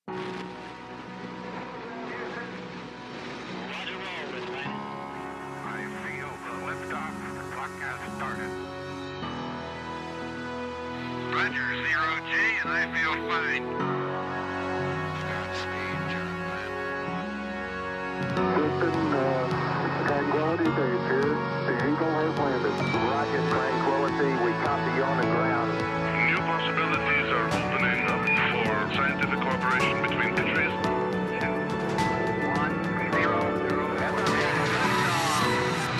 I feel the liftoff. The clock has started. Roger, 0G, and I feel fine. Godspeed, gentlemen. Houston, Tranquility Base here. The Eagle has landed. Rocket Tranquility, we copy you on the ground. New possibilities are opening up for scientific cooperation between countries. 1-0.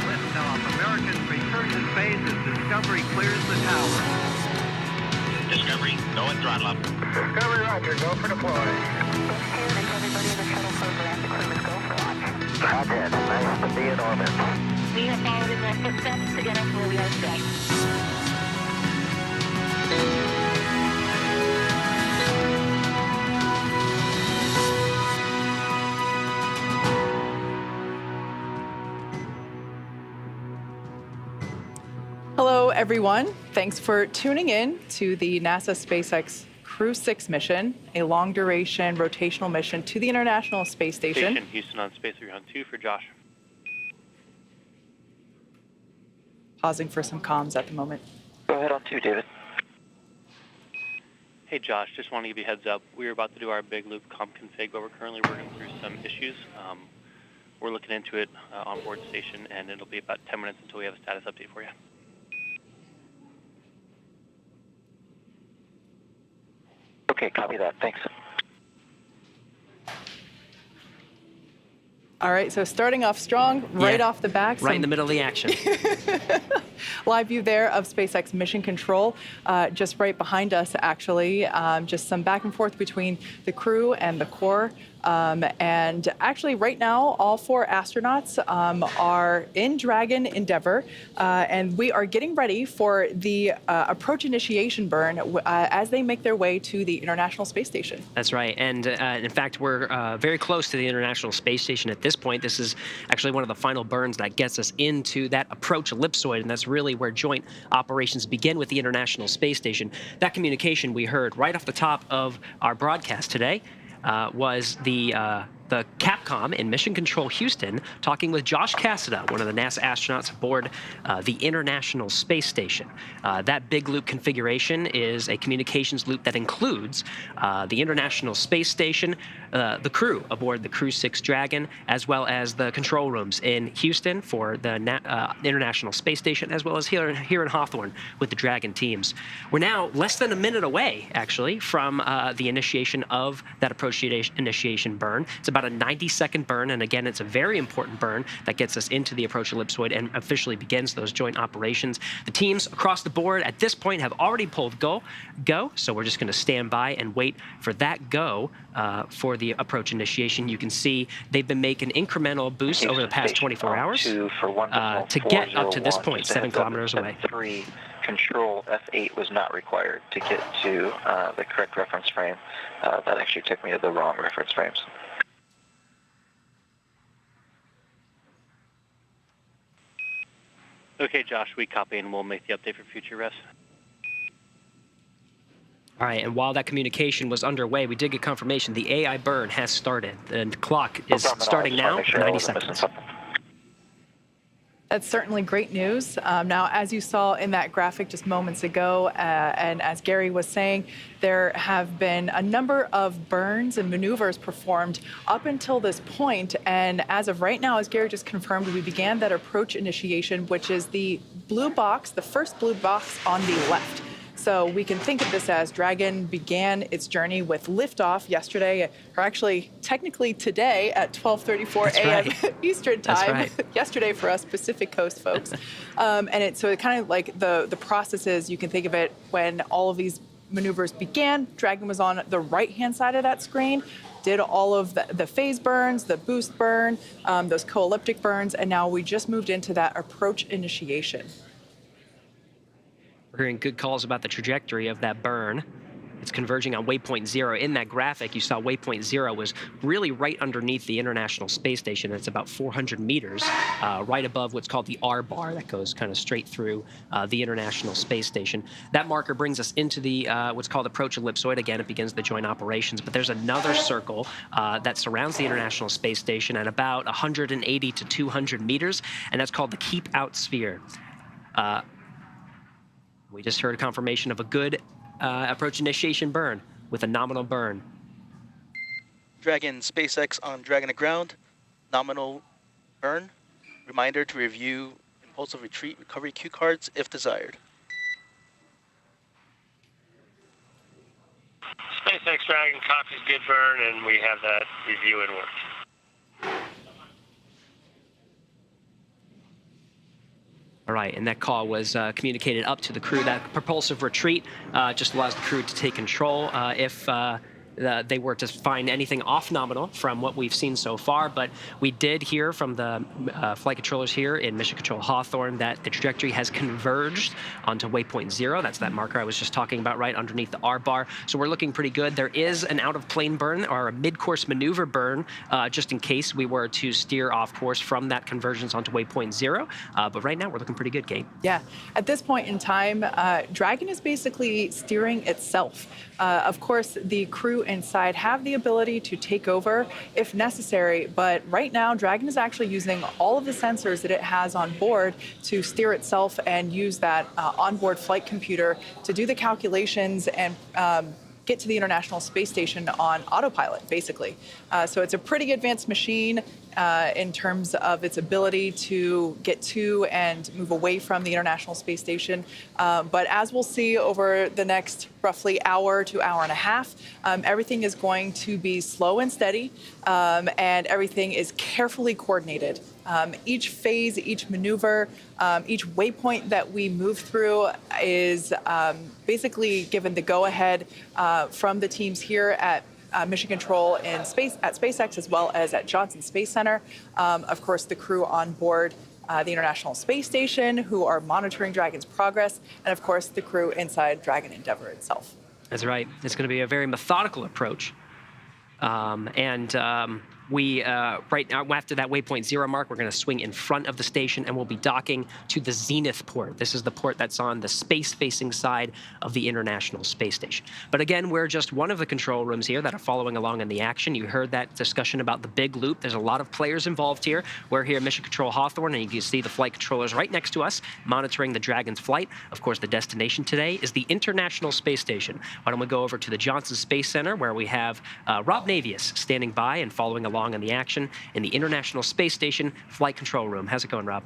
Liftoff. American return to space as Discovery clears the tower. Discovery, go and throttle up. Discovery, roger. Go for deploy. Everybody in the shuttle program, the crew is go for launch. Rocket, nice to be in orbit. We have followed in their footsteps to get us where we are today. Hello, everyone. Thanks for tuning in to the NASA SpaceX Crew-6 mission, a long-duration rotational mission to the International Space Station. Houston on Space 302 for Josh. Pausing for some comms at the moment. Go ahead on 2, David. Hey Josh, just want to give you a heads up. We're about to do our big loop comp config, but we're currently working through some issues. We're looking into it on board station, and it'll be about 10 minutes until we have a status update for you. Okay, copy that. Thanks. All right, so starting off strong, right off the back. Right in the middle of the action. Live view there of SpaceX mission control, just right behind us, actually. Just some back and forth between the crew and the core. And actually, right now, all 4 astronauts are in Dragon Endeavour, and we are getting ready for the approach initiation burn as they make their way to the International Space Station. That's right. And in fact, we're very close to the International Space Station at this point. This is actually one of the final burns that gets us into that approach ellipsoid, and that's really where joint operations begin with the International Space Station. That communication we heard right off the top of our broadcast today was the Capcom in Mission Control Houston talking with Josh Cassada, one of the NASA astronauts aboard the International Space Station. That big loop configuration is a communications loop that includes the International Space Station, the crew aboard the Crew-6 Dragon, as well as the control rooms in Houston for the International Space Station, as well as here in Hawthorne with the Dragon teams. We're now less than a minute away, actually, from the initiation of that approach initiation burn. It's about a 90-second burn, and again, it's a very important burn that gets us into the approach ellipsoid and officially begins those joint operations. The teams across the board at this point have already pulled go, so we're just going to stand by and wait for that go for the approach initiation. You can see they've been making incremental boosts over the past 24 hours to get up to this point, 7 kilometers away. 3 control F8 was not required to get to the correct reference frame. That actually took me to the wrong reference frames. Okay, Josh, we copy, and we'll make the update for future rest. All right, and while that communication was underway, we did get confirmation the AI burn has started. The clock is starting now, 90 seconds. That's certainly great news. Now, as you saw in that graphic just moments ago, and as Gary was saying, there have been a number of burns and maneuvers performed up until this point. And as of right now, as Gary just confirmed, we began that approach initiation, which is the blue box, the first blue box on the left. So we can think of this as Dragon began its journey with liftoff yesterday, or actually technically today at 12:34 a.m. Eastern time. Right. Yesterday for us Pacific Coast folks. And it kind of like the process is, you can think of it when all of these maneuvers began, Dragon was on the right-hand side of that screen, did all of the phase burns, the boost burn, those co-elliptic burns, and now we just moved into that approach initiation. We're hearing good calls about the trajectory of that burn. It's converging on waypoint 0. In that graphic, you saw waypoint 0 was really right underneath the International Space Station. It's about 400 meters, right above what's called the R bar that goes kind of straight through the International Space Station. That marker brings us into the what's called approach ellipsoid. Again, it begins the joint operations, but there's another circle that surrounds the International Space Station at about 180 to 200 meters, and that's called the keep out sphere. We just heard a confirmation of a good approach initiation burn with a nominal burn. Dragon SpaceX on Dragon to ground, nominal burn. Reminder to review impulsive retreat recovery cue cards if desired. SpaceX Dragon copies good burn, and we have that review in work. All right, and that call was communicated up to the crew. That propulsive retreat just allows the crew to take control if they were to find anything off nominal from what we've seen so far. But we did hear from the flight controllers here in Mission Control Hawthorne that the trajectory has converged onto waypoint 0. That's that marker I was just talking about right underneath the R bar. So we're looking pretty good. There is an out-of-plane burn or a mid-course maneuver burn just in case we were to steer off course from that convergence onto waypoint 0. But right now we're looking pretty good, Kate. Yeah. At this point in time, Dragon is basically steering itself. Of course, the crew inside have the ability to take over if necessary, but right now Dragon is actually using all of the sensors that it has on board to steer itself and use that onboard flight computer to do the calculations and get to the International Space Station on autopilot, basically. So it's a pretty advanced machine in terms of its ability to get to and move away from the International Space Station. But as we'll see over the next roughly hour to hour and a half, everything is going to be slow and steady, and everything is carefully coordinated. Each phase, each maneuver, each waypoint that we move through is basically given the go-ahead from the teams here at Mission Control at SpaceX, as well as at Johnson Space Center. Of course, the crew on board the International Space Station, who are monitoring Dragon's progress, and of course, the crew inside Dragon Endeavour itself. That's right. It's going to be a very methodical approach. We, right now, after that waypoint 0 mark, we're going to swing in front of the station and we'll be docking to the Zenith port. This is the port that's on the space-facing side of the International Space Station. But again, we're just one of the control rooms here that are following along in the action. You heard that discussion about the big loop. There's a lot of players involved here. We're here at Mission Control Hawthorne, and you can see the flight controllers right next to us monitoring the Dragon's flight. Of course, the destination today is the International Space Station. Why don't we go over to the Johnson Space Center, where we have Rob Navius standing by and following along in the action in the International Space Station flight control room. How's it going, Rob?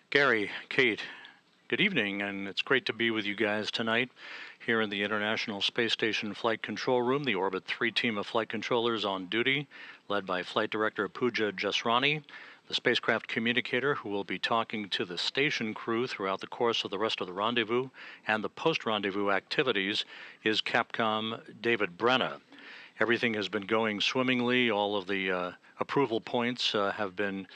Gary, Kate, good evening, and it's great to be with you guys tonight here in the International Space Station flight control room. The Orbit 3 team of flight controllers on duty, led by Flight Director Pooja Jasrani, the spacecraft communicator who will be talking to the station crew throughout the course of the rest of the rendezvous and the post-rendezvous activities is Capcom David Brenna. Everything has been going swimmingly. All of the approval points have been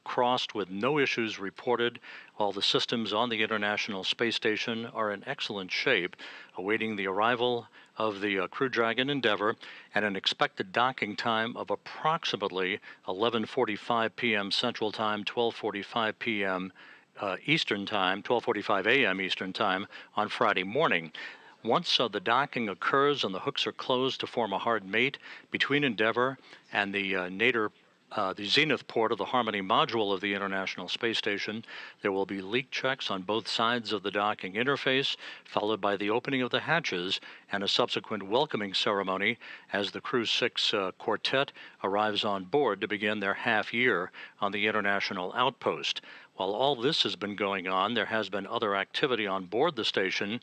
crossed with no issues reported. All the systems on the International Space Station are in excellent shape, awaiting the arrival of the Crew Dragon Endeavour and an expected docking time of approximately 11:45 p.m. Central Time, 12:45 p.m. Eastern Time, 12:45 a.m. Eastern Time on Friday morning. Once the docking occurs and the hooks are closed to form a hard mate between Endeavour and the the Zenith port of the Harmony module of the International Space Station, there will be leak checks on both sides of the docking interface, followed by the opening of the hatches and a subsequent welcoming ceremony as the Crew-6 quartet arrives on board to begin their half year on the International Outpost. While all this has been going on, there has been other activity on board the station.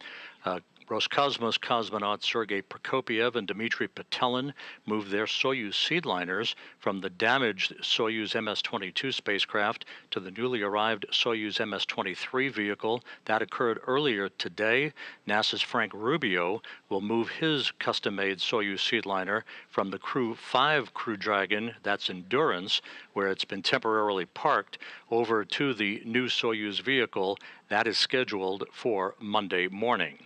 Roscosmos cosmonauts Sergei Prokopyev and Dmitry Petelin moved their Soyuz seedliners from the damaged Soyuz MS-22 spacecraft to the newly arrived Soyuz MS-23 vehicle. That occurred earlier today. NASA's Frank Rubio will move his custom-made Soyuz seedliner from the Crew-5 Crew Dragon, that's Endurance, where it's been temporarily parked, over to the new Soyuz vehicle, That is scheduled for Monday morning.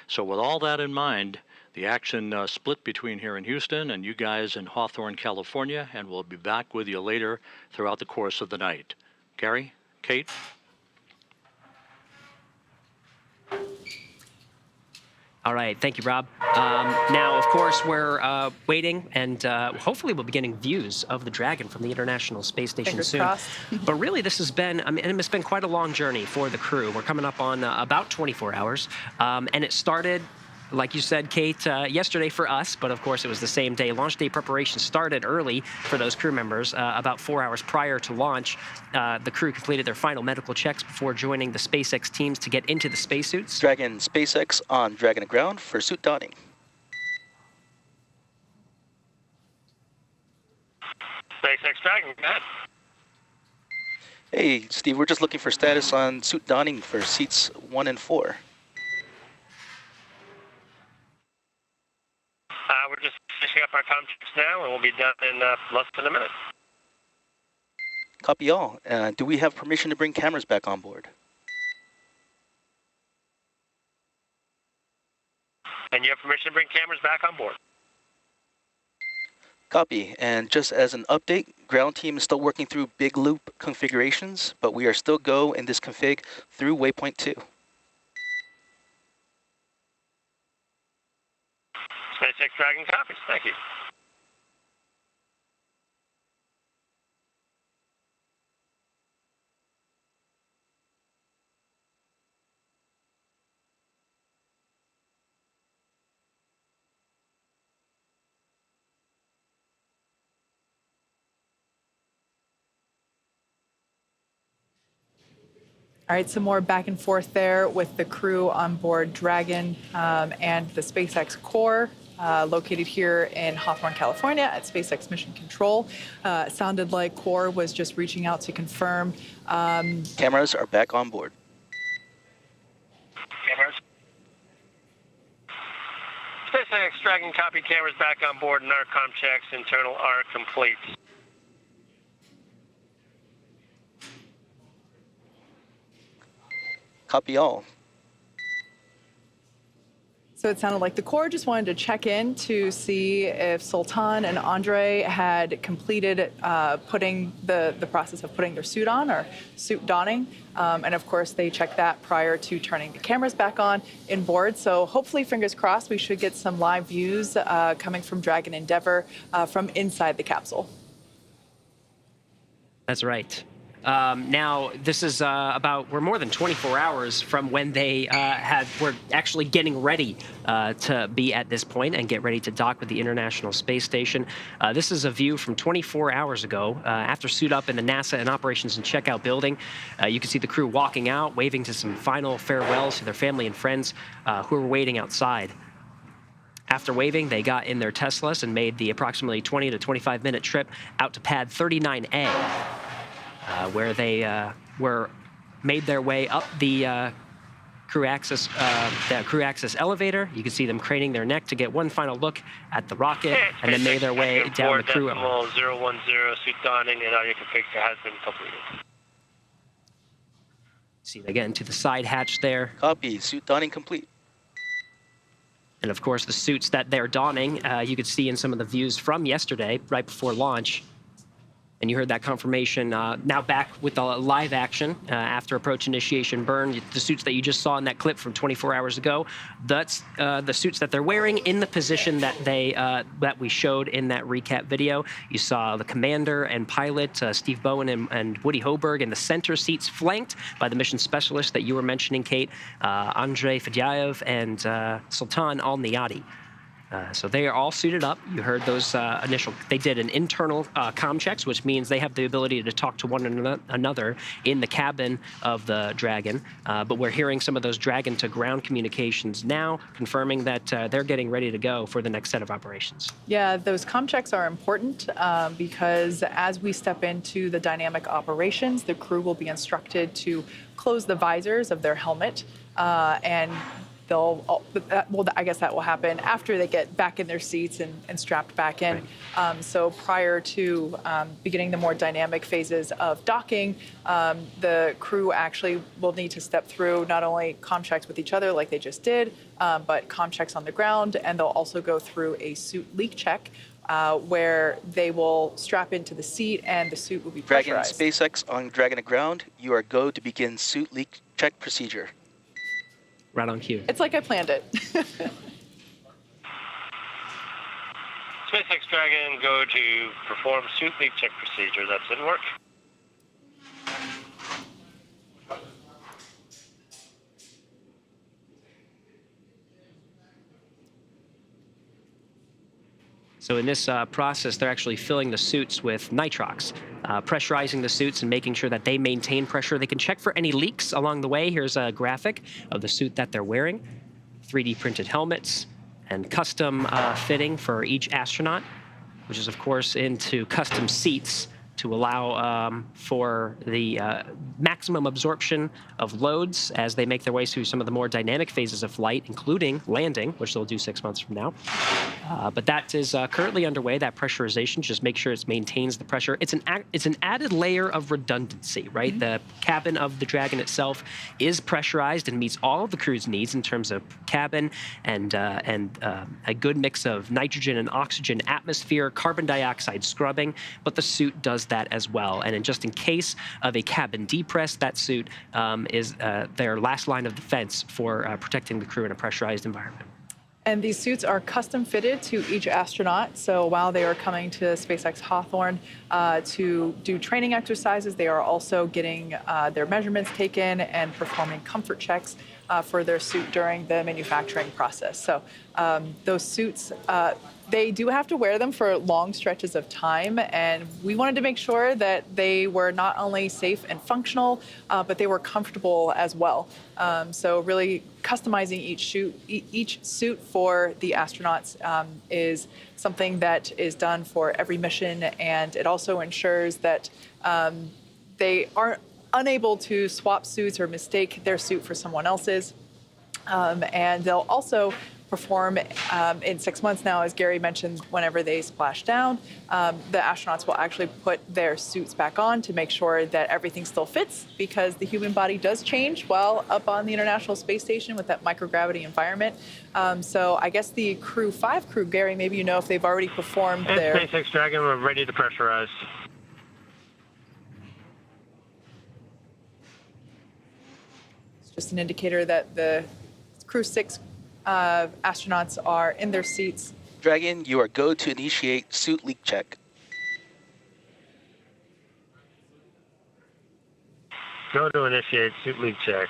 So with all that in mind, the action split between here in Houston and you guys in Hawthorne, California, and we'll be back with you later throughout the course of the night. Gary, Kate? All right, thank you, Rob. Now, of course, we're waiting, and hopefully we'll be getting views of the Dragon from the International Space Station Fingers soon. crossed. But really, this has been, it's been quite a long journey for the crew. We're coming up on about 24 hours, and it started, like you said, Kate, yesterday for us, but of course it was the same day. Launch day preparations started early for those crew members. About 4 hours prior to launch, the crew completed their final medical checks before joining the SpaceX teams to get into the spacesuits. Dragon SpaceX on Dragon ground for suit donning. SpaceX Dragon, go ahead. Hey, Steve, we're just looking for status on suit donning for seats 1 and 4. We're just finishing up our comm checks now, and we'll be done in less than a minute. Copy all. Do we have permission to bring cameras back on board? And you have permission to bring cameras back on board. Copy. And just as an update, ground team is still working through big loop configurations, but we are still go in this config through waypoint 2. SpaceX Dragon copies. Thank you. All right, some more back and forth there with the crew on board Dragon and the SpaceX core. Located here in Hawthorne, California at SpaceX Mission Control. Sounded like core was just reaching out to confirm. Cameras are back on board. Cameras. SpaceX Dragon copy, cameras back on board, and our comm checks internal are complete. Copy all. So it sounded like the core just wanted to check in to see if Sultan and Andre had completed putting the process of putting their suit on or suit donning. And of course, they checked that prior to turning the cameras back on in board. So hopefully, fingers crossed, we should get some live views coming from Dragon Endeavour from inside the capsule. That's right. Now, this is we're more than 24 hours from when they were actually getting ready to be at this point and get ready to dock with the International Space Station. This is a view from 24 hours ago after suit up in the NASA and Operations and Checkout building. You can see the crew walking out, waving to some final farewells to their family and friends who were waiting outside. After waving, they got in their Teslas and made the approximately 20 to 25-minute trip out to pad 39A. Where they made their way up the crew access elevator. You can see them craning their neck to get one final look at the rocket, and then made their way down the crew. 010 suit donning and audio config has been completed. See again to the side hatch there. Copy. Suit donning complete. And of course, the suits that they're donning, you could see in some of the views from yesterday, right before launch. And you heard that confirmation. Now back with the live action after approach initiation burn. The suits that you just saw in that clip from 24 hours ago, that's the suits that they're wearing in the position that that we showed in that recap video. You saw the commander and pilot, Steve Bowen and Woody Hoberg, in the center seats, flanked by the mission specialists that you were mentioning, Kate, Andrei Fedyaev and Sultan Al-Niyati. So they are all suited up. You heard those they did an internal comm checks, which means they have the ability to talk to one another in the cabin of the Dragon. But we're hearing some of those Dragon to ground communications now, confirming that they're getting ready to go for the next set of operations. Yeah, those comm checks are important because as we step into the dynamic operations, the crew will be instructed to close the visors of their helmet and I guess that will happen after they get back in their seats and strapped back in. Right. So prior to beginning the more dynamic phases of docking, the crew actually will need to step through not only comm checks with each other like they just did, but comm checks on the ground, and they'll also go through a suit leak check where they will strap into the seat and the suit will be Dragon pressurized. SpaceX on Dragon to ground. You are go to begin suit leak check procedure. Right on cue. It's like I planned it. SpaceX Dragon, go to perform suit leak check procedure. That's in work. So in this process, they're actually filling the suits with nitrox, pressurizing the suits and making sure that they maintain pressure. They can check for any leaks along the way. Here's a graphic of the suit that they're wearing, 3D printed helmets, and custom fitting for each astronaut, which is, of course, into custom seats to allow for the maximum absorption of loads as they make their way through some of the more dynamic phases of flight, including landing, which they'll do 6 months from now. But that is currently underway, that pressurization, just make sure it maintains the pressure. It's an added layer of redundancy, right? Mm-hmm. The cabin of the Dragon itself is pressurized and meets all of the crew's needs in terms of cabin and a good mix of nitrogen and oxygen atmosphere, carbon dioxide scrubbing, but the suit does that as well. And just in case of a cabin depress, that suit is their last line of defense for protecting the crew in a pressurized environment. And these suits are custom fitted to each astronaut. So while they are coming to SpaceX Hawthorne to do training exercises, they are also getting their measurements taken and performing comfort checks for their suit during the manufacturing process. So those suits, they do have to wear them for long stretches of time, and we wanted to make sure that they were not only safe and functional, but they were comfortable as well. So really customizing each suit for the astronauts is something that is done for every mission, and it also ensures that they aren't unable to swap suits or mistake their suit for someone else's. And they'll also perform in 6 months now, as Gary mentioned, whenever they splash down, the astronauts will actually put their suits back on to make sure that everything still fits, because the human body does change while up on the International Space Station with that microgravity environment. So I guess the Crew-5 crew, Gary, maybe you know if they've already performed their... SpaceX Dragon, we're ready to pressurize. It's just an indicator that the Crew-6 astronauts are in their seats. Dragon, you are go to initiate suit leak check. Go to initiate suit leak check.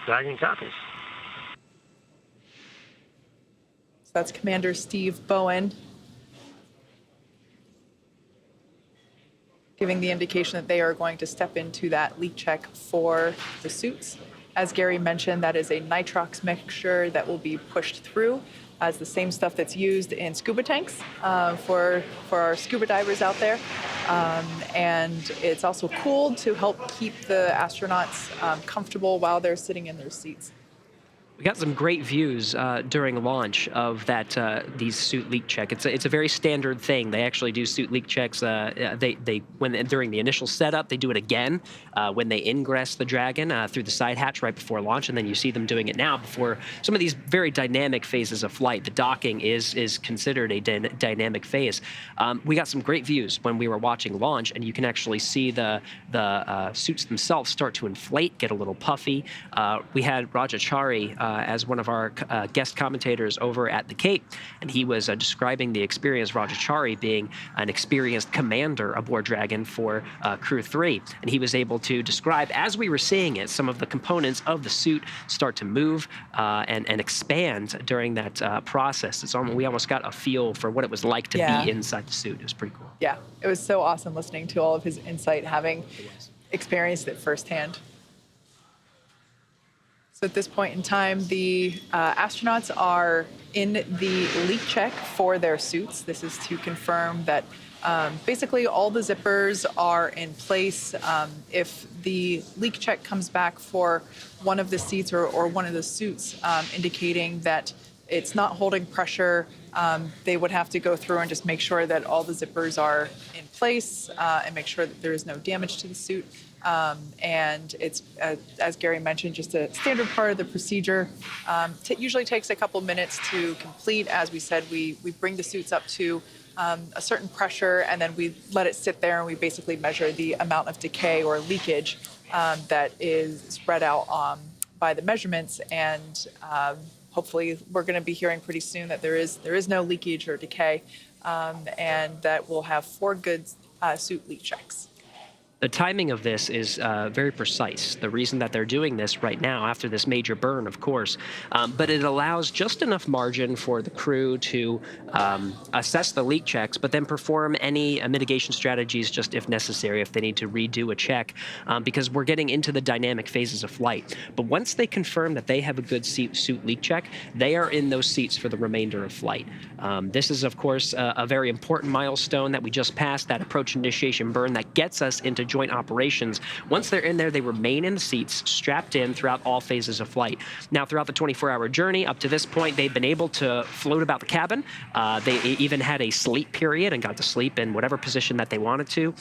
Dragon copies. So that's Commander Steve Bowen giving the indication that they are going to step into that leak check for the suits. As Gary mentioned, that is a nitrox mixture that will be pushed through as the same stuff that's used in scuba tanks for our scuba divers out there. And it's also cooled to help keep the astronauts comfortable while they're sitting in their seats. We got some great views during launch of that these suit leak check. It's a very standard thing. They actually do suit leak checks. During the initial setup, they do it again when they ingress the Dragon through the side hatch right before launch, and then you see them doing it now before some of these very dynamic phases of flight. The docking is considered a dynamic phase. We got some great views when we were watching launch, and you can actually see the suits themselves start to inflate, get a little puffy. We had Rajachari as one of our guest commentators over at the Cape, and he was describing the experience, Rajachari being an experienced commander aboard Dragon for Crew-3, and he was able to describe, as we were seeing it, some of the components of the suit start to move and expand during that process. We almost got a feel for what it was like to be inside the suit. It was pretty cool. Yeah, it was so awesome listening to all of his insight, having experienced it firsthand. So at this point in time, the astronauts are in the leak check for their suits. This is to confirm that basically all the zippers are in place. If the leak check comes back for one of the seats or one of the suits indicating that it's not holding pressure, they would have to go through and just make sure that all the zippers are in place and make sure that there is no damage to the suit. And it's, as Gary mentioned, just a standard part of the procedure. Usually takes a couple minutes to complete. As we said, we bring the suits up to a certain pressure, and then we let it sit there, and we basically measure the amount of decay or leakage that is spread out by the measurements. And hopefully, we're going to be hearing pretty soon that there is no leakage or decay, and that we'll have 4 good suit leak checks. The timing of this is very precise. The reason that they're doing this right now, after this major burn, of course, but it allows just enough margin for the crew to assess the leak checks, but then perform any mitigation strategies just if necessary, if they need to redo a check, because we're getting into the dynamic phases of flight. But once they confirm that they have a good suit leak check, they are in those seats for the remainder of flight. This is, of course, a very important milestone that we just passed, that approach initiation burn that gets us into joint operations. Once they're in there, they remain in the seats, strapped in throughout all phases of flight. Now, throughout the 24-hour journey, up to this point, they've been able to float about the cabin. They even had a sleep period and got to sleep in whatever position that they wanted to,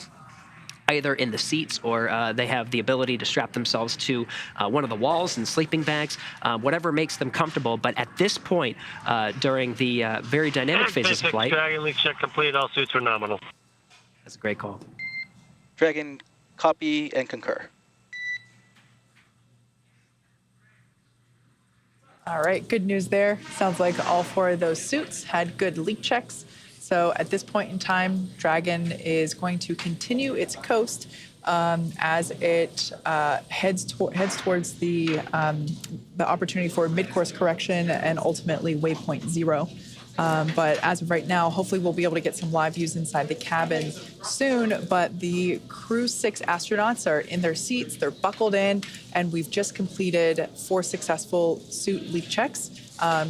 either in the seats or they have the ability to strap themselves to one of the walls in sleeping bags, whatever makes them comfortable. But at this point, during the very dynamic phases of flight... Dragon leak check complete, all suits are nominal. That's a great call. Dragon, copy and concur. All right, good news there. Sounds like all 4 of those suits had good leak checks. So at this point in time, Dragon is going to continue its coast as it heads towards the opportunity for mid-course correction and ultimately waypoint 0. But as of right now, hopefully we'll be able to get some live views inside the cabin soon. But the Crew-6 astronauts are in their seats, they're buckled in, and we've just completed 4 successful suit leak checks.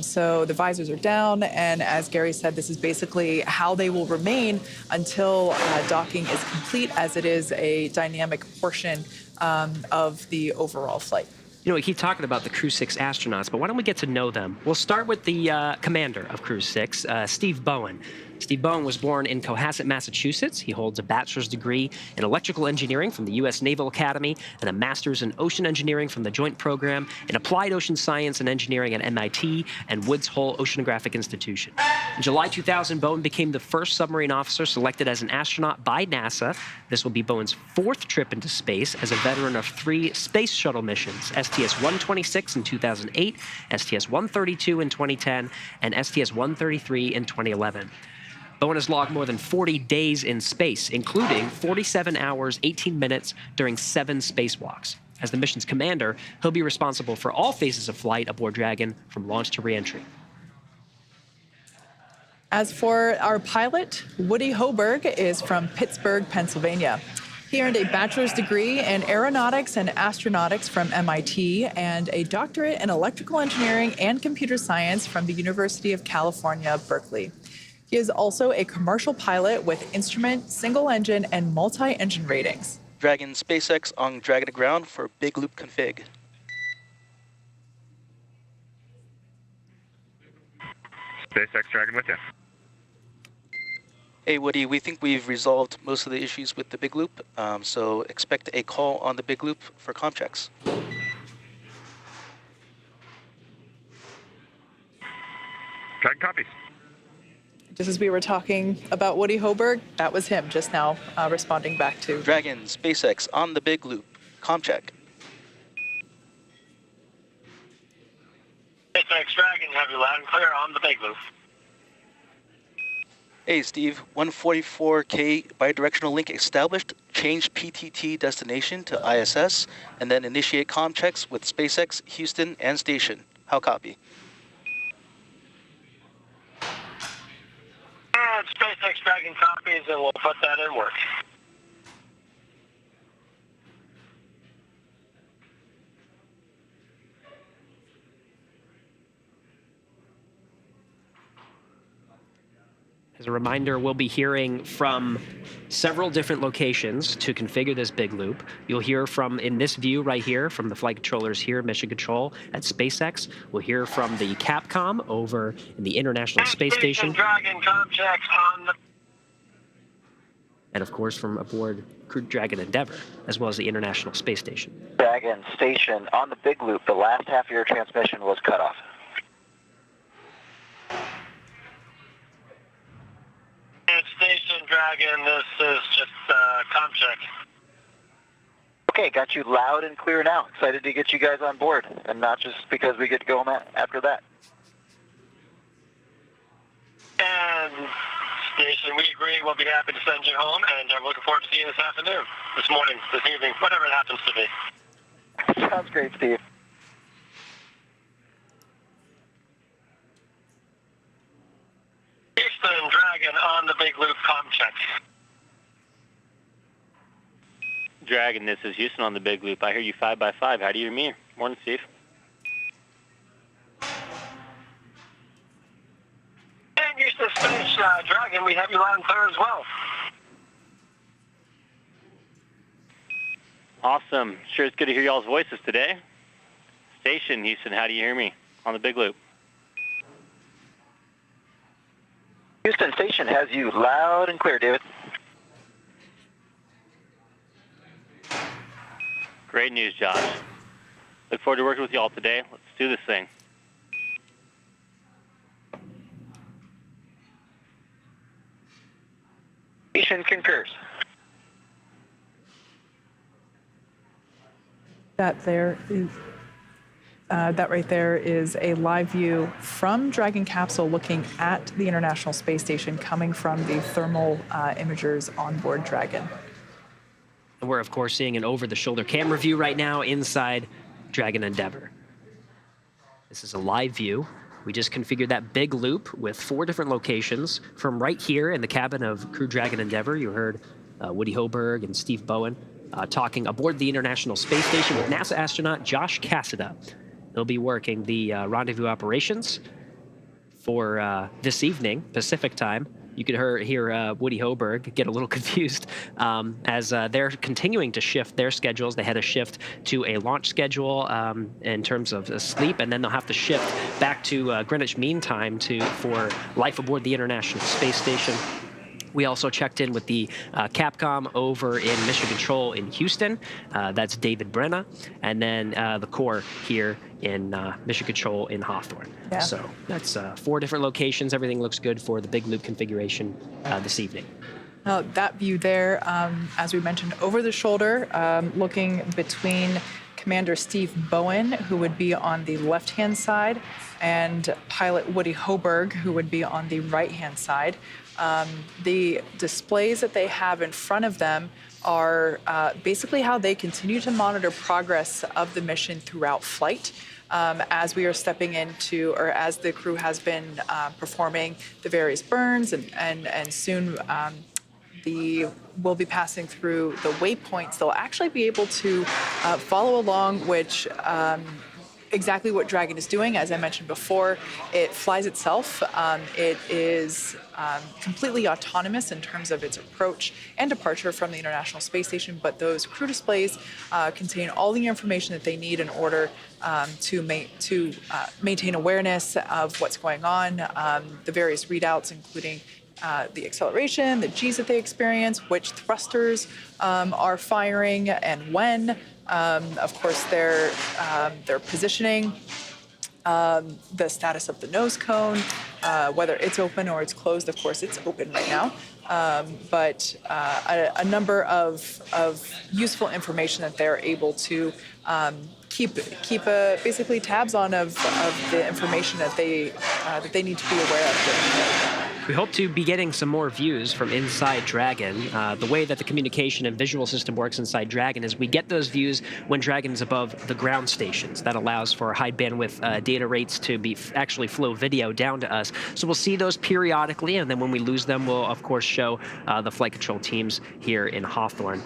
So the visors are down, and as Gary said, this is basically how they will remain until docking is complete, as it is a dynamic portion of the overall flight. You know, we keep talking about the Crew-6 astronauts, but why don't we get to know them? We'll start with the commander of Crew-6, Steve Bowen. Steve Bowen was born in Cohasset, Massachusetts. He holds a bachelor's degree in electrical engineering from the U.S. Naval Academy and a master's in ocean engineering from the Joint Program in Applied Ocean Science and Engineering at MIT and Woods Hole Oceanographic Institution. In July 2000, Bowen became the first submarine officer selected as an astronaut by NASA. This will be Bowen's 4th trip into space as a veteran of 3 space shuttle missions, STS-126 in 2008, STS-132 in 2010, and STS-133 in 2011. Bowen has logged more than 40 days in space, including 47 hours, 18 minutes during 7 spacewalks. As the mission's commander, he'll be responsible for all phases of flight aboard Dragon from launch to reentry. As for our pilot, Woody Hoberg is from Pittsburgh, Pennsylvania. He earned a bachelor's degree in aeronautics and astronautics from MIT and a doctorate in electrical engineering and computer science from the University of California, Berkeley. He is also a commercial pilot with instrument, single engine, and multi-engine ratings. Dragon SpaceX on Dragon to ground for big loop config. SpaceX Dragon with you. Hey Woody, we think we've resolved most of the issues with the big loop, so expect a call on the big loop for comm checks. Dragon copies. Just as we were talking about Woody Hoberg, that was him just now responding back to. Dragon SpaceX on the big loop, comm check. SpaceX Dragon, have you loud and clear on the big loop. Hey Steve, 144K bidirectional link established, change PTT destination to ISS, and then initiate comm checks with SpaceX, Houston, and station. How copy? SpaceX Dragon copies, and we'll put that in work. a reminder, we'll be hearing from several different locations to configure this big loop. You'll hear from, in this view right here, from the flight controllers here, Mission Control at SpaceX. We'll hear from the Capcom over in the International Space Station. Dragon contracts on the... And of course from aboard Crew Dragon Endeavour, as well as the International Space Station. Dragon Station, on the big loop, the last half of your transmission was cut off. Station Dragon, this is just comm check. Okay, got you loud and clear now. Excited to get you guys on board, and not just because we get to go home after that. And Station, we agree. We'll be happy to send you home, and we're looking forward to seeing you this afternoon, this morning, this evening, whatever it happens to be. Sounds great, Steve. Houston Dragon on the big loop comm check. Dragon, this is Houston on the big loop. I hear you 5x5. How do you hear me? Morning, Steve. And Houston Space Dragon, we have you loud and clear as well. Awesome. Sure, it's good to hear y'all's voices today. Station, Houston, how do you hear me on the big loop? Houston Station has you loud and clear, David. Great news, Josh. Look forward to working with y'all today. Let's do this thing. Station concurs. That right there is a live view from Dragon capsule looking at the International Space Station coming from the thermal imagers on board Dragon. We're, of course, seeing an over-the-shoulder camera view right now inside Dragon Endeavour. This is a live view. We just configured that big loop with 4 different locations from right here in the cabin of Crew Dragon Endeavour. You heard Woody Hoberg and Steve Bowen talking aboard the International Space Station with NASA astronaut Josh Cassada. He'll be working the rendezvous operations for this evening, Pacific time. You could hear Woody Hoberg get a little confused as they're continuing to shift their schedules. They had a shift to a launch schedule in terms of sleep, and then they'll have to shift back to Greenwich Mean Time for life aboard the International Space Station. We also checked in with the Capcom over in Mission Control in Houston. That's David Brenna. And then the core here in Mission Control in Hawthorne. Yeah. So that's 4 different locations. Everything looks good for the big loop configuration this evening. Now, that view there, as we mentioned, over the shoulder, looking between Commander Steve Bowen, who would be on the left-hand side, and pilot Woody Hoberg, who would be on the right-hand side. The displays that they have in front of them are basically how they continue to monitor progress of the mission throughout flight. As we are stepping into, or as the crew has been performing the various burns, and soon we'll be passing through the waypoints. They'll actually be able to follow along, which exactly what Dragon is doing. As I mentioned before, it flies itself. It is completely autonomous in terms of its approach and departure from the International Space Station, but those crew displays contain all the information that they need in order to maintain awareness of what's going on, the various readouts, including the acceleration, the G's that they experience, which thrusters are firing and when. Of course, their positioning, the status of the nose cone, whether it's open or it's closed. Of course, it's open right now. But a number of useful information that they're able to keep basically tabs on of the information that they need to be aware of. We hope to be getting some more views from inside Dragon. The way that the communication and visual system works inside Dragon is we get those views when Dragon is above the ground stations. That allows for high bandwidth data rates to actually flow video down to us. So we'll see those periodically, and then when we lose them, we'll of course show the flight control teams here in Hawthorne.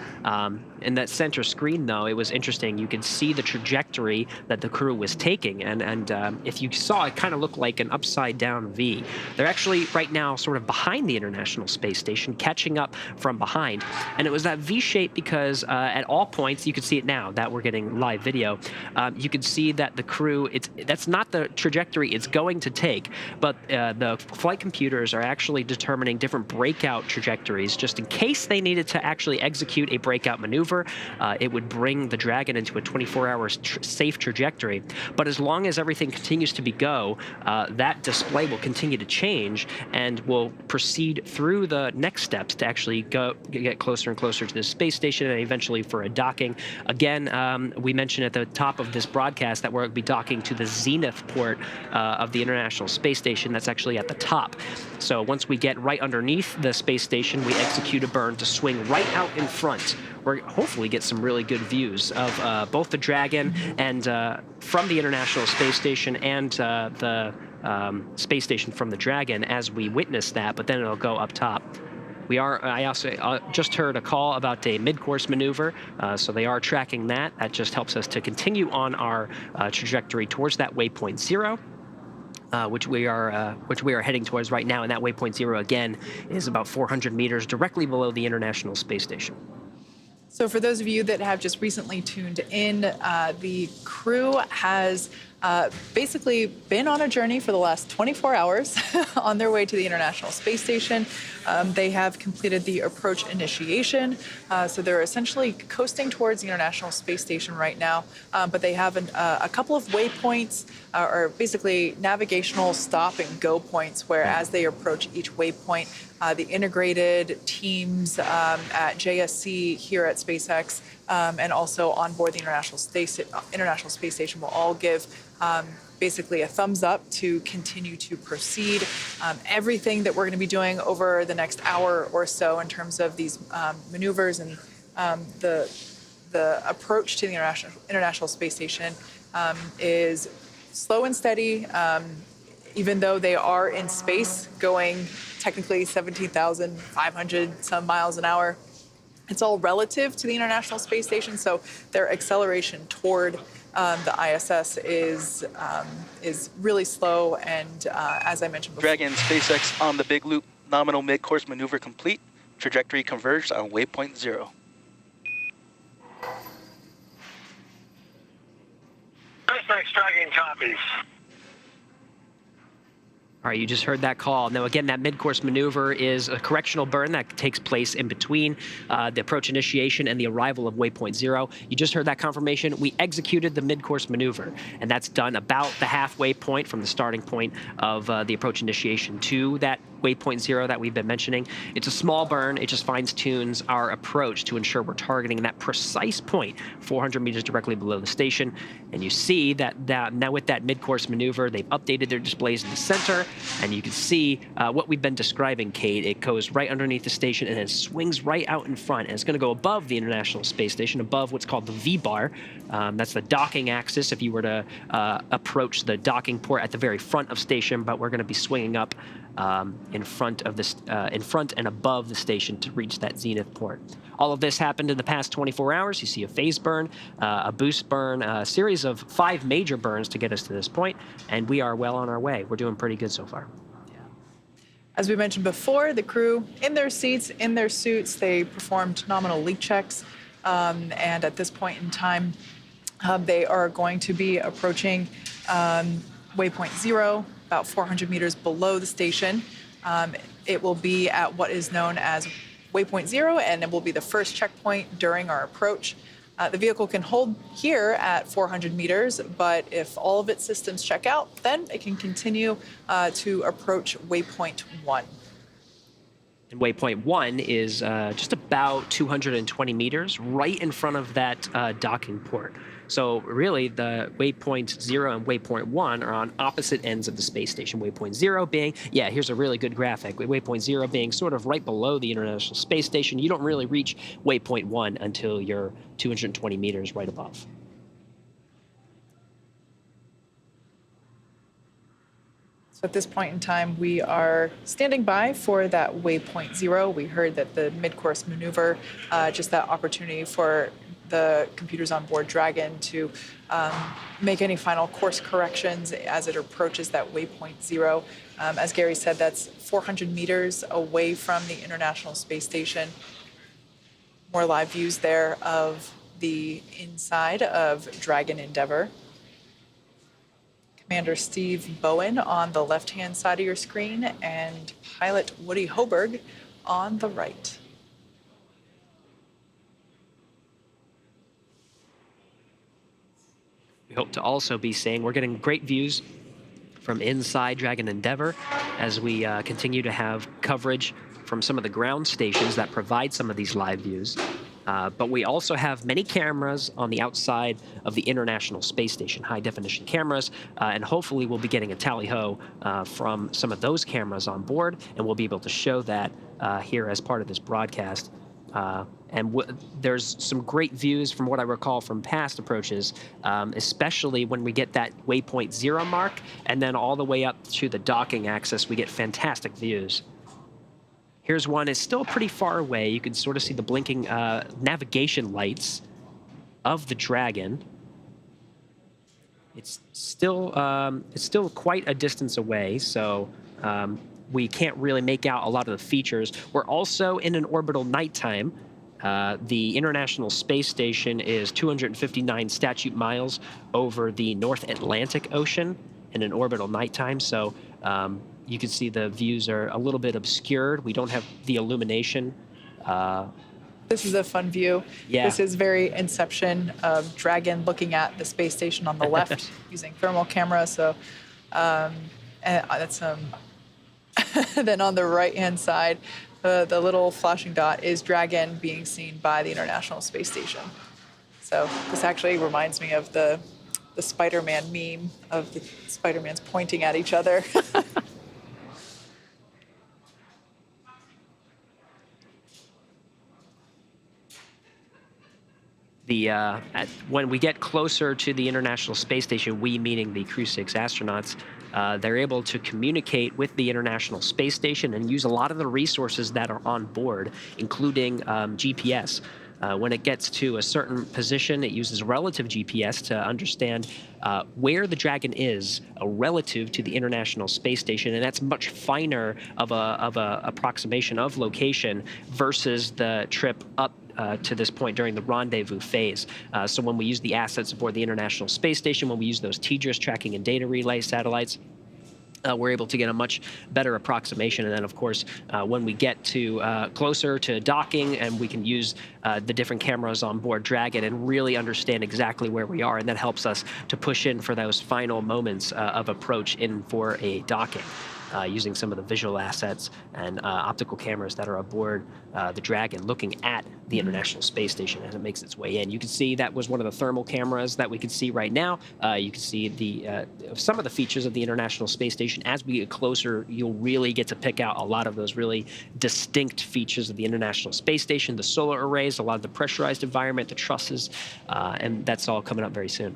In that center screen, though, it was interesting. You could see the trajectory that the crew was taking, and if you saw, it kind of looked like an upside down V. They're actually right now now sort of behind the International Space Station, catching up from behind. And it was that V shape because at all points, you can see it now that we're getting live video, you can see that the crew, that's not the trajectory it's going to take, but the flight computers are actually determining different breakout trajectories just in case they needed to actually execute a breakout maneuver. It would bring the Dragon into a 24-hour safe trajectory. But as long as everything continues to be go, that display will continue to change and will proceed through the next steps to actually get closer and closer to the space station and eventually for a docking. Again, we mentioned at the top of this broadcast that we'll be docking to the zenith port of the International Space Station. That's actually at the top. So once we get right underneath the space station, we execute a burn to swing right out in front. We're hopefully get some really good views of both the Dragon and from the International Space Station and the space station from the Dragon as we witness that, but then it'll go up top. I also just heard a call about a mid-course maneuver, so they are tracking that. That just helps us to continue on our trajectory towards that waypoint 0. Which we are heading towards right now, and that waypoint 0 again is about 400 meters directly below the International Space Station. So for those of you that have just recently tuned in, the crew has basically been on a journey for the last 24 hours on their way to the International Space Station. They have completed the approach initiation, so they're essentially coasting towards the International Space Station right now, but they have a couple of waypoints, or basically navigational stop and go points, where as they approach each waypoint, the integrated teams at JSC here at SpaceX and also on board the International Space Station will all give basically a thumbs up to continue to proceed. Everything that we're going to be doing over the next hour or so in terms of these maneuvers and the approach to the International Space Station is slow and steady, even though they are in space going technically 17,500 some miles an hour. It's all relative to the International Space Station, so their acceleration toward the ISS is really slow, and as I mentioned before. Dragon SpaceX on the big loop, nominal mid-course maneuver complete. Trajectory converged on waypoint 0. SpaceX Dragon copies. All right, you just heard that call. Now, again, that mid-course maneuver is a correctional burn that takes place in between the approach initiation and the arrival of waypoint 0. You just heard that confirmation. We executed the mid-course maneuver, and that's done about the halfway point from the starting point of the approach initiation to that waypoint 0 that we've been mentioning. It's a small burn. It just fine-tunes our approach to ensure we're targeting that precise point, 400 meters directly below the station. And you see that now with that mid-course maneuver, they've updated their displays in the center, and you can see what we've been describing, Kate. It goes right underneath the station and then swings right out in front, and it's going to go above the International Space Station, above what's called the V-bar. That's the docking axis if you were to approach the docking port at the very front of station, but we're going to be swinging up in front and above the station to reach that zenith port. All of this happened in the past 24 hours. You see a phase burn, a boost burn, a series of 5 major burns to get us to this point, and we are well on our way. We're doing pretty good so far. Yeah. As we mentioned before, the crew in their seats, in their suits, they performed nominal leak checks, and at this point in time, they are going to be approaching waypoint 0, about 400 meters below the station. It will be at what is known as waypoint 0, and it will be the first checkpoint during our approach. The vehicle can hold here at 400 meters, but if all of its systems check out, then it can continue to approach waypoint 1. And waypoint 1 is just about 220 meters right in front of that docking port. So really, the waypoint 0 and waypoint 1 are on opposite ends of the space station. Waypoint 0 being, yeah, here's a really good graphic. Waypoint 0 being sort of right below the International Space Station. You don't really reach waypoint 1 until you're 220 meters right above. So at this point in time, we are standing by for that waypoint 0. We heard that the mid-course maneuver, just that opportunity for the computers on board Dragon to make any final course corrections as it approaches that waypoint 0. As Gary said, that's 400 meters away from the International Space Station. More live views there of the inside of Dragon Endeavour. Commander Steve Bowen on the left-hand side of your screen and pilot Woody Hoberg on the right. We hope to also be seeing, we're getting great views from inside Dragon Endeavour as we continue to have coverage from some of the ground stations that provide some of these live views. But we also have many cameras on the outside of the International Space Station, high-definition cameras, and hopefully we'll be getting a tally-ho from some of those cameras on board, and we'll be able to show that here as part of this broadcast. There's some great views from what I recall from past approaches, especially when we get that waypoint 0 mark, and then all the way up to the docking axis, we get fantastic views. Here's one. It's still pretty far away. You can sort of see the blinking navigation lights of the Dragon. It's still quite a distance away, so we can't really make out a lot of the features. We're also in an orbital nighttime. The International Space Station is 259 statute miles over the North Atlantic Ocean in an orbital nighttime, so you can see the views are a little bit obscured. We don't have the illumination. This is a fun view. Yeah. This is very Inception of Dragon looking at the space station on the left using thermal camera. So and that's then on the right-hand side, the little flashing dot is Dragon being seen by the International Space Station. So this actually reminds me of the Spider-Man meme of the Spider-Mans pointing at each other. When we get closer to the International Space Station, we meaning the Crew-6 astronauts, they're able to communicate with the International Space Station and use a lot of the resources that are on board, including GPS. When it gets to a certain position, it uses relative GPS to understand where the Dragon is relative to the International Space Station, and that's much finer of a approximation of location versus the trip up to this point during the rendezvous phase. So when we use the assets aboard the International Space Station, when we use those TDRS tracking and data relay satellites, we're able to get a much better approximation. And then, of course, when we get to closer to docking, and we can use the different cameras on board Dragon and really understand exactly where we are, and that helps us to push in for those final moments of approach in for a docking. Using some of the visual assets and optical cameras that are aboard the Dragon looking at the International Space Station as it makes its way in. You can see that was one of the thermal cameras that we can see right now. You can see some of the features of the International Space Station. As we get closer, you'll really get to pick out a lot of those really distinct features of the International Space Station, the solar arrays, a lot of the pressurized environment, the trusses, and that's all coming up very soon.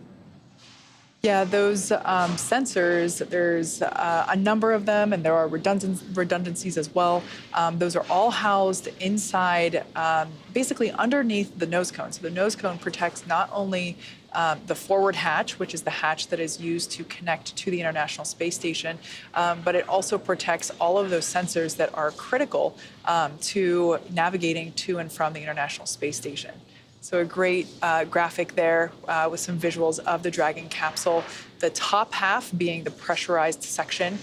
Yeah, those sensors, there's a number of them, and there are redundancies as well. Those are all housed inside, basically underneath the nose cone. So the nose cone protects not only the forward hatch, which is the hatch that is used to connect to the International Space Station, but it also protects all of those sensors that are critical to navigating to and from the International Space Station. So a great graphic there with some visuals of the Dragon capsule. The top half being the pressurized section,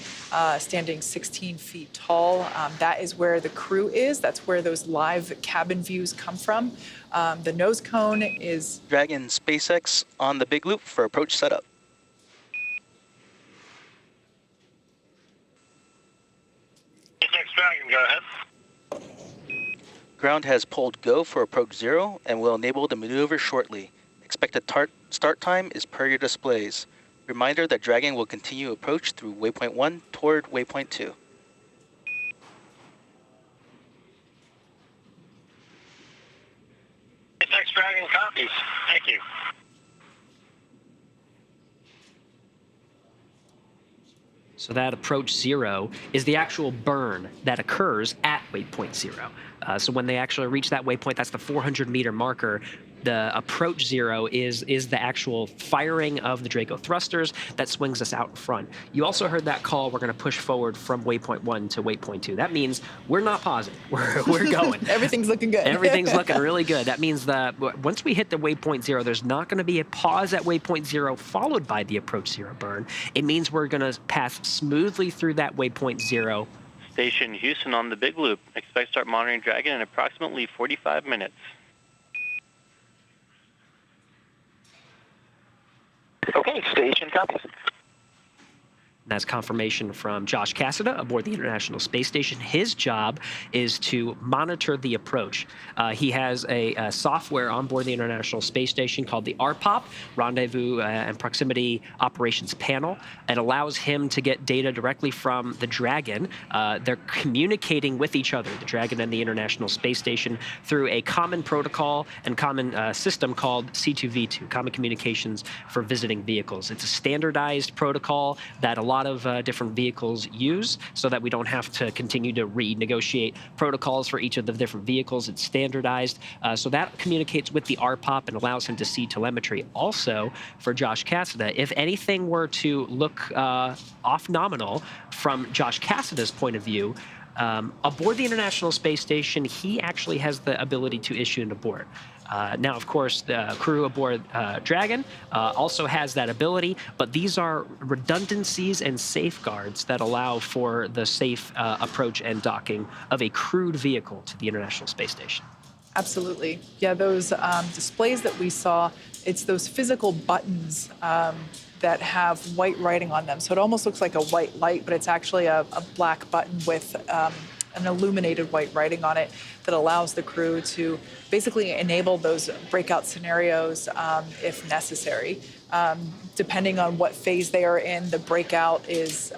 standing 16 feet tall. That is where the crew is. That's where those live cabin views come from. The nose cone is... Dragon SpaceX on the big loop for approach setup. SpaceX Dragon, go ahead. Ground has pulled go for approach 0 and will enable the maneuver shortly. Expected start time is per your displays. Reminder that Dragon will continue approach through waypoint 1 toward waypoint 2. SpaceX Dragon copies. Thank you. So that approach 0 is the actual burn that occurs at waypoint 0. So when they actually reach that waypoint, that's the 400-meter marker. The approach zero is the actual firing of the Draco thrusters that swings us out in front. You also heard that call. We're going to push forward from waypoint 1 to waypoint 2. That means we're not pausing. We're going. Everything's looking good. Everything's looking really good. That means that once we hit the waypoint 0, there's not going to be a pause at waypoint 0 followed by the approach 0 burn. It means we're going to pass smoothly through that waypoint 0. Station Houston on the Big Loop. Expect to start monitoring Dragon in approximately 45 minutes. Okay, station copies. That's confirmation from Josh Cassada aboard the International Space Station. His job is to monitor the approach. He has a software on board the International Space Station called the RPOP, Rendezvous and Proximity Operations Panel. It allows him to get data directly from the Dragon. They're communicating with each other, the Dragon and the International Space Station, through a common protocol and common system called C2V2, Common Communications for Visiting Vehicles. It's a standardized protocol that a lot of different vehicles use, so that we don't have to continue to renegotiate protocols for each of the different vehicles. It's standardized. So that communicates with the RPOP and allows him to see telemetry. Also, for Josh Cassada, if anything were to look off nominal from Josh Cassada's point of view, aboard the International Space Station, he actually has the ability to issue an abort. Now, of course, the crew aboard Dragon also has that ability, but these are redundancies and safeguards that allow for the safe approach and docking of a crewed vehicle to the International Space Station. Absolutely. Yeah, those displays that we saw, it's those physical buttons that have white writing on them. So it almost looks like a white light, but it's actually a black button with an illuminated white writing on it that allows the crew to basically enable those breakout scenarios if necessary. Depending on what phase they are in, the breakout is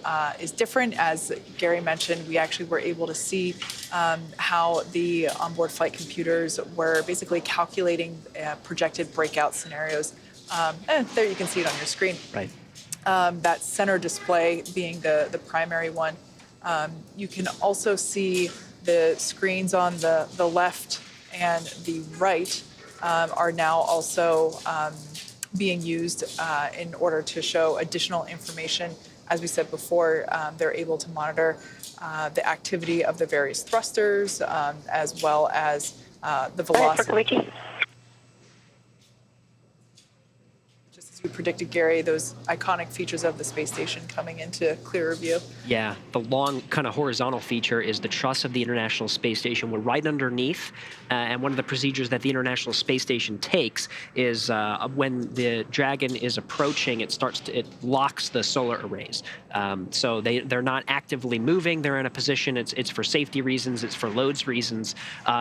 different. As Gary mentioned, we actually were able to see how the onboard flight computers were basically calculating projected breakout scenarios. And there you can see it on your screen. Right. That center display being the primary one. You can also see the screens on the left and the right are now also being used in order to show additional information. As we said before, they're able to monitor the activity of the various thrusters as well as the velocity. We predicted, Gary, those iconic features of the space station coming into clearer view. Yeah, the long kind of horizontal feature is the truss of the International Space Station. We're right underneath, and one of the procedures that the International Space Station takes is when the Dragon is approaching, it locks the solar arrays. So they're not actively moving. They're in a position. It's for safety reasons. It's for loads reasons.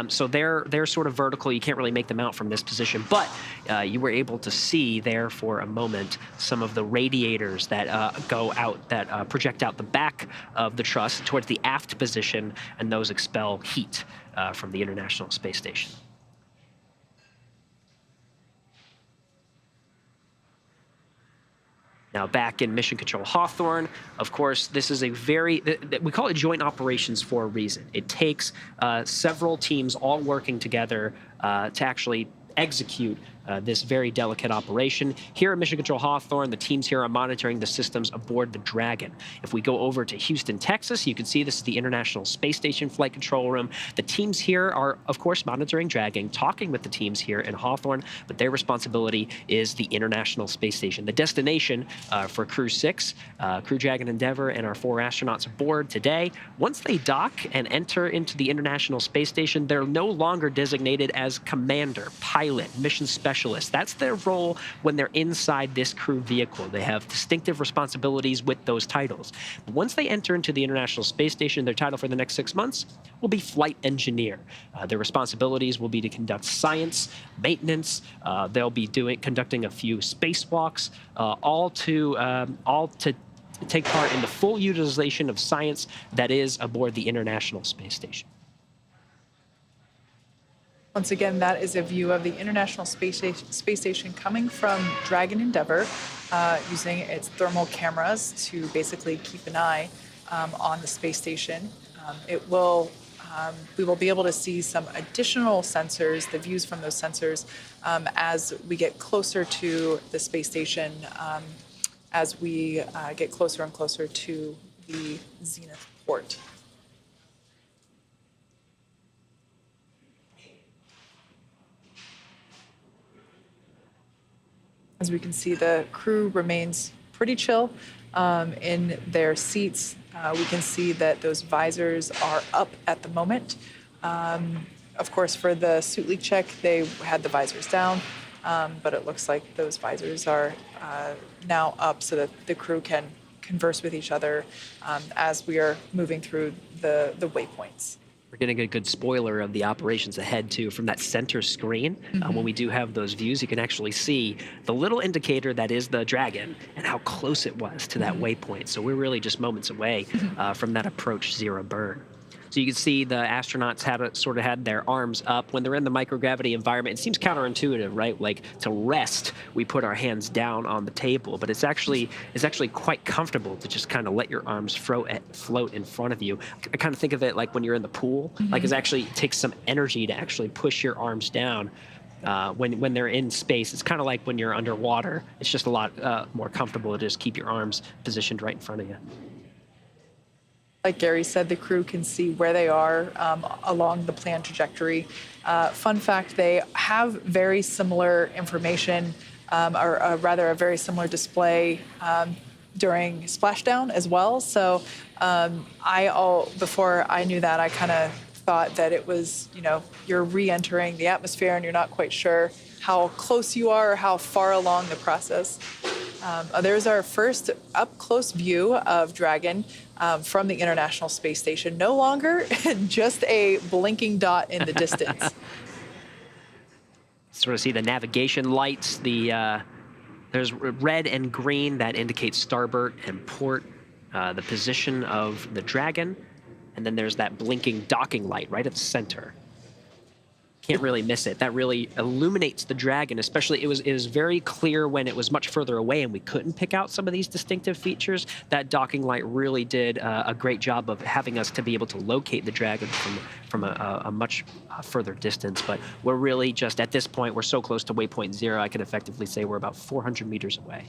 So they're sort of vertical. You can't really make them out from this position, but you were able to see there for a moment some of the radiators that go out, that project out the back of the truss towards the aft position, and those expel heat from the International Space Station. Now back in Mission Control Hawthorne, of course, this is we call it joint operations for a reason. It takes several teams all working together to actually execute this very delicate operation. Here at Mission Control Hawthorne, the teams here are monitoring the systems aboard the Dragon. If we go over to Houston, Texas, you can see this is the International Space Station Flight Control Room. The teams here are, of course, monitoring Dragon, talking with the teams here in Hawthorne, but their responsibility is the International Space Station. The destination for Crew-6, Crew Dragon Endeavour, and our 4 astronauts aboard today, once they dock and enter into the International Space Station, they're no longer designated as commander, pilot, mission specialist. That's their role when they're inside this crew vehicle. They have distinctive responsibilities with those titles. But once they enter into the International Space Station, their title for the next 6 months will be flight engineer. Their responsibilities will be to conduct science, maintenance. They'll be conducting a few spacewalks, all to take part in the full utilization of science that is aboard the International Space Station. Once again, that is a view of the International Space Station coming from Dragon Endeavour, using its thermal cameras to basically keep an eye on the space station. It will we will be able to see some additional sensors, the views from those sensors, as we get closer to the space station, as we get closer and closer to the Zenith port. As we can see, the crew remains pretty chill in their seats. We can see that those visors are up at the moment. Of course, for the suit leak check, they had the visors down, but it looks like those visors are now up so that the crew can converse with each other as we are moving through the waypoints. We're getting a good spoiler of the operations ahead, too, from that center screen. When we do have those views, you can actually see the little indicator that is the Dragon and how close it was to that waypoint. So we're really just moments away from that approach zero burn. So you can see the astronauts had their arms up. When they're in the microgravity environment, it seems counterintuitive, right? Like to rest, we put our hands down on the table, but it's actually quite comfortable to just kind of let your arms float in front of you. I kind of think of it like when you're in the pool, like it actually takes some energy to actually push your arms down. When they're in space, it's kind of like when you're underwater. It's just a lot more comfortable to just keep your arms positioned right in front of you. Like Gary said, the crew can see where they are along the planned trajectory. Fun fact, they have very similar information, or rather a very similar display during splashdown as well. So before I knew that, I kind of thought that it was, you're re-entering the atmosphere and you're not quite sure how close you are or how far along the process. There's our first up-close view of Dragon from the International Space Station. No longer just a blinking dot in the distance. Sort of see the navigation lights. There's red and green that indicates starboard and port, the position of the Dragon, and then there's that blinking docking light right at the center. Can't really miss it. That really illuminates the Dragon, especially it was very clear when it was much further away and we couldn't pick out some of these distinctive features. That docking light really did a great job of having us to be able to locate the Dragon from a much further distance. But we're really just, at this point, we're so close to waypoint 0, I could effectively say we're about 400 meters away.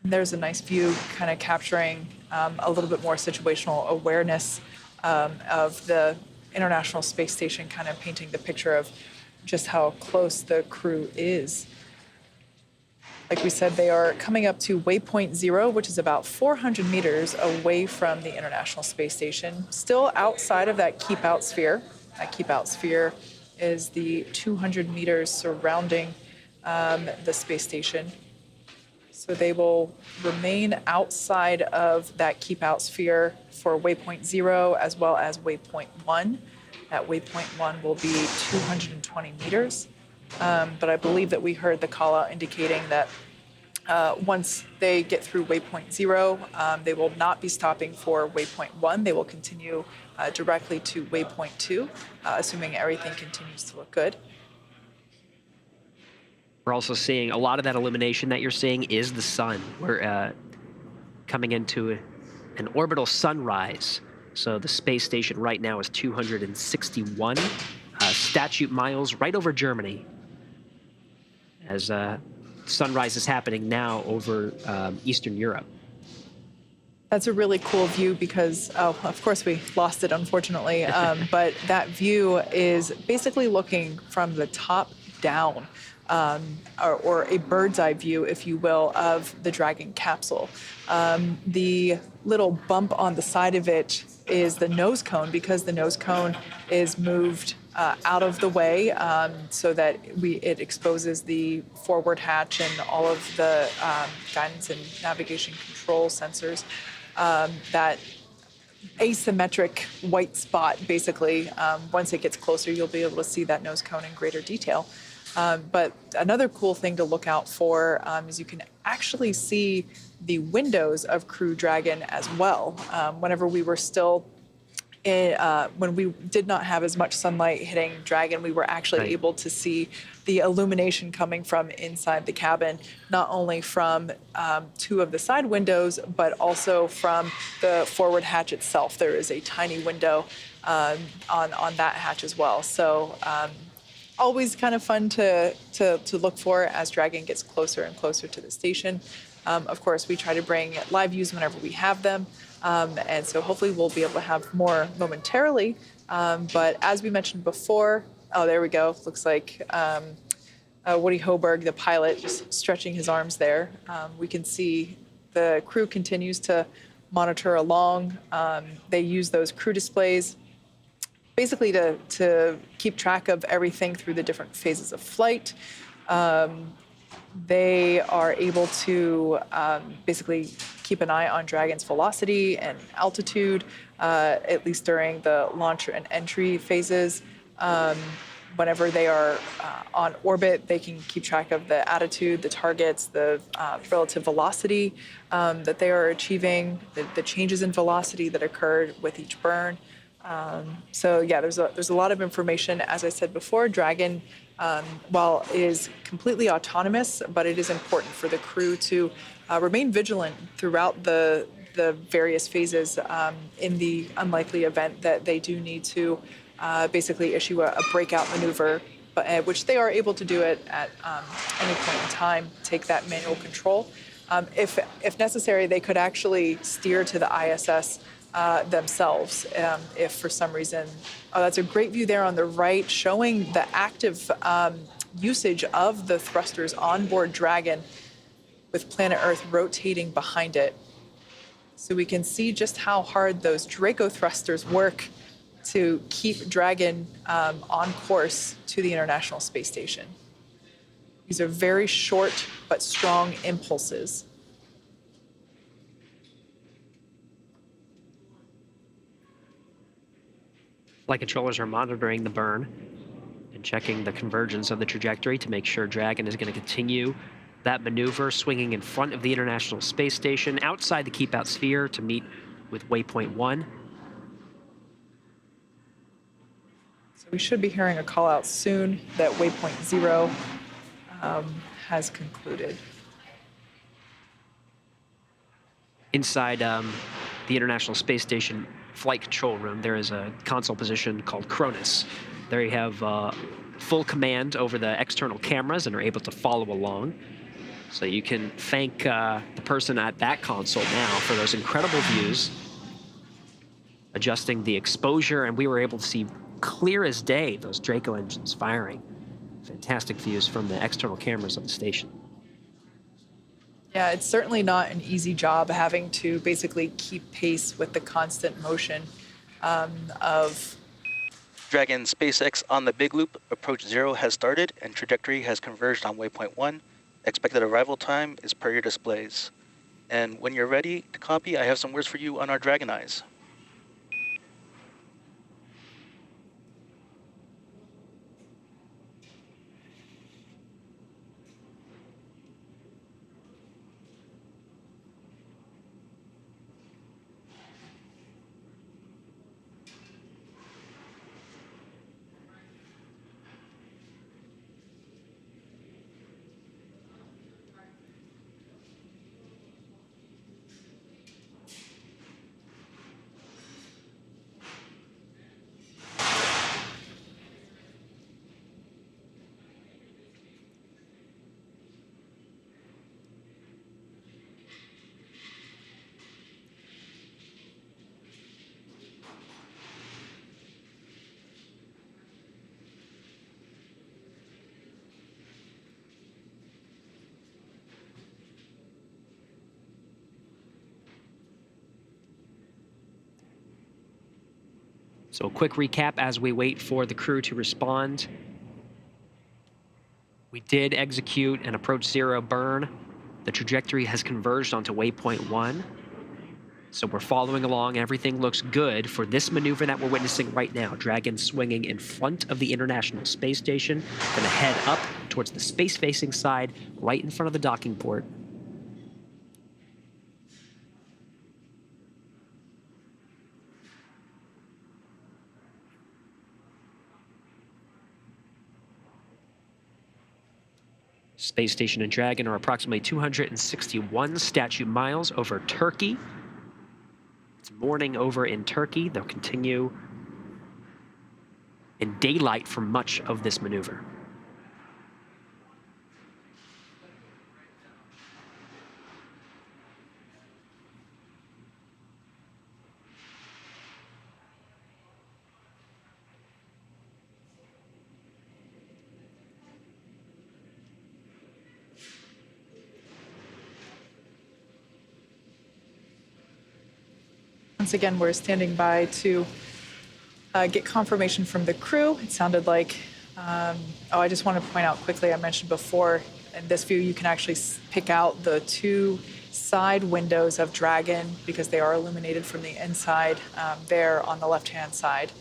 There's a nice view kind of capturing a little bit more situational awareness of the International Space Station, kind of painting the picture of just how close the crew is. Like we said, they are coming up to waypoint 0, which is about 400 meters away from the International Space Station, still outside of that keep-out sphere. That keep-out sphere is the 200 meters surrounding the space station. So they will remain outside of that keep-out sphere for waypoint 0 as well as waypoint 1. That waypoint 1 will be 220 meters. But I believe that we heard the call-out indicating that once they get through waypoint 0, they will not be stopping for waypoint 1. They will continue directly to waypoint 2, assuming everything continues to look good. We're also seeing a lot of that illumination that you're seeing is the sun. We're coming into an orbital sunrise. So the space station right now is 261 statute miles right over Germany. As sunrise is happening now over Eastern Europe. That's a really cool view because, of course, we lost it, unfortunately. But that view is basically looking from the top down. Or a bird's eye view, if you will, of the Dragon capsule. The little bump on the side of it is the nose cone, because the nose cone is moved out of the way so that it exposes the forward hatch and all of the guidance and navigation control sensors. That asymmetric white spot, basically, once it gets closer, you'll be able to see that nose cone in greater detail. But another cool thing to look out for is you can actually see the windows of Crew Dragon as well. Whenever we were still when we did not have as much sunlight hitting Dragon, we were actually Right. able to see the illumination coming from inside the cabin, not only from 2 of the side windows, but also from the forward hatch itself. There is a tiny window on that hatch as well. So always kind of fun to look for as Dragon gets closer and closer to the station. Of course, we try to bring live views whenever we have them. And so hopefully we'll be able to have more momentarily. But as we mentioned before, oh, there we go. Looks like Woody Hoberg, the pilot, just stretching his arms there. We can see the crew continues to monitor along. They use those crew displays basically to keep track of everything through the different phases of flight. They are able to basically keep an eye on Dragon's velocity and altitude, at least during the launch and entry phases. Whenever they are on orbit, they can keep track of the attitude, the targets, the relative velocity that they are achieving, the changes in velocity that occurred with each burn. So yeah, there's a lot of information. As I said before, Dragon, while is completely autonomous, but it is important for the crew to remain vigilant throughout the various phases in the unlikely event that they do need to basically issue a breakout maneuver, which they are able to do it at any point in time, take that manual control. If necessary, they could actually steer to the ISS themselves if for some reason. Oh, that's a great view there on the right, showing the active usage of the thrusters on board Dragon with Planet Earth rotating behind it. So we can see just how hard those Draco thrusters work to keep Dragon on course to the International Space Station. These are very short but strong impulses. Flight controllers are monitoring the burn and checking the convergence of the trajectory to make sure Dragon is going to continue that maneuver, swinging in front of the International Space Station outside the keep-out sphere to meet with waypoint 1. So we should be hearing a call out soon that waypoint 0 has concluded. Inside the International Space Station flight control room, there is a console position called Cronus. There you have full command over the external cameras and are able to follow along. So you can thank the person at that console now for those incredible views, adjusting the exposure, and we were able to see clear as day those Draco engines firing. Fantastic views from the external cameras of the station. Yeah, it's certainly not an easy job having to basically keep pace with the constant motion of... Dragon SpaceX on the big loop, approach 0 has started and trajectory has converged on waypoint 1. Expected arrival time is per your displays. And when you're ready to copy, I have some words for you on our Dragon Eyes. So a quick recap as we wait for the crew to respond. We did execute an approach 0 burn. The trajectory has converged onto waypoint 1. So we're following along. Everything looks good for this maneuver that we're witnessing right now. Dragon swinging in front of the International Space Station. Gonna head up towards the space-facing side, right in front of the docking port. Space Station and Dragon are approximately 261 statute miles over Turkey. It's morning over in Turkey. They'll continue in daylight for much of this maneuver. Once again, we're standing by to get confirmation from the crew. It sounded like, I just want to point out quickly, I mentioned before, in this view, you can actually pick out the two side windows of Dragon because they are illuminated from the inside there on the left-hand side.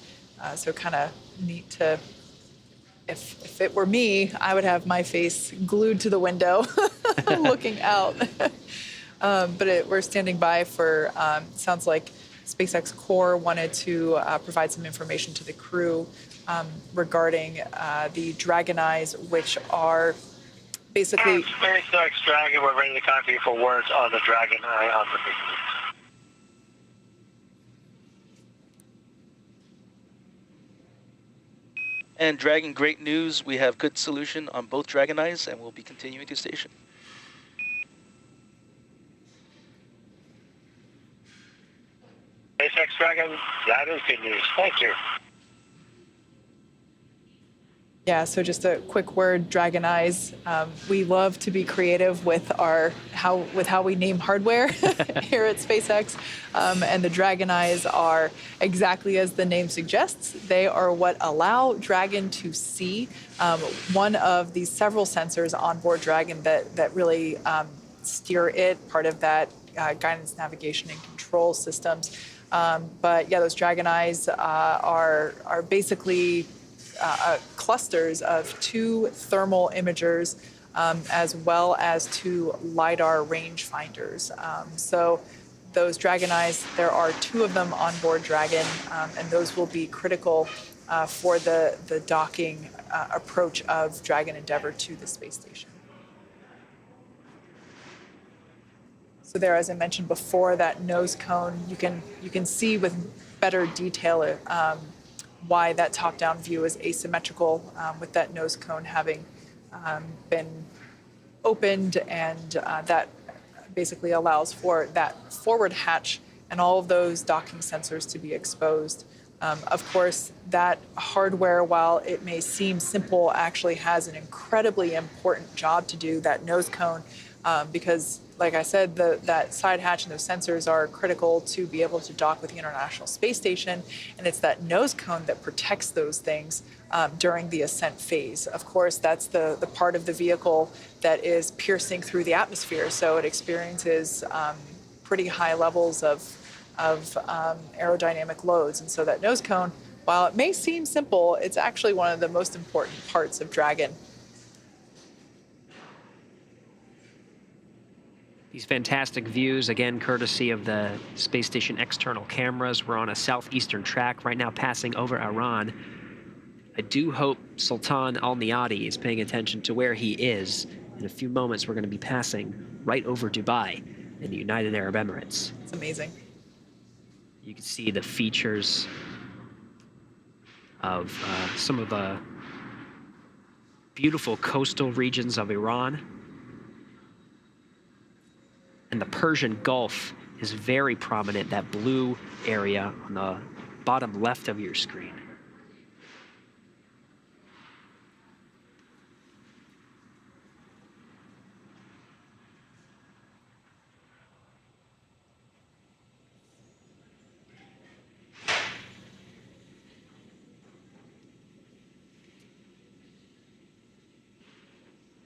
So kind of neat to, if it were me, I would have my face glued to the window looking out. But we're standing by for, sounds like SpaceX Core wanted to provide some information to the crew regarding the Dragon Eyes, which are basically... SpaceX Dragon, we're ready to copy for words on the Dragon Eye on the big loop. And Dragon, great news. We have good solution on both Dragon Eyes, and we'll be continuing to station. SpaceX Dragon, that is good news. Thank you. Yeah, so just a quick word, Dragon Eyes. We love to be creative with how we name hardware here at SpaceX, and the Dragon Eyes are exactly as the name suggests. They are what allow Dragon to see one of these several sensors on board Dragon that really steer it, part of that guidance, navigation, and control systems. But yeah, those Dragon Eyes are basically clusters of two thermal imagers as well as two LiDAR rangefinders. So those Dragon Eyes, there are two of them on board Dragon, and those will be critical for the docking approach of Dragon Endeavour to the space station. So there, as I mentioned before, that nose cone, you can see with better detail why that top-down view is asymmetrical, with that nose cone having been opened, and that basically allows for that forward hatch and all of those docking sensors to be exposed. Of course, that hardware, while it may seem simple, actually has an incredibly important job to do, that nose cone, because, like I said, that side hatch and those sensors are critical to be able to dock with the International Space Station, and it's that nose cone that protects those things during the ascent phase. Of course, that's the part of the vehicle that is piercing through the atmosphere, so it experiences pretty high levels of aerodynamic loads, and so that nose cone, while it may seem simple, it's actually one of the most important parts of Dragon. These fantastic views, again, courtesy of the space station external cameras. We're on a southeastern track right now, passing over Iran. I do hope Sultan Al Niyadi is paying attention to where he is. In a few moments, we're going to be passing right over Dubai in the United Arab Emirates. It's amazing. You can see the features of some of the beautiful coastal regions of Iran. And the Persian Gulf is very prominent, that blue area on the bottom left of your screen.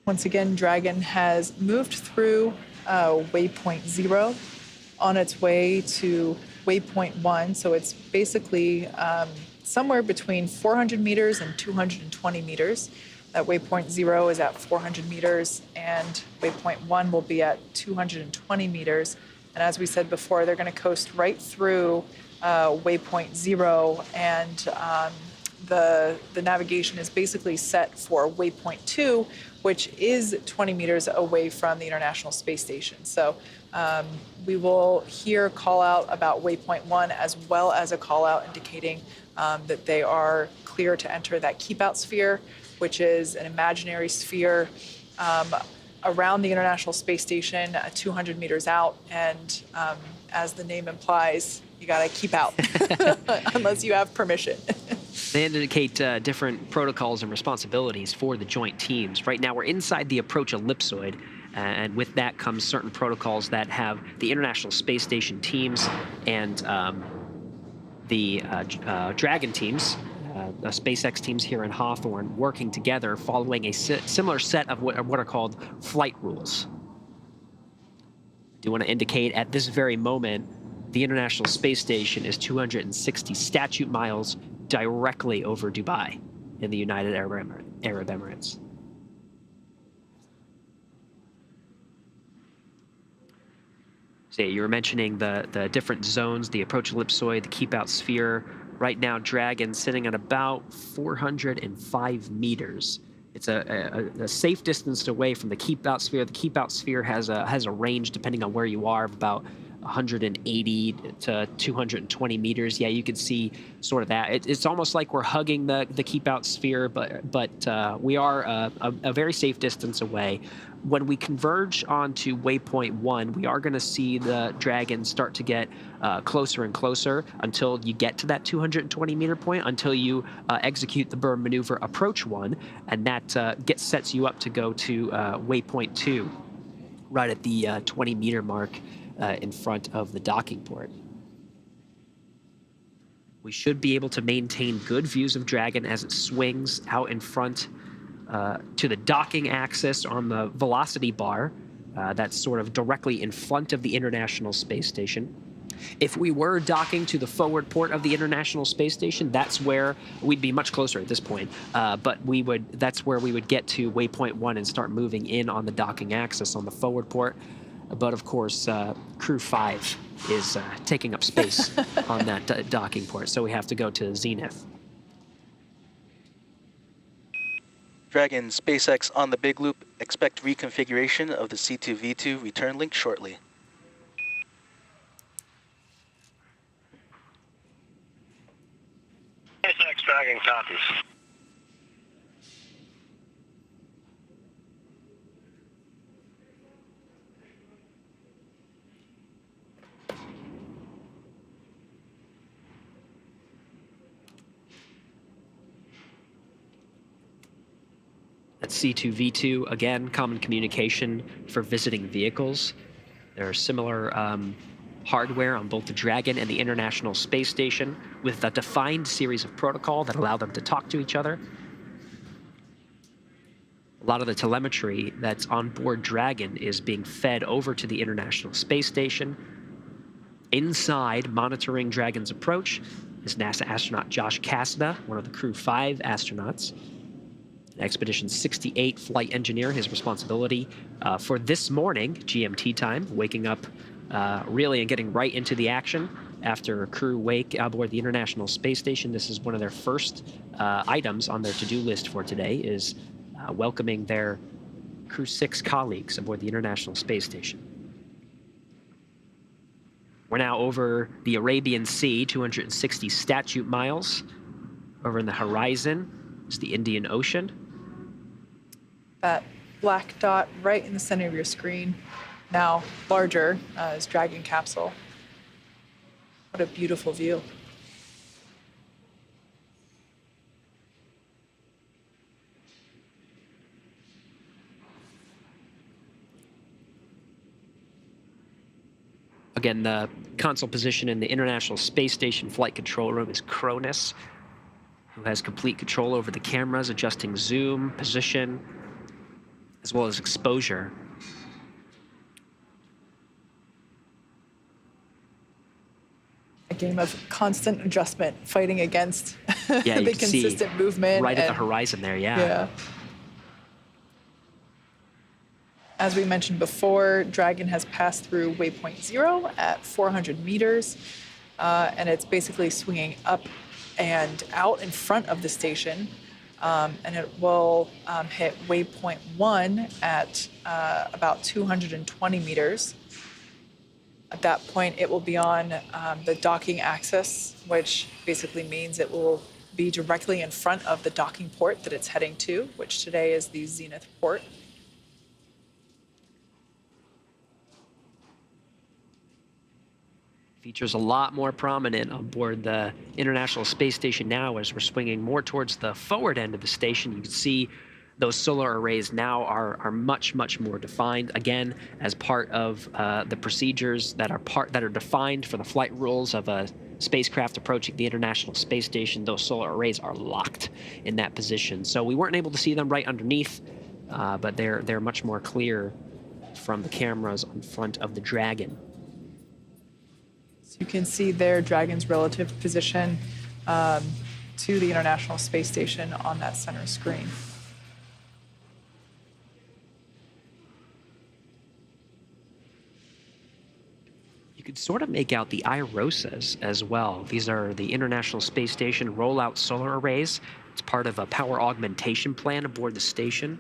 Once again, Dragon has moved through waypoint 0 on its way to waypoint 1. So it's basically somewhere between 400 meters and 220 meters. That waypoint 0 is at 400 meters, and waypoint 1 will be at 220 meters. And as we said before, they're going to coast right through waypoint 0 and the navigation is basically set for waypoint 2, which is 20 meters away from the International Space Station. So we will hear a call out about waypoint 1, as well as a call out indicating that they are clear to enter that keep out sphere, which is an imaginary sphere around the International Space Station, 200 meters out. And as the name implies, you got to keep out unless you have permission. They indicate different protocols and responsibilities for the joint teams. Right now, we're inside the approach ellipsoid, and with that comes certain protocols that have the International Space Station teams and the Dragon teams, the SpaceX teams here in Hawthorne, working together following a similar set of what are called flight rules. I do want to indicate at this very moment, the International Space Station is 260 statute miles directly over Dubai in the United Arab Emirates. So yeah, you were mentioning the different zones, the approach ellipsoid, the keep out sphere. Right now, Dragon sitting at about 405 meters. It's a safe distance away from the keep out sphere. The keep out sphere has a range, depending on where you are, of about 180 to 220 meters. Yeah, you can see sort of that. It's almost like we're hugging the keep out sphere, but we are a very safe distance away. When we converge onto waypoint 1, we are going to see the Dragon start to get closer and closer until you get to that 220 meter point, until you execute the burn maneuver approach 1, and that sets you up to go to waypoint 2, right at the 20 meter mark in front of the docking port. We should be able to maintain good views of Dragon as it swings out in front to the docking axis on the velocity bar that's sort of directly in front of the International Space Station. If we were docking to the forward port of the International Space Station, that's where we'd be much closer at this point. But that's where we would get to waypoint 1 and start moving in on the docking axis on the forward port. But of course, Crew-6 is taking up space on that docking port, so we have to go to Zenith. Dragon, SpaceX on the big loop. Expect reconfiguration of the C2V2 return link shortly. SpaceX Dragon copies. That's C2V2, again, common communication for visiting vehicles. There are similar hardware on both the Dragon and the International Space Station with a defined series of protocol that allow them to talk to each other. A lot of the telemetry that's on board Dragon is being fed over to the International Space Station. Inside, monitoring Dragon's approach, is NASA astronaut Josh Cassada, one of the Crew-5 astronauts. Expedition 68 flight engineer, his responsibility for this morning, GMT time, waking up really and getting right into the action after a crew wake aboard the International Space Station. This is one of their first items on their to-do list for today, is welcoming their Crew-6 colleagues aboard the International Space Station. We're now over the Arabian Sea, 260 statute miles. Over in the horizon is the Indian Ocean. That black dot right in the center of your screen, now larger, is Dragon capsule. What a beautiful view. Again, the console position in the International Space Station flight control room is Cronus, who has complete control over the cameras, adjusting zoom, position, as well as exposure. A game of constant adjustment, fighting against Yeah, the consistent movement. Right at the horizon there, Yeah. As we mentioned before, Dragon has passed through waypoint 0 at 400 meters, and it's basically swinging up and out in front of the station, and it will hit waypoint 1 at about 220 meters. At that point, it will be on the docking axis, which basically means it will be directly in front of the docking port that it's heading to, which today is the Zenith port. Features a lot more prominent on board the International Space Station now as we're swinging more towards the forward end of the station. You can see those solar arrays now are much more defined, again, as part of the procedures that are defined for the flight rules of a spacecraft approaching the International Space Station. Those solar arrays are locked in that position, so we weren't able to see them right underneath, but they're much more clear from the cameras in front of the Dragon. So you can see there Dragon's relative position to the International Space Station on that center screen. You could sort of make out the IROSAs as well. These are the International Space Station rollout solar arrays. It's part of a power augmentation plan aboard the station.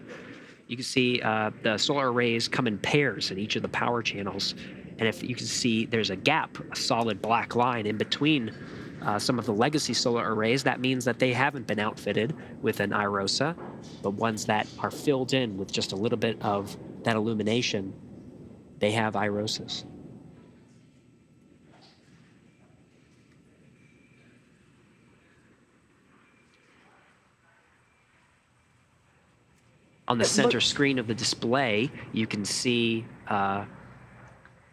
You can see the solar arrays come in pairs in each of the power channels. And if you can see, there's a gap, a solid black line in between some of the legacy solar arrays. That means that they haven't been outfitted with an IROSA, but ones that are filled in with just a little bit of that illumination, they have IROSAs. On the center screen of the display, you can see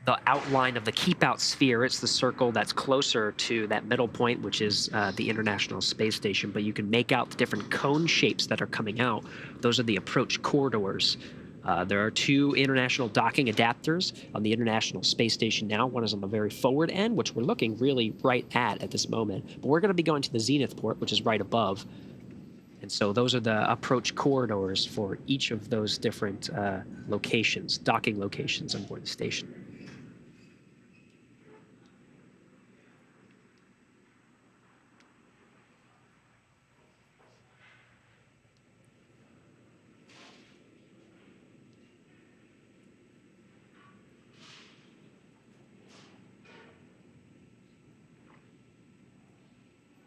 the outline of the keep-out sphere. It's the circle that's closer to that middle point, which is the International Space Station, but you can make out the different cone shapes that are coming out. Those are the approach corridors. There are 2 international docking adapters on the International Space Station now. One is on the very forward end, which we're looking really right at this moment, but we're going to be going to the Zenith port, which is right above. And so those are the approach corridors for each of those different locations, docking locations on board the station.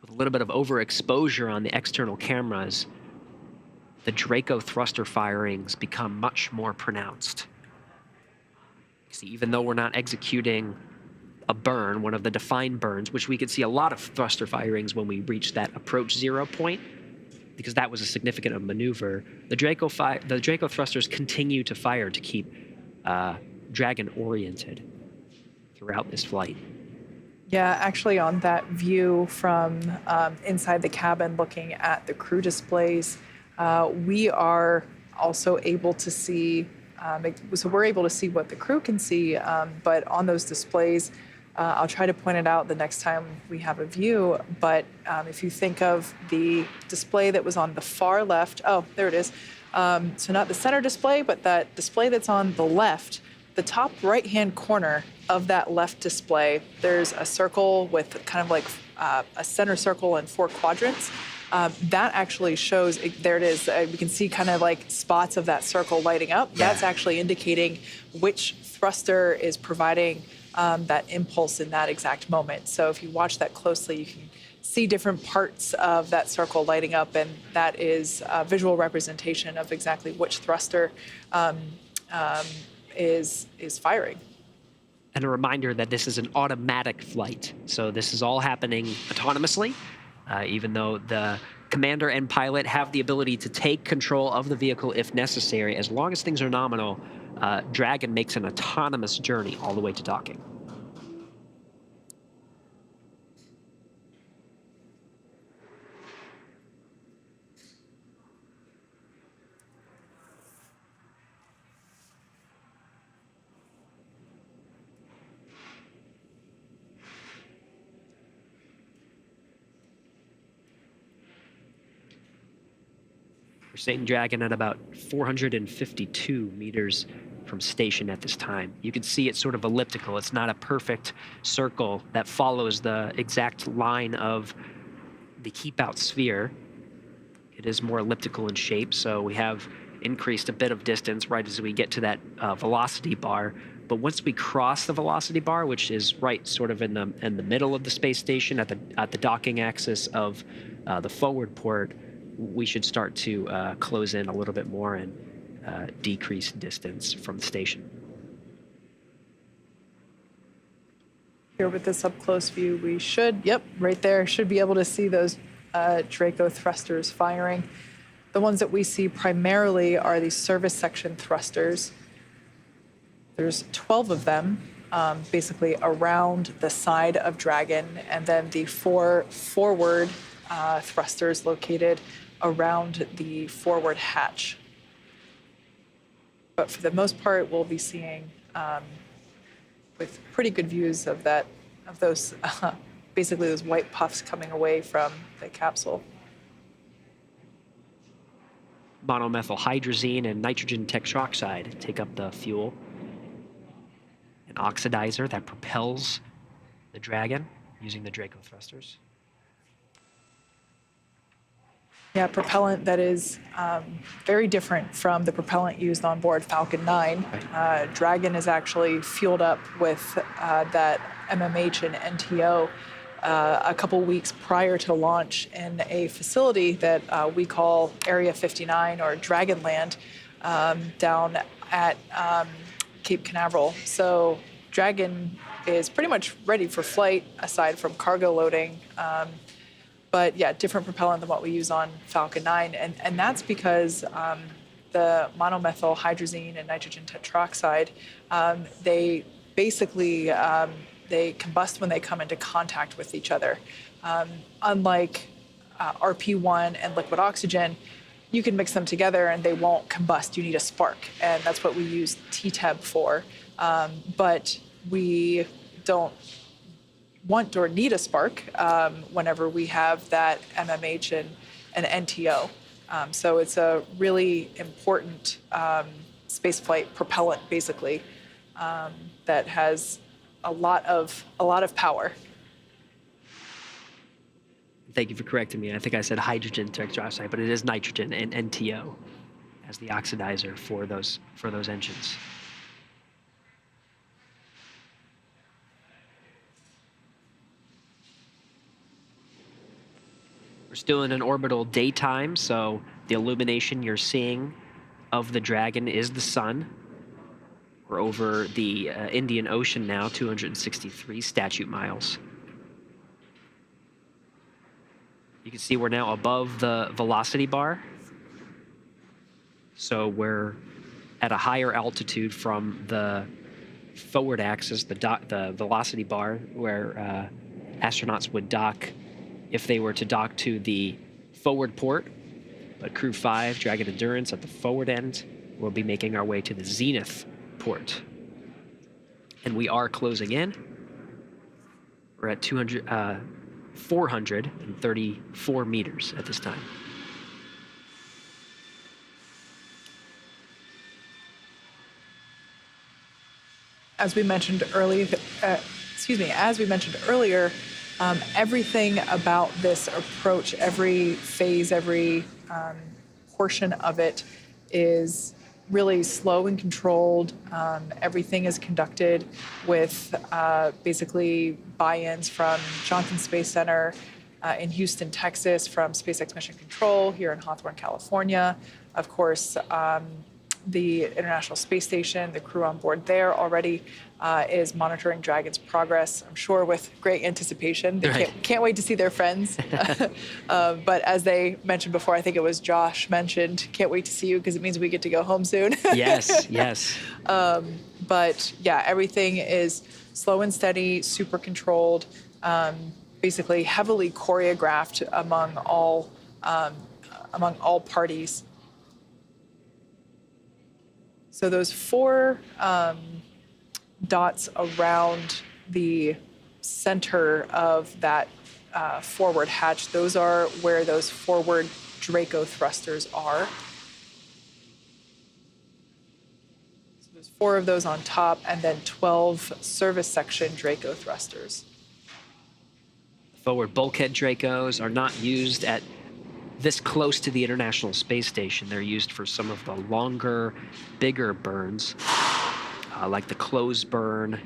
With a little bit of overexposure on the external cameras, the Draco thruster firings become much more pronounced. See, even though we're not executing a burn, one of the defined burns, which we could see a lot of thruster firings when we reached that approach 0 point, because that was a significant maneuver, the Draco thrusters continue to fire to keep Dragon oriented throughout this flight. Yeah, actually on that view from inside the cabin looking at the crew displays, we are also able to see, so we're able to see what the crew can see, but on those displays, I'll try to point it out the next time we have a view, but if you think of the display that was on the far left, oh, there it is. So not the center display, but that display that's on the left, the top right-hand corner of that left display, there's a circle with kind of like a center circle and 4 quadrants. That actually shows, there it is, we can see kind of like spots of that circle lighting up. Yeah. That's actually indicating which thruster is providing that impulse in that exact moment. So if you watch that closely, you can see different parts of that circle lighting up, and that is a visual representation of exactly which thruster is firing. And a reminder that this is an automatic flight. So this is all happening autonomously, even though the commander and pilot have the ability to take control of the vehicle if necessary. As long as things are nominal, Dragon makes an autonomous journey all the way to docking. We're seeing Dragon at about 452 meters from station at this time. You can see it's sort of elliptical. It's not a perfect circle that follows the exact line of the keep out sphere. It is more elliptical in shape, so we have increased a bit of distance right as we get to that velocity bar. But once we cross the velocity bar, which is right sort of in the middle of the space station at the docking axis of the forward port, we should start to close in a little bit more and decrease distance from the station. Here with this up close view, we should, right there, should be able to see those Draco thrusters firing. The ones that we see primarily are the service section thrusters. There's 12 of them, basically around the side of Dragon, and then the 4 forward thrusters located around the forward hatch. But for the most part, we'll be seeing with pretty good views of those, basically those white puffs coming away from the capsule. Monomethyl hydrazine and nitrogen tetroxide take up the fuel. An oxidizer that propels the Dragon using the Draco thrusters. Yeah, propellant that is very different from the propellant used on board Falcon 9. Dragon is actually fueled up with that MMH and NTO a couple weeks prior to launch in a facility that we call Area 59 or Dragonland down at Cape Canaveral. So Dragon is pretty much ready for flight aside from cargo loading. But yeah, different propellant than what we use on Falcon 9. And that's because the monomethyl hydrazine and nitrogen tetroxide, they basically, they combust when they come into contact with each other. Unlike RP1 and liquid oxygen, you can mix them together and they won't combust. You need a spark, and that's what we use TTEB for. But we don't want or need a spark whenever we have that MMH and NTO. So it's a really important spaceflight propellant, basically, that has a lot of power. Thank you for correcting me. I think I said hydrogen tetroxide, but it is nitrogen and NTO as the oxidizer for those engines. We're still in an orbital daytime, so the illumination you're seeing of the Dragon is the sun. We're over the Indian Ocean now, 263 statute miles. You can see we're now above the velocity bar. So we're at a higher altitude from the forward axis, the velocity bar, where astronauts would dock if they were to dock to the forward port. But Crew-5, Dragon Endurance, at the forward end, will be making our way to the zenith port. And we are closing in. We're at 434 meters at this time. As we mentioned earlier, everything about this approach, every phase, every portion of it is really slow and controlled. Everything is conducted with basically buy-ins from Johnson Space Center in Houston, Texas, from SpaceX Mission Control here in Hawthorne, California. Of course, the International Space Station, the crew on board there already is monitoring Dragon's progress, I'm sure with great anticipation. They can't wait to see their friends. But as they mentioned before, I think it was Josh mentioned, can't wait to see you because it means we get to go home soon. Yes. But yeah, everything is slow and steady, super controlled, basically heavily choreographed among all parties. So those 4 dots around the center of that forward hatch, those are where those forward Draco thrusters are. So there's 4 of those on top and then 12 service section Draco thrusters. The Forward bulkhead Dracos are not used at this close to the International Space Station. They're used for some of the longer, bigger burns, like the close burn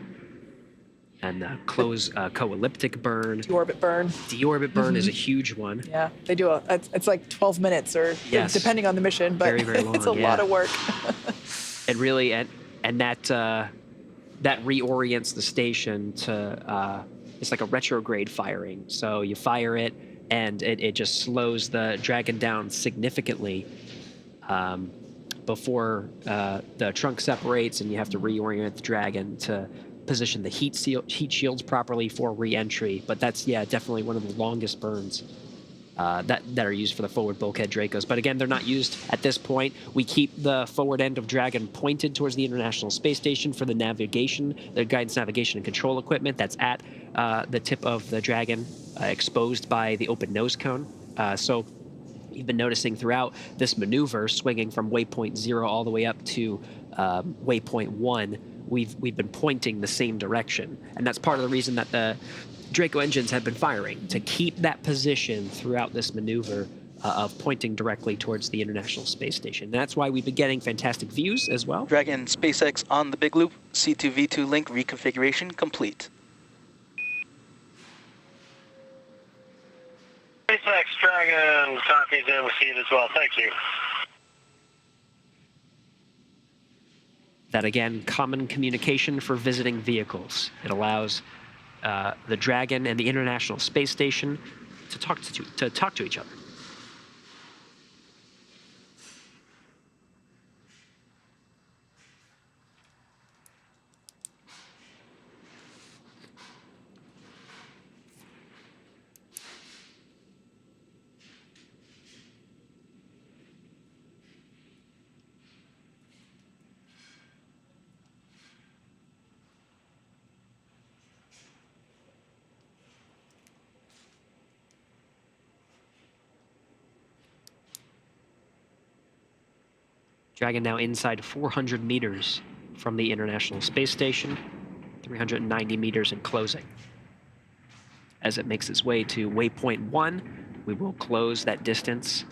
and the close co-elliptic burn. Deorbit burn. Deorbit burn is a huge one. Yeah, they do it's like 12 minutes or Yes. depending on the mission, but Very, very long, it's a lot of work. And really, and that reorients the station to it's like a retrograde firing. So you fire it, and it just slows the Dragon down significantly before the trunk separates, and you have to reorient the Dragon to position the heat shields properly for re-entry. But that's definitely one of the longest burns that are used for the forward bulkhead Dracos. But again, they're not used at this point. We keep the forward end of Dragon pointed towards the International Space Station for the navigation, the guidance, navigation, and control equipment that's at the tip of the Dragon, exposed by the open nose cone. So you've been noticing throughout this maneuver, swinging from waypoint 0 all the way up to waypoint 1, we've been pointing the same direction. And that's part of the reason that the Draco engines have been firing, to keep that position throughout this maneuver of pointing directly towards the International Space Station. And that's why we've been getting fantastic views as well. Dragon SpaceX on the big loop. C2V2 link reconfiguration complete. SpaceX Dragon copies and received as well. Thank you. That, again, common communication for visiting vehicles. It allows the Dragon and the International Space Station to talk to each other. Dragon now inside 400 meters from the International Space Station, 390 meters in closing. As it makes its way to waypoint 1, we will close that distance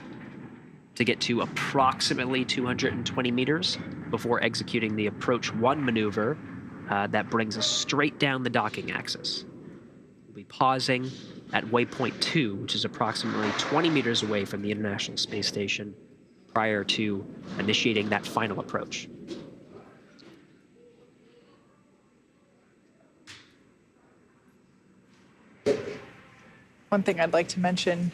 to get to approximately 220 meters before executing the approach 1 maneuver that brings us straight down the docking axis. We'll be pausing at waypoint 2, which is approximately 20 meters away from the International Space Station, prior to initiating that final approach. One thing I'd like to mention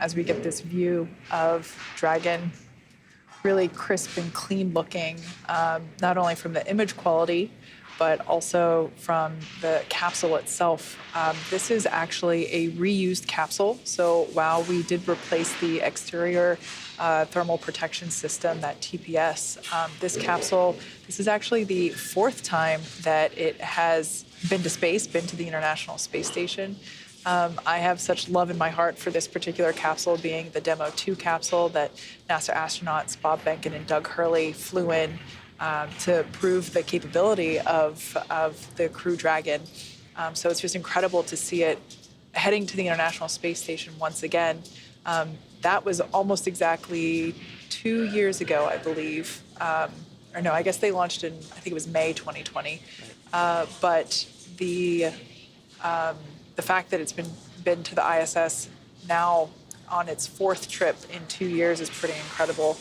as we get this view of Dragon, really crisp and clean looking, not only from the image quality, but also from the capsule itself. This is actually a reused capsule. So while we did replace the exterior thermal protection system, that TPS, this capsule, this is actually the 4th time that it has been to space, been to the International Space Station. I have such love in my heart for this particular capsule, being the Demo 2 capsule that NASA astronauts Bob Behnken and Doug Hurley flew in to prove the capability of the Crew Dragon. So it's just incredible to see it heading to the International Space Station once again. That was almost exactly 2 years ago, I believe. Or no, I guess they launched in, I think it was May 2020. But the fact that it's been to the ISS now on its 4th trip in 2 years is pretty incredible.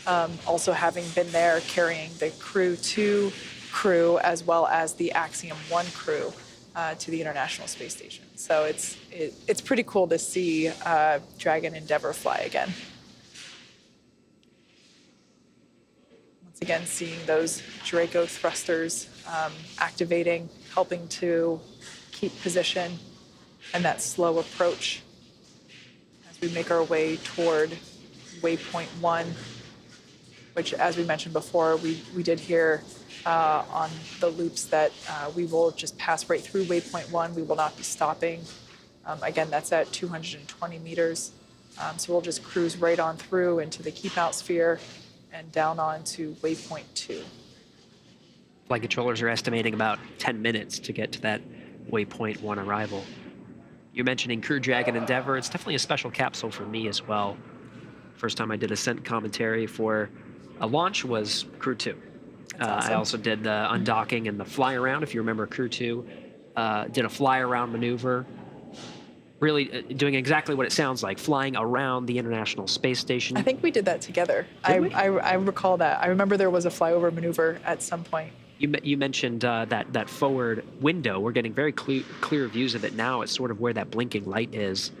Also having been there carrying the Crew-2 crew as well as the Axiom 1 crew to the International Space Station. So it's pretty cool to see Dragon Endeavour fly again. Once again, seeing those Draco thrusters activating, helping to keep position, and that slow approach as we make our way toward waypoint 1, which, as we mentioned before, we did hear on the loops that we will just pass right through waypoint 1. We will not be stopping. Again, that's at 220 meters. So we'll just cruise right on through into the keep out sphere and down on to waypoint 2. Flight controllers are estimating about 10 minutes to get to that waypoint 1 arrival. You're mentioning Crew Dragon Endeavour. It's definitely a special capsule for me as well. First time I did ascent commentary for a launch was Crew 2. Awesome. I also did the undocking and the fly around. If you remember, Crew 2 did a fly around maneuver, really doing exactly what it sounds like, flying around the International Space Station. I think we did that together. I recall that. I remember there was a flyover maneuver at some point. You mentioned that forward window. We're getting very clear views of it now. It's sort of where that blinking light is.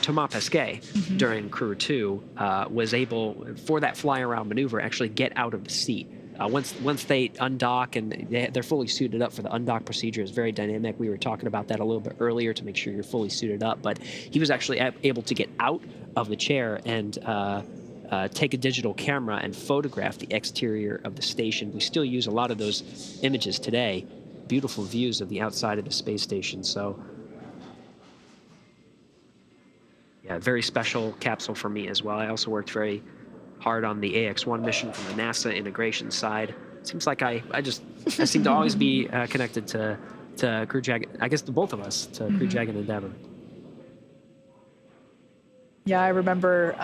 Thomas Pesquet, during Crew 2, was able, for that fly-around maneuver, actually get out of the seat. Once they undock and they're fully suited up for the undock procedure, is very dynamic. We were talking about that a little bit earlier to make sure you're fully suited up. But he was actually able to get out of the chair and take a digital camera and photograph the exterior of the station. We still use a lot of those images today. Beautiful views of the outside of the space station. So, yeah, very special capsule for me as well. I also worked very hard on the AX-1 mission from the NASA integration side. Seems like I seem to always be connected to Crew Dragon. I guess to both of us, to Crew Dragon Endeavour. Yeah, I remember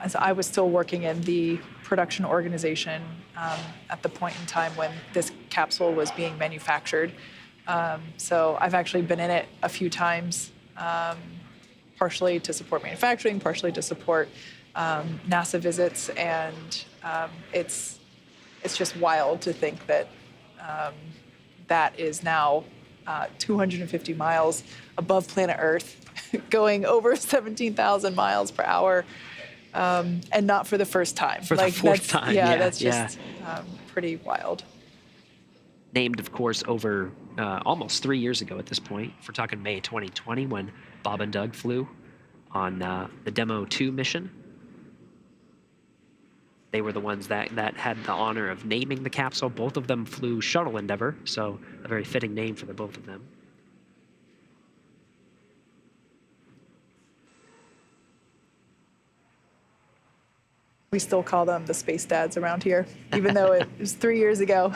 as I was still working in the production organization at the point in time when this capsule was being manufactured. So I've actually been in it a few times, partially to support manufacturing, partially to support NASA visits, and it's just wild to think that that is now 250 miles above planet Earth, going over 17,000 miles per hour, and not for the first time. For the fourth time, yeah, that's just pretty wild. Named, of course, over almost 3 years ago at this point. If we're talking May 2020, when Bob and Doug flew on the Demo 2 mission. They were the ones that had the honor of naming the capsule. Both of them flew Shuttle Endeavour, so a very fitting name for the both of them. We still call them the space dads around here, even though it was 3 years ago.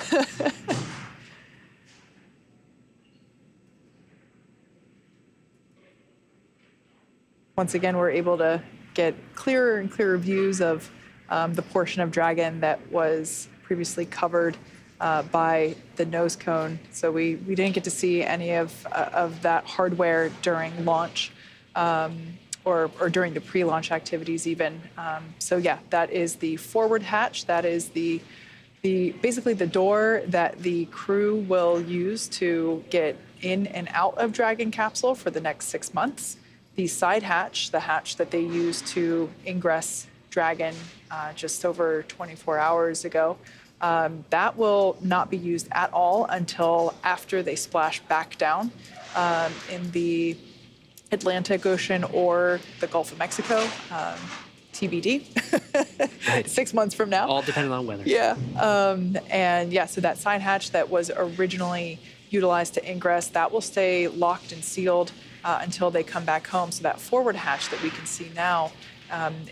Once again, we're able to get clearer and clearer views of the portion of Dragon that was previously covered by the nose cone. So we didn't get to see any of that hardware during launch or during the pre-launch activities even. So yeah, that is the forward hatch. That is basically the door that the crew will use to get in and out of Dragon capsule for the next 6 months. The side hatch, the hatch that they used to ingress Dragon just over 24 hours ago, that will not be used at all until after they splash back down in the Atlantic Ocean or the Gulf of Mexico, TBD, Right. 6 months from now. All depending on weather. Yeah, and yeah, so that side hatch that was originally utilized to ingress, that will stay locked and sealed until they come back home. So that forward hatch that we can see now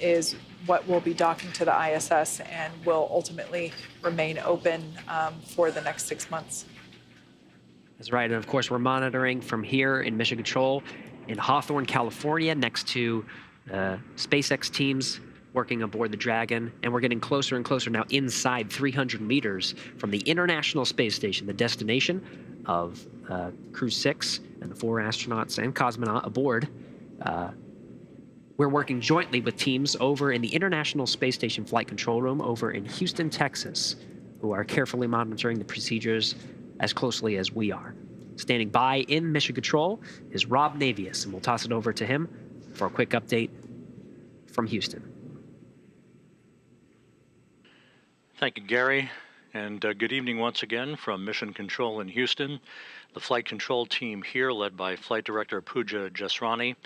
is what will be docking to the ISS and will ultimately remain open for the next 6 months. That's right. And of course, we're monitoring from here in Mission Control in Hawthorne, California, next to SpaceX teams working aboard the Dragon. And we're getting closer and closer now inside 300 meters from the International Space Station, the destination of Crew-6 and the 4 astronauts and cosmonaut aboard. We're working jointly with teams over in the International Space Station Flight Control Room over in Houston, Texas, who are carefully monitoring the procedures as closely as we are. Standing by in Mission Control is Rob Navius, and we'll toss it over to him for a quick update from Houston. Thank you, Gary, and good evening once again from Mission Control in Houston. The flight control team here, led by Flight Director Pooja Jasrani,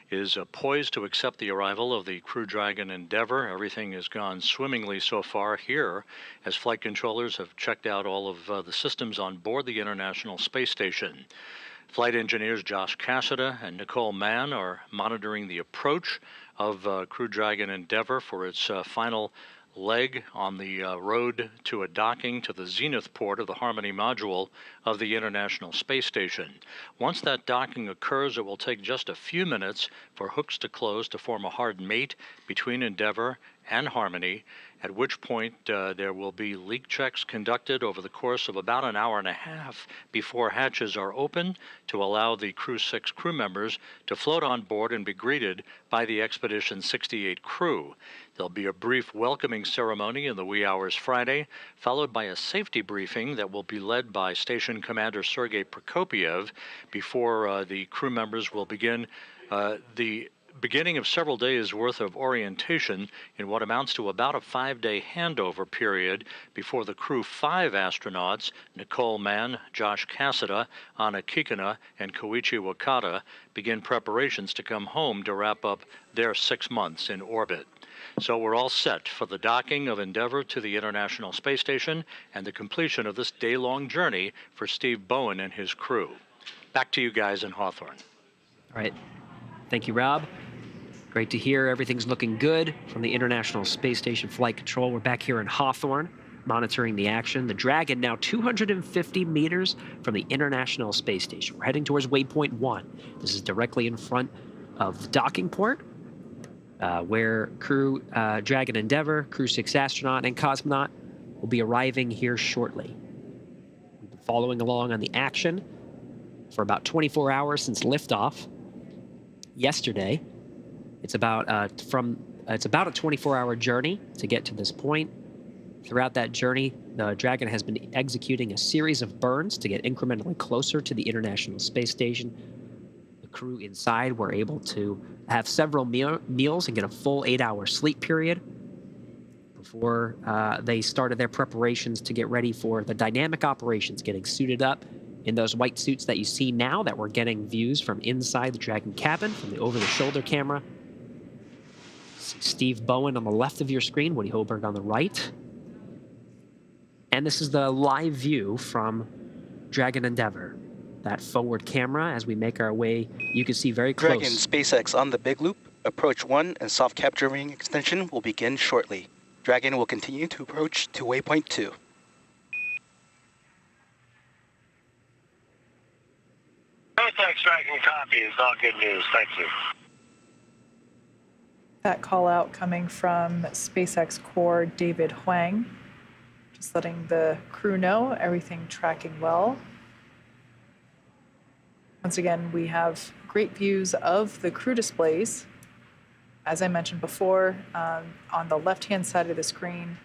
is poised to accept the arrival of the Crew Dragon Endeavour. Everything has gone swimmingly so far here, as flight controllers have checked out all of the systems on board the International Space Station. Flight engineers Josh Cassada and Nicole Mann are monitoring the approach of Crew Dragon Endeavour for its final leg on the road to a docking to the zenith port of the Harmony module of the International Space Station. Once that docking occurs, it will take just a few minutes for hooks to close to form a hard mate between Endeavour and Harmony, at which point there will be leak checks conducted over the course of about an hour and a half before hatches are open to allow the Crew-6 crew members to float on board and be greeted by the Expedition 68 crew. There'll be a brief welcoming ceremony in the wee hours Friday, followed by a safety briefing that will be led by Station Commander Sergei Prokopiev before the crew members will begin the beginning of several days' worth of orientation in what amounts to about a 5-day handover period before the Crew 5 astronauts, Nicole Mann, Josh Cassada, Anna Kikina, and Koichi Wakata, begin preparations to come home to wrap up their 6 months in orbit. So we're all set for the docking of Endeavour to the International Space Station and the completion of this day-long journey for Steve Bowen and his crew. Back to you guys in Hawthorne. All right. Thank you, Rob. Great to hear. Everything's looking good from the International Space Station Flight Control. We're back here in Hawthorne, monitoring the action. The Dragon now 250 meters from the International Space Station. We're heading towards waypoint 1. This is directly in front of the docking port, where Dragon Endeavour, Crew-6 astronaut, and cosmonaut will be arriving here shortly. We've been following along on the action for about 24 hours since liftoff. Yesterday, it's about a 24-hour journey to get to this point. Throughout that journey, the Dragon has been executing a series of burns to get incrementally closer to the International Space Station. The crew inside were able to have several meals and get a full 8-hour sleep period before they started their preparations to get ready for the dynamic operations, getting suited up in those white suits that you see now that we're getting views from inside the Dragon cabin from the over-the-shoulder camera. Steve Bowen on the left of your screen, Woody Hoberg on the right. And this is the live view from Dragon Endeavour. That forward camera, as we make our way, you can see very close. Dragon SpaceX on the Big Loop. Approach 1 and soft capture ring extension will begin shortly. Dragon will continue to approach to waypoint 2. SpaceX Dragon copy is all good news. Thank you. That call out coming from SpaceX core David Huang. Just letting the crew know everything tracking well. Once again, we have great views of the crew displays. As I mentioned before, on the left-hand side of the screen,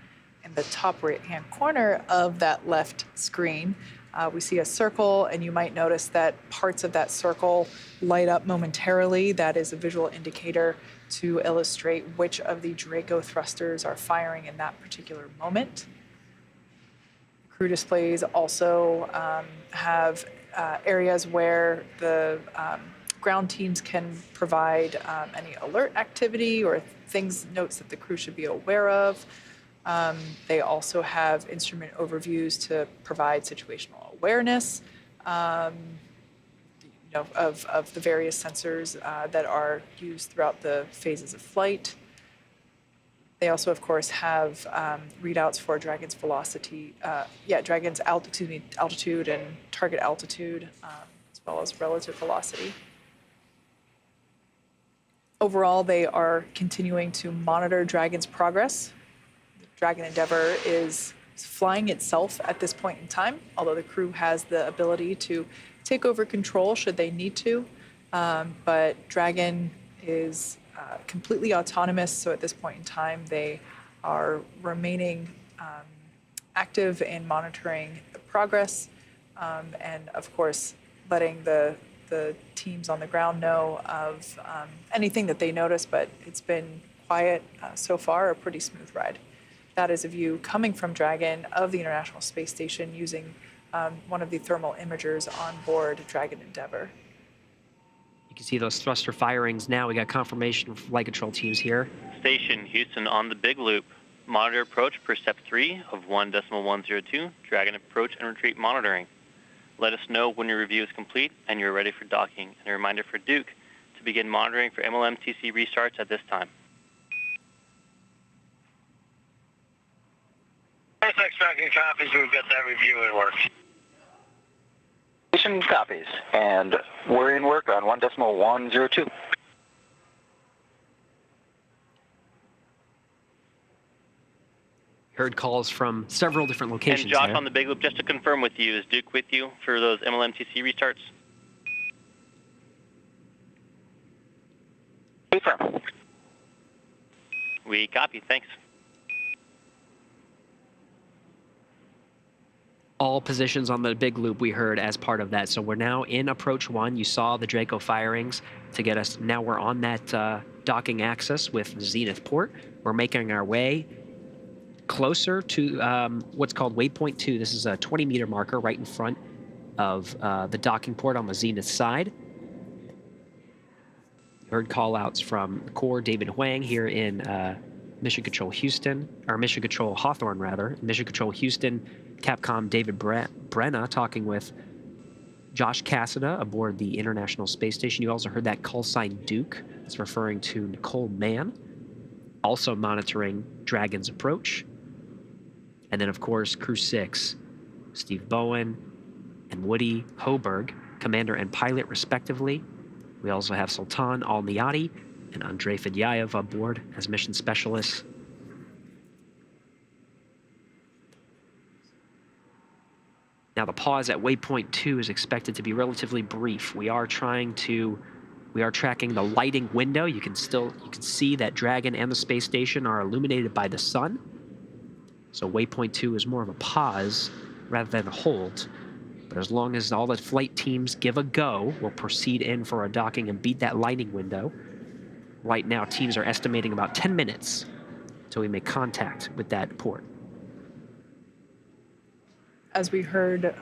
in the top right-hand corner of that left screen, we see a circle, and you might notice that parts of that circle light up momentarily. That is a visual indicator to illustrate which of the Draco thrusters are firing in that particular moment. Crew displays also have areas where the ground teams can provide any alert activity or notes that the crew should be aware of. They also have instrument overviews to provide situational awareness of the various sensors that are used throughout the phases of flight. They also, of course, have readouts for Dragon's Dragon's altitude and target altitude, as well as relative velocity. Overall, they are continuing to monitor Dragon's progress. Dragon Endeavour is flying itself at this point in time, although the crew has the ability to take over control should they need to. But Dragon is completely autonomous, so at this point in time, they are remaining active in monitoring the progress and, of course, letting the teams on the ground know of anything that they notice, but it's been quiet so far, a pretty smooth ride. That is a view coming from Dragon of the International Space Station using one of the thermal imagers on board Dragon Endeavour. You can see those thruster firings now. We got confirmation from flight control teams here. Station Houston on the Big Loop. Monitor approach per step 3 of 1.102. Dragon approach and retreat monitoring. Let us know when your review is complete and you're ready for docking. And a reminder for Duke to begin monitoring for MLM TC restarts at this time. SpaceX tracking copies. We've got that review in work. Station copies, and we're in work on 1.102. Heard calls from several different locations. And Josh, there. on the big loop, just to confirm with you, is Duke with you for those MLMTC restarts? Confirm. We copy. Thanks. All positions on the big loop we heard as part of that. So we're now in approach 1. You saw the Draco firings to get us. Now we're on that docking axis with Zenith port. We're making our way closer to what's called waypoint 2. This is a 20-meter marker right in front of the docking port on the Zenith side. You heard call-outs from Core David Huang here in Mission Control Houston, or Mission Control Hawthorne, rather. Mission Control Houston, Capcom David Brenna talking with Josh Cassada aboard the International Space Station. You also heard that call sign Duke. It's referring to Nicole Mann, also monitoring Dragon's approach. And then, of course, Crew-6, Steve Bowen and Woody Hoberg, commander and pilot, respectively. We also have Sultan Al-Niyati and Andrei Fedyayev aboard as mission specialists. Now, the pause at waypoint 2 is expected to be relatively brief. We are tracking the lighting window. You can see that Dragon and the space station are illuminated by the sun. So waypoint 2 is more of a pause rather than a hold. But as long as all the flight teams give a go, we'll proceed in for a docking and beat that lighting window. Right now, teams are estimating about 10 minutes until we make contact with that port. As we heard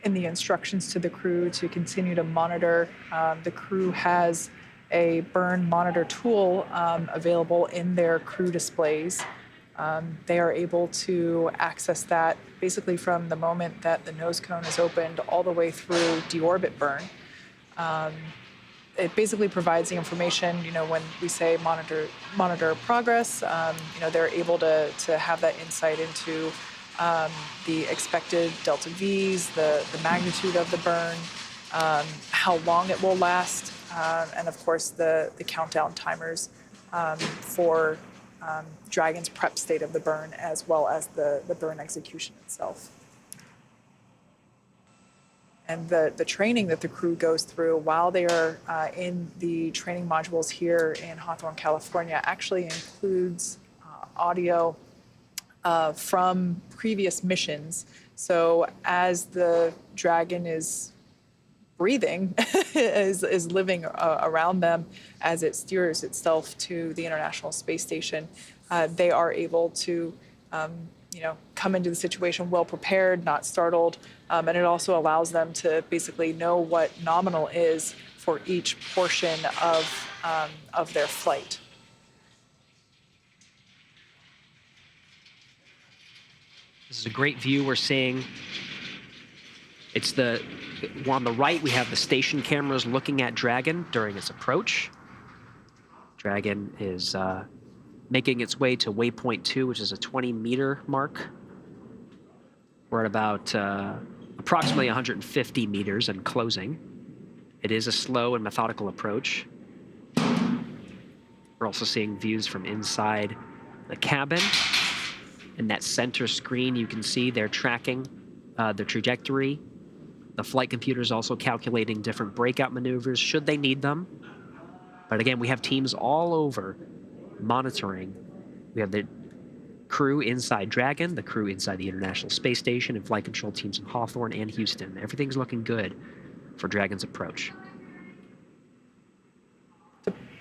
in the instructions to the crew to continue to monitor, the crew has a burn monitor tool available in their crew displays. They are able to access that basically from the moment that the nose cone is opened all the way through deorbit burn. It basically provides the information, when we say monitor progress, they're able to have that insight into the expected delta Vs, the magnitude of the burn, how long it will last, and of course the countdown timers for Dragon's prep state of the burn, as well as the burn execution itself. And the training that the crew goes through while they are in the training modules here in Hawthorne, California, actually includes audio from previous missions. So as the Dragon is breathing, is living around them as it steers itself to the International Space Station, they are able to come into the situation well prepared, not startled, and it also allows them to basically know what nominal is for each portion of their flight. This is a great view we're seeing. On the right, we have the station cameras looking at Dragon during its approach. Dragon is making its way to waypoint 2, which is a 20-meter mark. We're at about approximately 150 meters and closing. It is a slow and methodical approach. We're also seeing views from inside the cabin. In that center screen, you can see they're tracking the trajectory. The flight computer is also calculating different breakout maneuvers should they need them. But again, we have teams all over monitoring. We have the crew inside Dragon, the crew inside the International Space Station, and flight control teams in Hawthorne and Houston. Everything's looking good for Dragon's approach.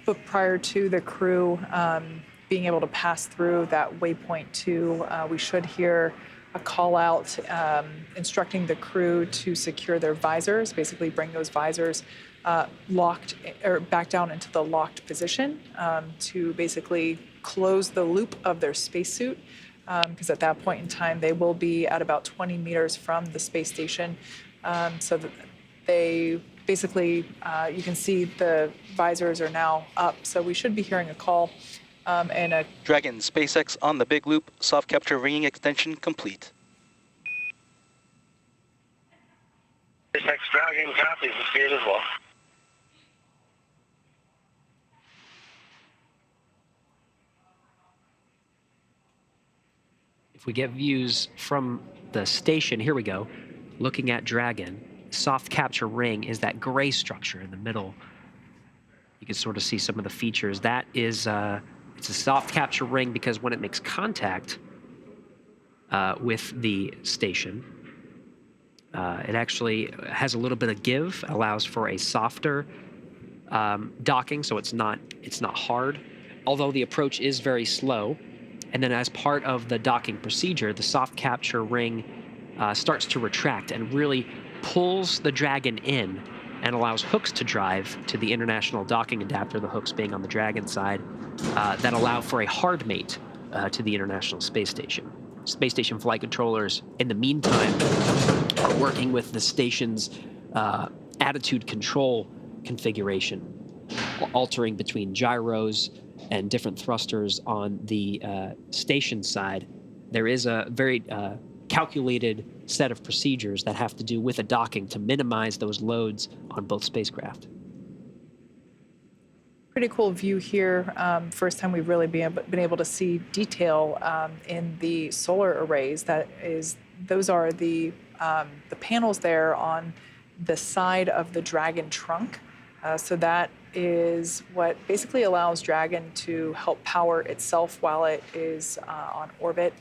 But prior to the crew being able to pass through that waypoint 2, we should hear a call out instructing the crew to secure their visors, basically bring those visors locked or back down into the locked position to basically close the loop of their spacesuit, because at that point in time they will be at about 20 meters from the space station, so that they basically, you can see the visors are now up, so we should be hearing a call and a Dragon SpaceX on the big loop, soft capture ringing extension complete. SpaceX Dragon copies the speed as well. If we get views from the station, here we go, looking at Dragon, soft capture ring is that gray structure in the middle. You can sort of see some of the features. That is, it's a soft capture ring because when it makes contact with the station, it actually has a little bit of give, allows for a softer docking, so it's not hard, although the approach is very slow. And then as part of the docking procedure, the soft capture ring starts to retract and really pulls the Dragon in and allows hooks to drive to the international docking adapter, the hooks being on the Dragon side, that allow for a hard mate to the International Space Station. Space Station flight controllers, in the meantime, are working with the station's attitude control configuration, altering between gyros and different thrusters on the station side. There is a very calculated set of procedures that have to do with a docking to minimize those loads on both spacecraft. pretty cool view here. First time we've really been able to see detail in the solar arrays. Those are the panels there on the side of the Dragon trunk. So that is what basically allows Dragon to help power itself while it is on orbit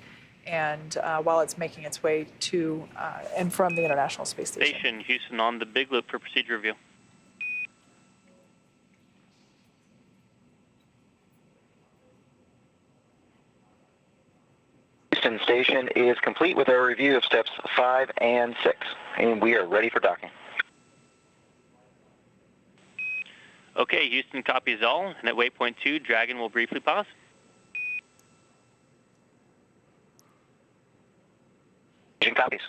and while it's making its way to and from the International Space Station. Station Houston on the big loop for procedure review. Houston Station is complete with our review of steps 5 and 6, and we are ready for docking. Okay, Houston copies all, and at waypoint 2, Dragon will briefly pause. Houston copies.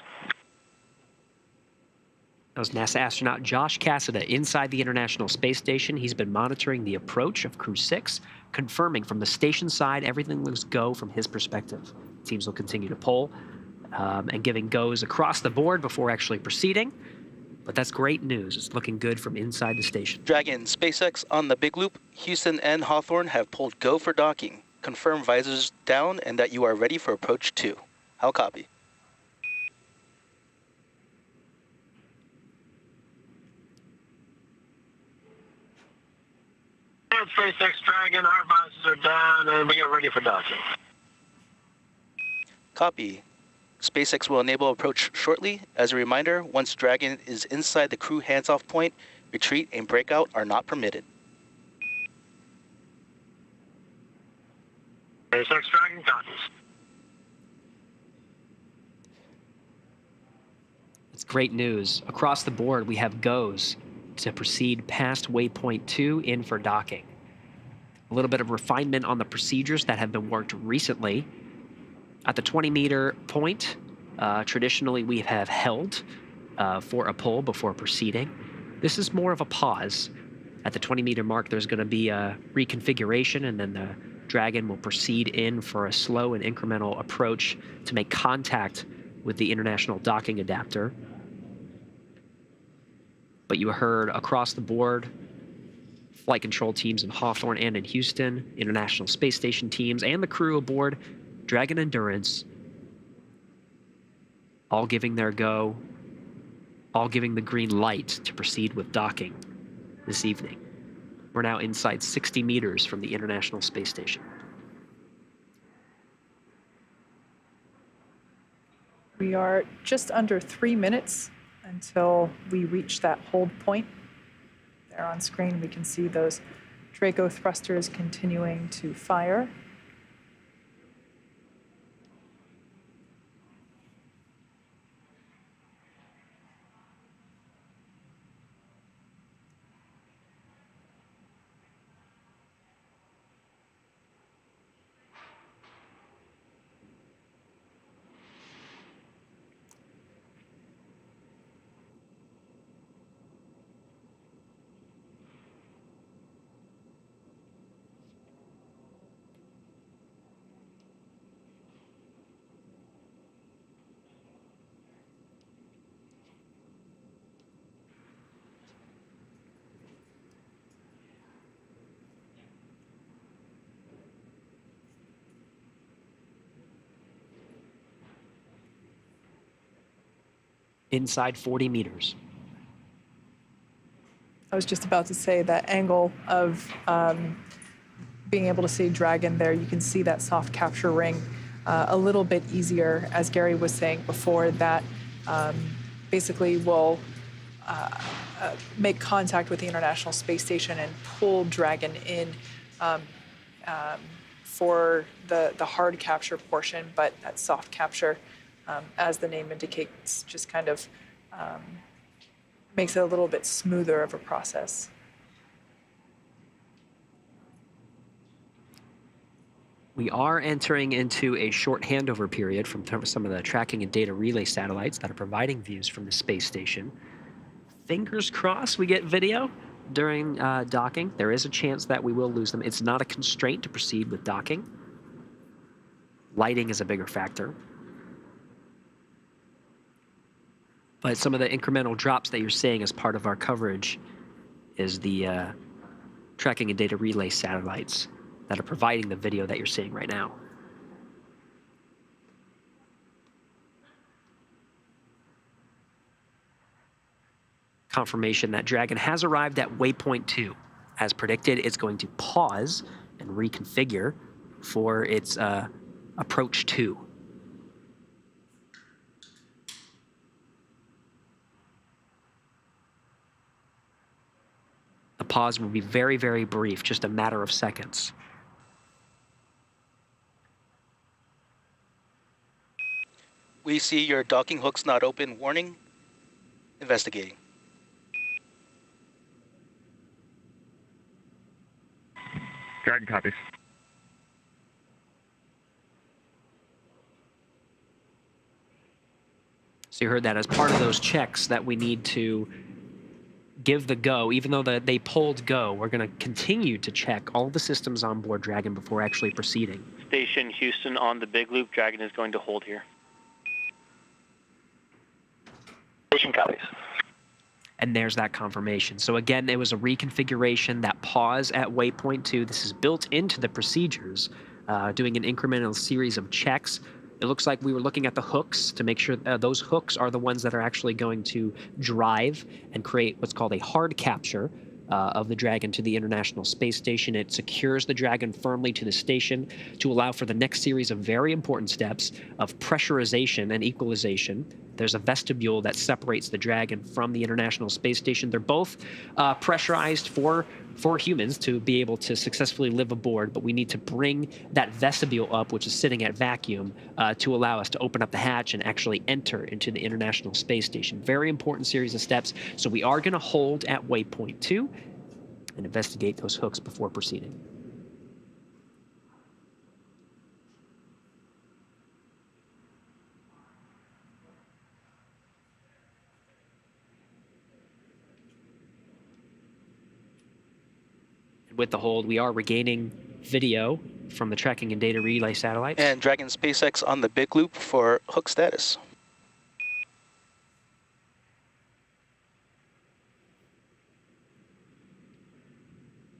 That was NASA astronaut Josh Cassada inside the International Space Station. He's been monitoring the approach of Crew-6, confirming from the station side everything looks go from his perspective. Teams will continue to pull and giving goes across the board before actually proceeding. But that's great news. It's looking good from inside the station. Dragon, SpaceX on the big loop. Houston and Hawthorne have pulled go for docking. Confirm visors down and that you are ready for approach 2. How copy? And SpaceX Dragon, our visors are down, and we are ready for docking. Copy. SpaceX will enable approach shortly. As a reminder, once Dragon is inside the crew hands-off point, retreat and breakout are not permitted. SpaceX Dragon copies. It's great news. Across the board, we have goes to proceed past waypoint 2 in for docking. A little bit of refinement on the procedures that have been worked recently. At the 20-meter point, traditionally we have held for a pull before proceeding. This is more of a pause. At the 20-meter mark, there's going to be a reconfiguration, and then the Dragon will proceed in for a slow and incremental approach to make contact with the International Docking Adapter. But you heard across the board, flight control teams in Hawthorne and in Houston, International Space Station teams, and the crew aboard Dragon Endurance, all giving their go, all giving the green light to proceed with docking this evening. We're now inside 60 meters from the International Space Station. We are just under 3 minutes until we reach that hold point. There on screen, we can see those Draco thrusters continuing to fire. inside 40 meters. I was just about to say that angle of being able to see Dragon there. You can see that soft capture ring a little bit easier, as Gary was saying before, that basically will make contact with the International Space Station and pull Dragon in for the hard capture portion, but that soft capture, as the name indicates, just kind of makes it a little bit smoother of a process. We are entering into a short handover period from some of the tracking and data relay satellites that are providing views from the space station. Fingers crossed we get video during docking. There is a chance that we will lose them. It's not a constraint to proceed with docking. Lighting is a bigger factor. But some of the incremental drops that you're seeing as part of our coverage is the tracking and data relay satellites that are providing the video that you're seeing right now. Confirmation that Dragon has arrived at waypoint 2. As predicted, it's going to pause and reconfigure for its approach 2. The pause will be very, very brief, just a matter of seconds. We see your docking hooks not open. Warning. Investigating. Dragon copies. So you heard that as part of those checks that we need to give the go. Even though they pulled go, we're going to continue to check all the systems on board Dragon before actually proceeding. Station Houston on the big loop. Dragon is going to hold here. Station copies. And there's that confirmation. So again, it was a reconfiguration, that pause at waypoint 2. This is built into the procedures, doing an incremental series of checks. It looks like we were looking at the hooks to make sure those hooks are the ones that are actually going to drive and create what's called a hard capture of the Dragon to the International Space Station. It secures the Dragon firmly to the station to allow for the next series of very important steps of pressurization and equalization. There's a vestibule that separates the Dragon from the International Space Station. They're both pressurized for humans to be able to successfully live aboard, but we need to bring that vestibule up, which is sitting at vacuum, to allow us to open up the hatch and actually enter into the International Space Station. Very important series of steps. So we are going to hold at waypoint 2 and investigate those hooks before proceeding. With the hold, we are regaining video from the tracking and data relay satellites. And Dragon SpaceX on the big loop for hook status.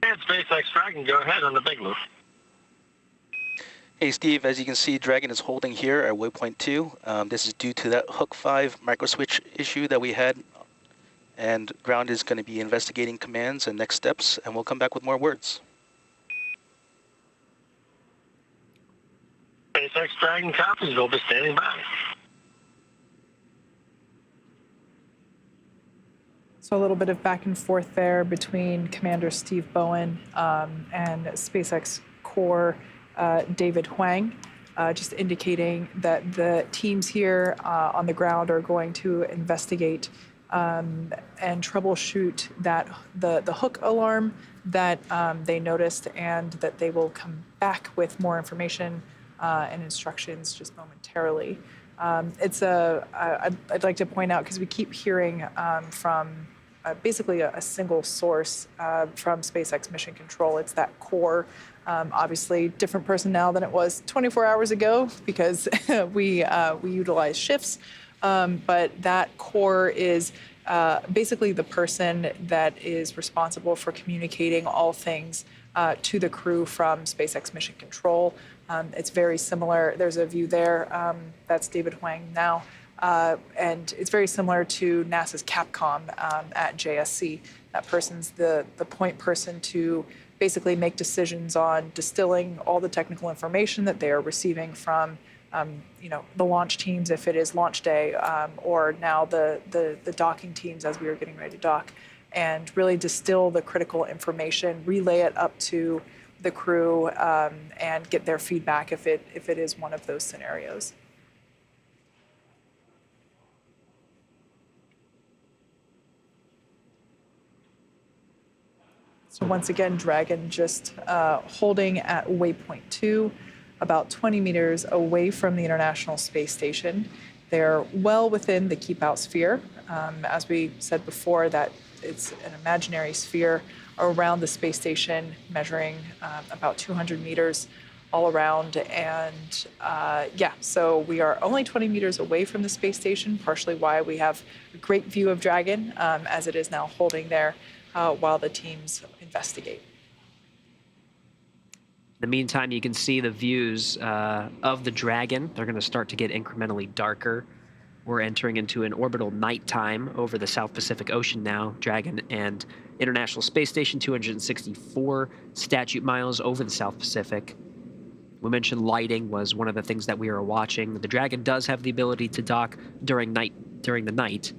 And SpaceX Dragon, go ahead on the big loop. Hey Steve, as you can see, Dragon is holding here at waypoint 2. This is due to that hook 5 microswitch issue that we had. And ground is going to be investigating commands and next steps, and we'll come back with more words. SpaceX Dragon copies, we'll be standing by. So a little bit of back and forth there between Commander Steve Bowen and SpaceX Core David Huang, just indicating that the teams here on the ground are going to investigate and troubleshoot the hook alarm that they noticed, and that they will come back with more information and instructions just momentarily. I'd like to point out, because we keep hearing from basically a single source from SpaceX Mission Control. It's that core. Obviously, different personnel than it was 24 hours ago, because we utilize shifts. But that core is basically the person that is responsible for communicating all things to the crew from SpaceX Mission Control. It's very similar. There's a view there. That's David Huang now. And it's very similar to NASA's Capcom at JSC. That person's the point person to basically make decisions on distilling all the technical information that they are receiving from the launch teams if it is launch day, or now the docking teams as we are getting ready to dock, and really distill the critical information, relay it up to the crew, and get their feedback if it is one of those scenarios. So once again, Dragon just holding at waypoint 2, about 20 meters away from the International Space Station. They're well within the keep-out sphere. As we said before, that it's an imaginary sphere around the space station, measuring about 200 meters all around. And so we are only 20 meters away from the space station, partially why we have a great view of Dragon as it is now holding there while the teams investigate. In the meantime, you can see the views of the Dragon. They're going to start to get incrementally darker. We're entering into an orbital nighttime over the South Pacific Ocean now. Dragon and International Space Station, 264 statute miles over the South Pacific. We mentioned lighting was one of the things that we were watching. The Dragon does have the ability to dock during the night,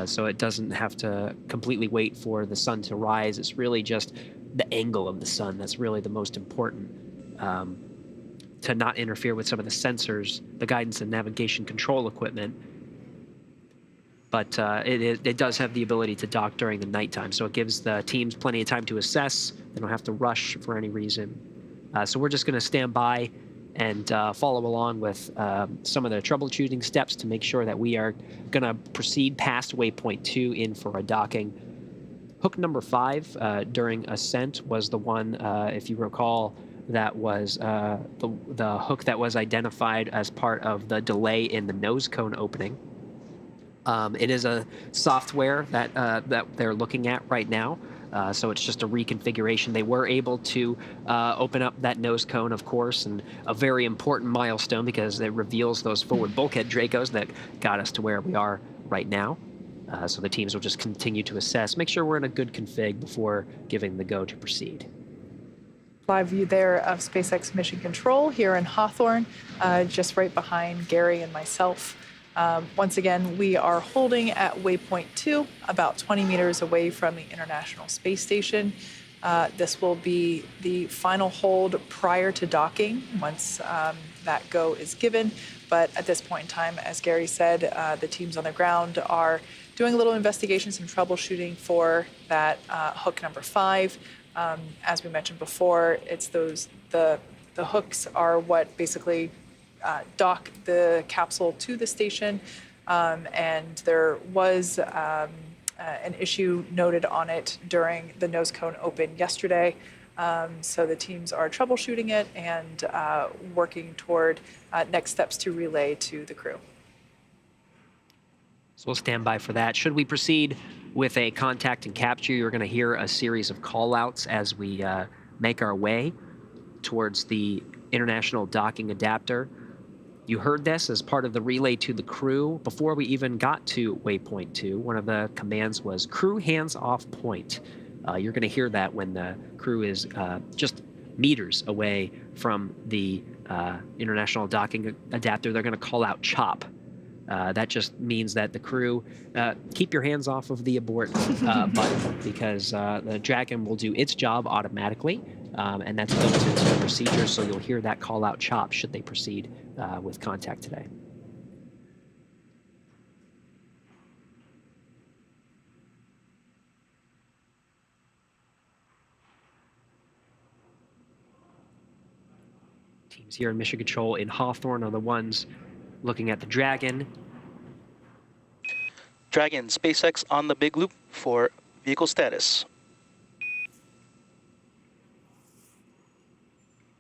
so it doesn't have to completely wait for the sun to rise. It's really just the angle of the sun that's really the most important, to not interfere with some of the sensors, the guidance and navigation control equipment. But it does have the ability to dock during the nighttime, so it gives the teams plenty of time to assess. They don't have to rush for any reason. So we're just going to stand by and follow along with some of the troubleshooting steps to make sure that we are going to proceed past waypoint 2 in for a docking. Hook number 5 during ascent was the one, if you recall, that was the hook that was identified as part of the delay in the nose cone opening. It is a software that they're looking at right now, so it's just a reconfiguration. They were able to open up that nose cone, of course, and a very important milestone because it reveals those forward bulkhead Dracos that got us to where we are right now. So the teams will just continue to assess, make sure we're in a good config before giving the go to proceed. Live view there of SpaceX Mission Control here in Hawthorne, just right behind Gary and myself. Once again, we are holding at waypoint 2, about 20 meters away from the International Space Station. This will be the final hold prior to docking once that go is given. But at this point in time, as Gary said, the teams on the ground are doing a little investigation, some troubleshooting for that hook number 5. As we mentioned before, it's the hooks are what basically dock the capsule to the station, and there was an issue noted on it during the nose cone open yesterday. So the teams are troubleshooting it and working toward next steps to relay to the crew. So we'll stand by for that. Should we proceed with a contact and capture, you're going to hear a series of call-outs as we make our way towards the International Docking Adapter. You heard this as part of the relay to the crew. Before we even got to waypoint 2, one of the commands was crew hands off point. You're going to hear that when the crew is just meters away from the International Docking Adapter. They're going to call out CHOP. That just means that the crew, keep your hands off of the abort button, because the Dragon will do its job automatically, and that's built into the procedure, so you'll hear that call out CHOP should they proceed with contact today. Teams here in Mission Control in Hawthorne are the ones looking at the Dragon. Dragon, SpaceX on the big loop for vehicle status.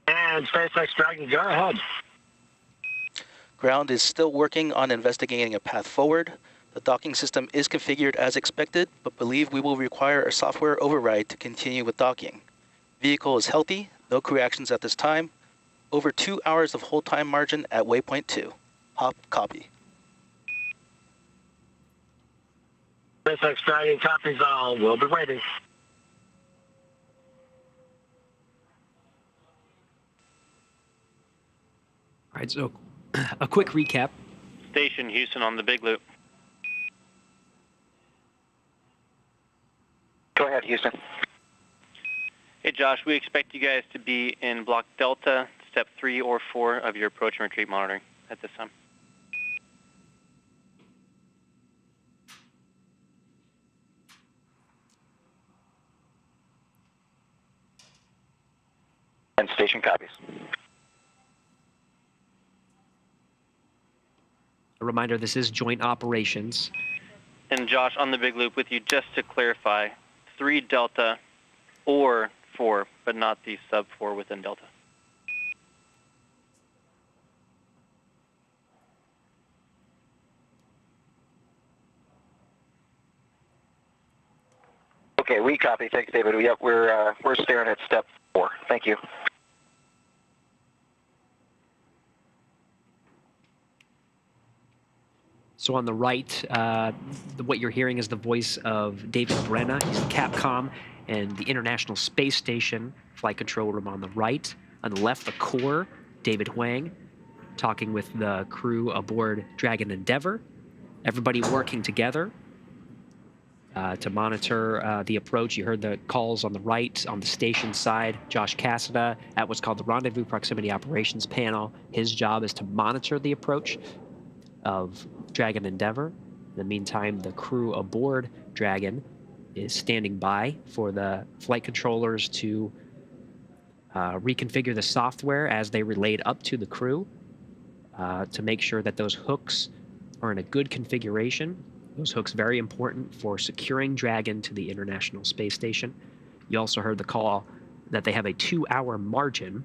And SpaceX Dragon, go ahead. Ground is still working on investigating a path forward. The docking system is configured as expected, but believe we will require a software override to continue with docking. Vehicle is healthy, no crew actions at this time. Over 2 hours of hold time margin at waypoint 2. Hop copy. SpaceX Dragon copies all. We'll be waiting. All right, so a quick recap. Station Houston on the big loop. Go ahead, Houston. Hey Josh, we expect you guys to be in block Delta, step 3 or 4 of your approach and retreat monitoring at this time. And station copies. A reminder, this is joint operations. And Josh, on the big loop with you, just to clarify, 3 Delta or 4, but not the sub 4 within Delta. Okay, we copy. Thanks, David. Yep, we're staring at step 4. Thank you. So on the right, what you're hearing is the voice of David Brenna. He's the Capcom and the International Space Station flight control room on the right. On the left, the core, David Huang, talking with the crew aboard Dragon Endeavour. Everybody working together to monitor the approach. You heard the calls on the right, on the station side. Josh Cassada at what's called the Rendezvous Proximity Operations Panel. His job is to monitor the approach of Dragon Endeavour. In the meantime, the crew aboard Dragon is standing by for the flight controllers to reconfigure the software as they relayed up to the crew to make sure that those hooks are in a good configuration. Those hooks very important for securing Dragon to the International Space Station. You also heard the call that they have a 2-hour margin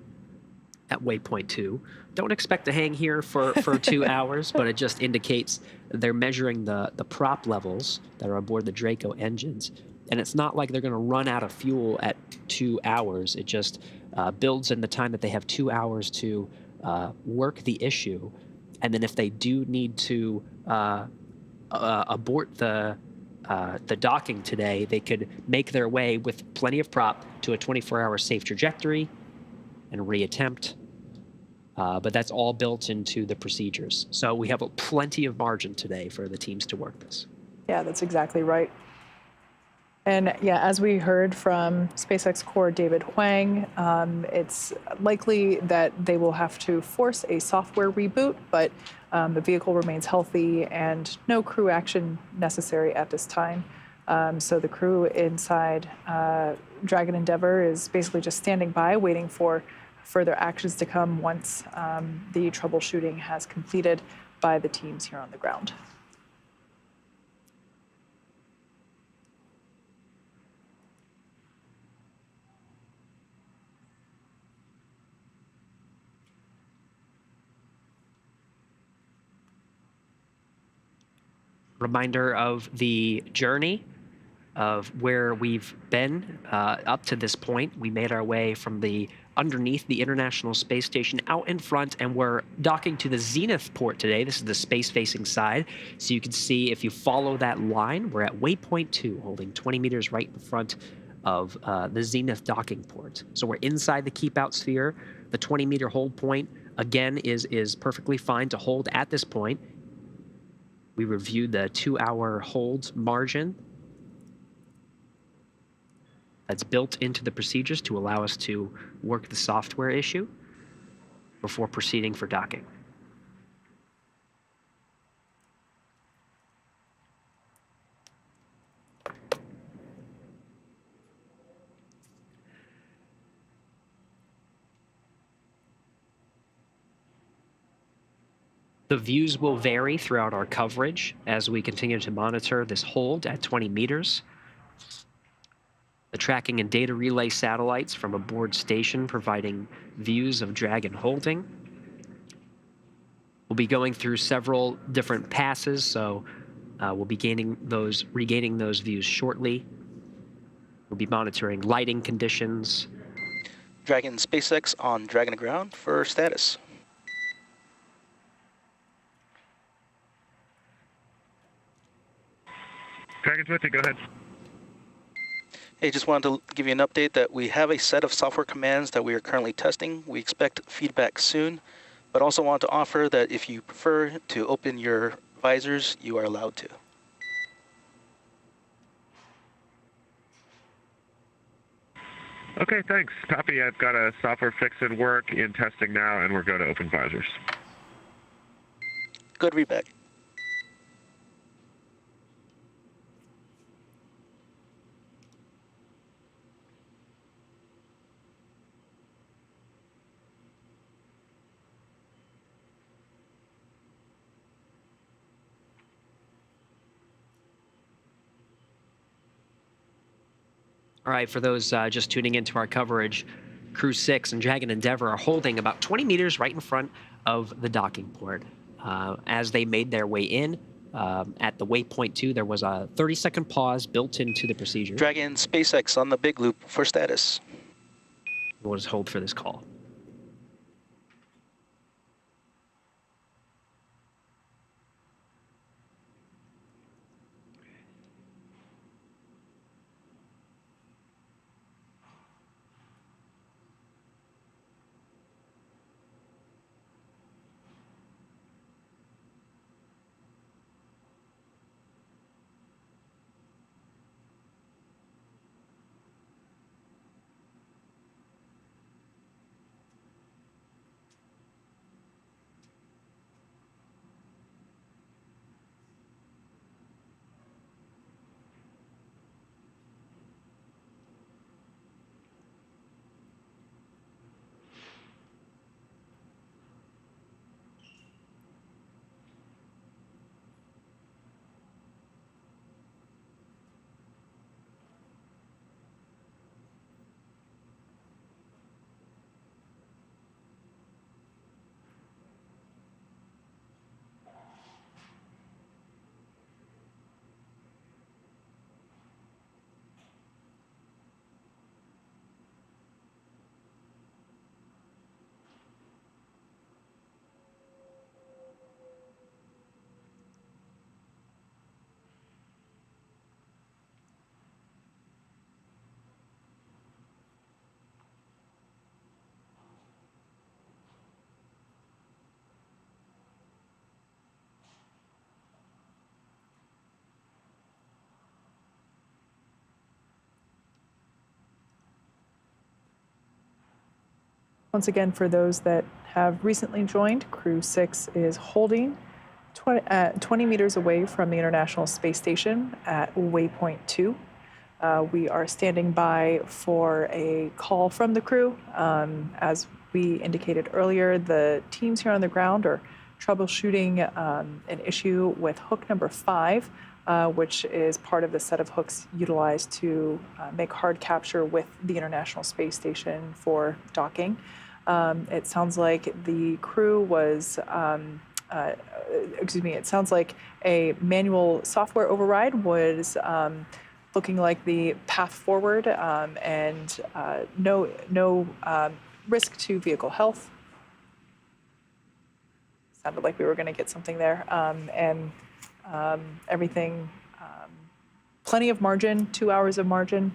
at waypoint 2. Don't expect to hang here for 2 hours, but it just indicates they're measuring the prop levels that are aboard the Draco engines. And it's not like they're going to run out of fuel at 2 hours. It just builds in the time that they have 2 hours to work the issue. And then if they do need to abort the docking today, they could make their way with plenty of prop to a 24-hour safe trajectory and reattempt. But that's all built into the procedures. So we have plenty of margin today for the teams to work this. Yeah, that's exactly right. And yeah, as we heard from SpaceX core David Huang, it's likely that they will have to force a software reboot, but the vehicle remains healthy and no crew action necessary at this time. So the crew inside Dragon Endeavour is basically just standing by, waiting for further actions to come once the troubleshooting has completed by the teams here on the ground. Reminder of the journey of where we've been up to this point. We made our way from underneath the International Space Station out in front, and we're docking to the Zenith port today. This is the space-facing side. So you can see if you follow that line, we're at waypoint 2, holding 20 meters right in front of the Zenith docking port. So we're inside the keep-out sphere. The 20-meter hold point, again, is perfectly fine to hold at this point. We reviewed the 2-hour hold margin that's built into the procedures to allow us to work the software issue before proceeding for docking. The views will vary throughout our coverage as we continue to monitor this hold at 20 meters. The tracking and data relay satellites from aboard station providing views of Dragon holding. We'll be going through several different passes, so we'll be regaining those views shortly. We'll be monitoring lighting conditions. Dragon SpaceX on Dragon ground for status. Dragon 20, go ahead. Hey, just wanted to give you an update that we have a set of software commands that we are currently testing. We expect feedback soon, but also want to offer that if you prefer to open your visors, you are allowed to. Okay, thanks. Copy. I've got a software fix in work in testing now, and we're going to open visors. Good feedback. All right, for those just tuning into our coverage, Crew-6 and Dragon Endeavour are holding about 20 meters right in front of the docking port. As they made their way in, at the waypoint 2, there was a 30-second pause built into the procedure. Dragon SpaceX on the big loop for status. We'll just hold for this call. Once again, for those that have recently joined, Crew-6 is holding 20 meters away from the International Space Station at waypoint 2. We are standing by for a call from the crew. As we indicated earlier, the teams here on the ground are troubleshooting an issue with hook number 5, which is part of the set of hooks utilized to make hard capture with the International Space Station for docking. It sounds like the crew was, it sounds like a manual software override was looking like the path forward, and no risk to vehicle health. Sounded like we were going to get something there, and everything, plenty of margin, 2 hours of margin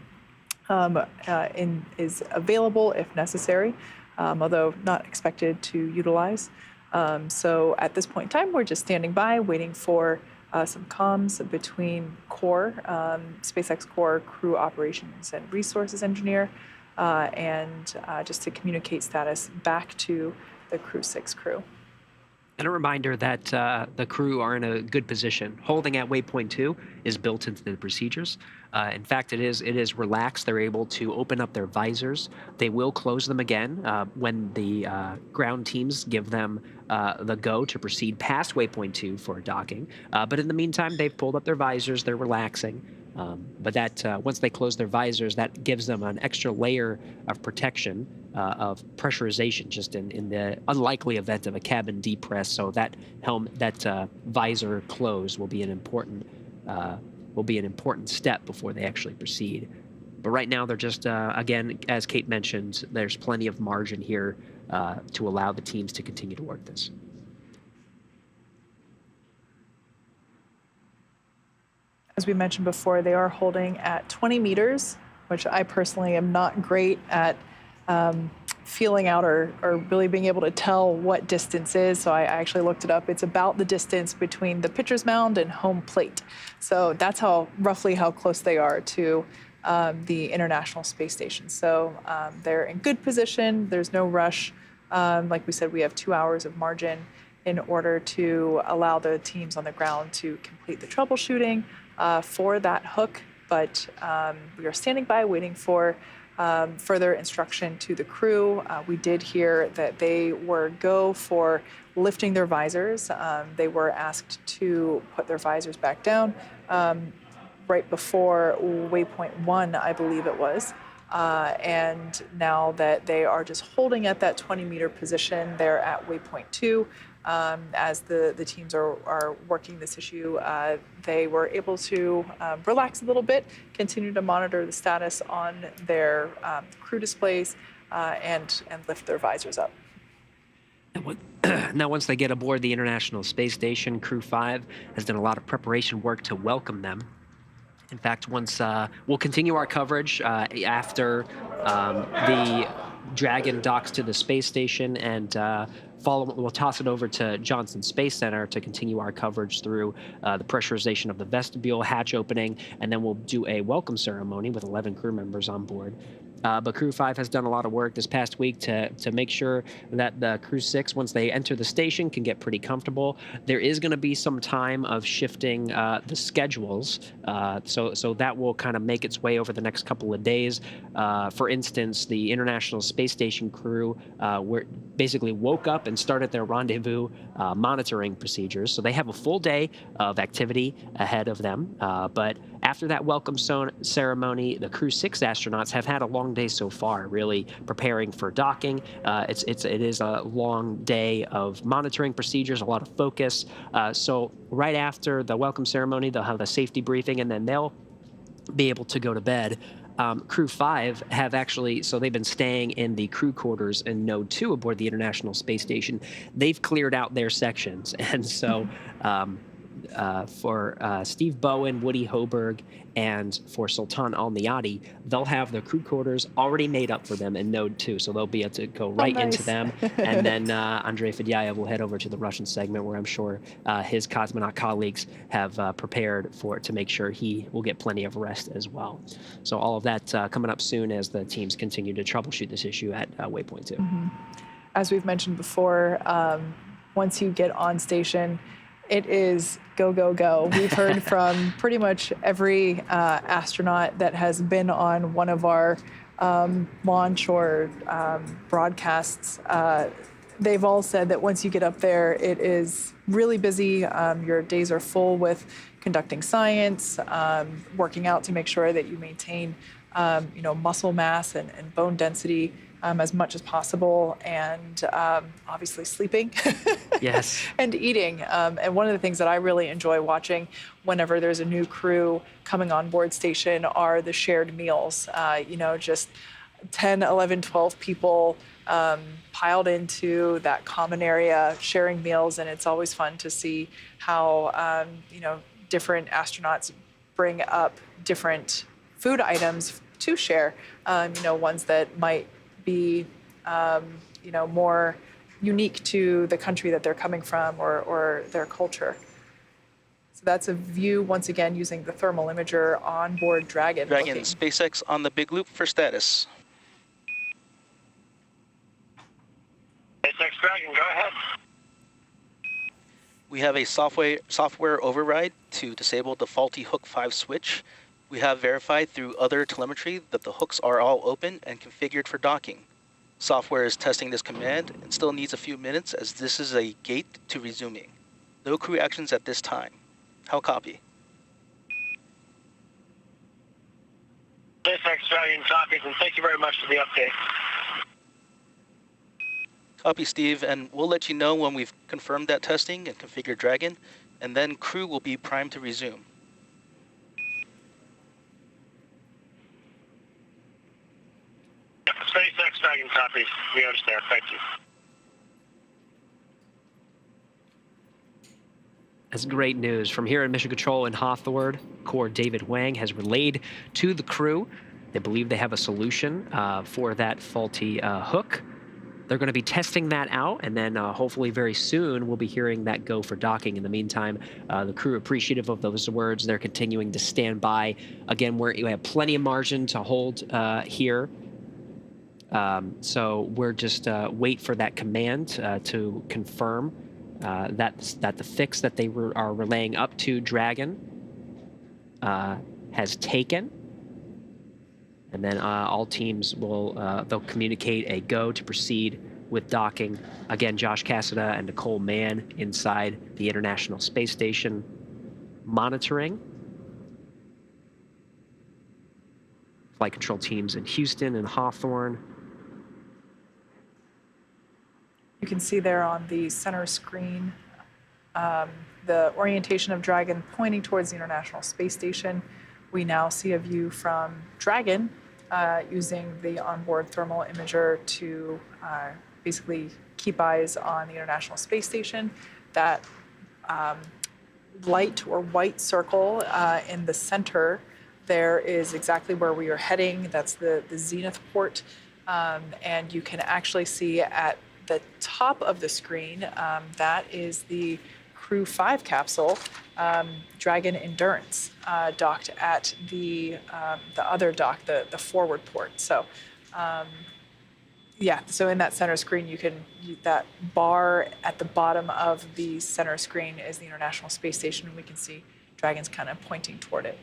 is available if necessary, although not expected to utilize. So at this point in time, we're just standing by, waiting for some comms between core, SpaceX core crew operations and resources engineer, and just to communicate status back to the Crew-6 crew. And a reminder that the crew are in a good position. Holding at waypoint 2 is built into the procedures. In fact, it is relaxed. They're able to open up their visors. They will close them again when the ground teams give them the go to proceed past waypoint 2 for docking. But in the meantime, they've pulled up their visors. They're relaxing. But that once they close their visors, that gives them an extra layer of protection, of pressurization, just in the unlikely event of a cabin depress. So that visor close will be an important step before they actually proceed. But right now, they're just again, as Kate mentioned, there's plenty of margin here to allow the teams to continue to work this. As we mentioned before, they are holding at 20 meters, which I personally am not great at feeling out or really being able to tell what distance is. So I actually looked it up. It's about the distance between the pitcher's mound and home plate. So that's roughly how close they are to the International Space Station. So they're in good position. There's no rush. Like we said, we have 2 hours of margin in order to allow the teams on the ground to complete the troubleshooting for that hook. But we are standing by waiting for further instruction to the crew. We did hear that they were go for lifting their visors. They were asked to put their visors back down right before waypoint 1, I believe it was. And now that they are just holding at that 20-meter position, they're at waypoint 2. As the teams are working this issue, they were able to relax a little bit, continue to monitor the status on their crew displays, and lift their visors up. Now, once they get aboard the International Space Station, Crew-5 has done a lot of preparation work to welcome them. In fact, once we'll continue our coverage after the Dragon docks to the space station, and we'll toss it over to Johnson Space Center to continue our coverage through the pressurization of the vestibule, hatch opening, and then we'll do a welcome ceremony with 11 crew members on board. But Crew-5 has done a lot of work this past week to make sure that the Crew-6, once they enter the station, can get pretty comfortable. There is going to be some time of shifting the schedules, so that will kind of make its way over the next couple of days. For instance, the International Space Station crew basically woke up and started their rendezvous monitoring procedures. So they have a full day of activity ahead of them. But after that welcome ceremony, the Crew-6 astronauts have had a long day so far, really preparing for docking. It is a long day of monitoring procedures, a lot of focus. So right after the welcome ceremony, they'll have a safety briefing, and then they'll be able to go to bed. Crew-5 have actually, so they've been staying in the crew quarters in Node 2 aboard the International Space Station. They've cleared out their sections, and so for Steve Bowen, Woody Hoberg, and for Sultan Al-Niyati, they'll have the crew quarters already made up for them in Node 2, so they'll be able to go right into them. And then Andrei Fedyayev will head over to the Russian segment, where I'm sure his cosmonaut colleagues have prepared to make sure he will get plenty of rest as well. So all of that coming up soon as the teams continue to troubleshoot this issue at Waypoint 2. Mm-hmm. As we've mentioned before, once you get on station, it is go, go, go. We've heard from pretty much every astronaut that has been on one of our launch or broadcasts. They've all said that once you get up there, it is really busy. Your days are full with conducting science, working out to make sure that you maintain muscle mass and bone density as much as possible, and obviously sleeping. Yes. And eating. And one of the things that I really enjoy watching whenever there's a new crew coming on board station are the shared meals. Just 10, 11, 12 people piled into that common area, sharing meals, and it's always fun to see how, different astronauts bring up different food items to share, ones that might be, more unique to the country that they're coming from or their culture. So that's a view, once again, using the thermal imager on board Dragon. Dragon, SpaceX on the big loop for status. SpaceX Dragon, go ahead. We have a software override to disable the faulty Hook 5 switch. We have verified through other telemetry that the hooks are all open and configured for docking. Software is testing this command and still needs a few minutes, as this is a gate to resuming. No crew actions at this time. How copy? SpaceX Dragon copies, and thank you very much for the update. Copy, Steve, and we'll let you know when we've confirmed that testing and configured Dragon, and then crew will be primed to resume. SpaceX Dragon copies. We understand. Thank you. That's great news. From here in Mission Control in Hawthorne, Corps David Wang has relayed to the crew. They believe they have a solution for that faulty hook. They're going to be testing that out, and then hopefully very soon we'll be hearing that go for docking. In the meantime, the crew appreciative of those words. They're continuing to stand by. Again, we have plenty of margin to hold here. So we're just wait for that command to confirm that the fix that they are relaying up to Dragon has taken. And then all teams will they'll communicate a go to proceed with docking. Again, Josh Cassada and Nicole Mann inside the International Space Station monitoring. Flight control teams in Houston and Hawthorne. You can see there on the center screen the orientation of Dragon pointing towards the International Space Station. We now see a view from Dragon using the onboard thermal imager to basically keep eyes on the International Space Station. That light or white circle in the center there is exactly where we are heading. That's the zenith port. And you can actually see at the top of the screen, that is the Crew-6 capsule, Dragon Endurance, docked at the other dock, the forward port. So, yeah, so in that center screen, that bar at the bottom of the center screen is the International Space Station, and we can see Dragon's kind of pointing toward it.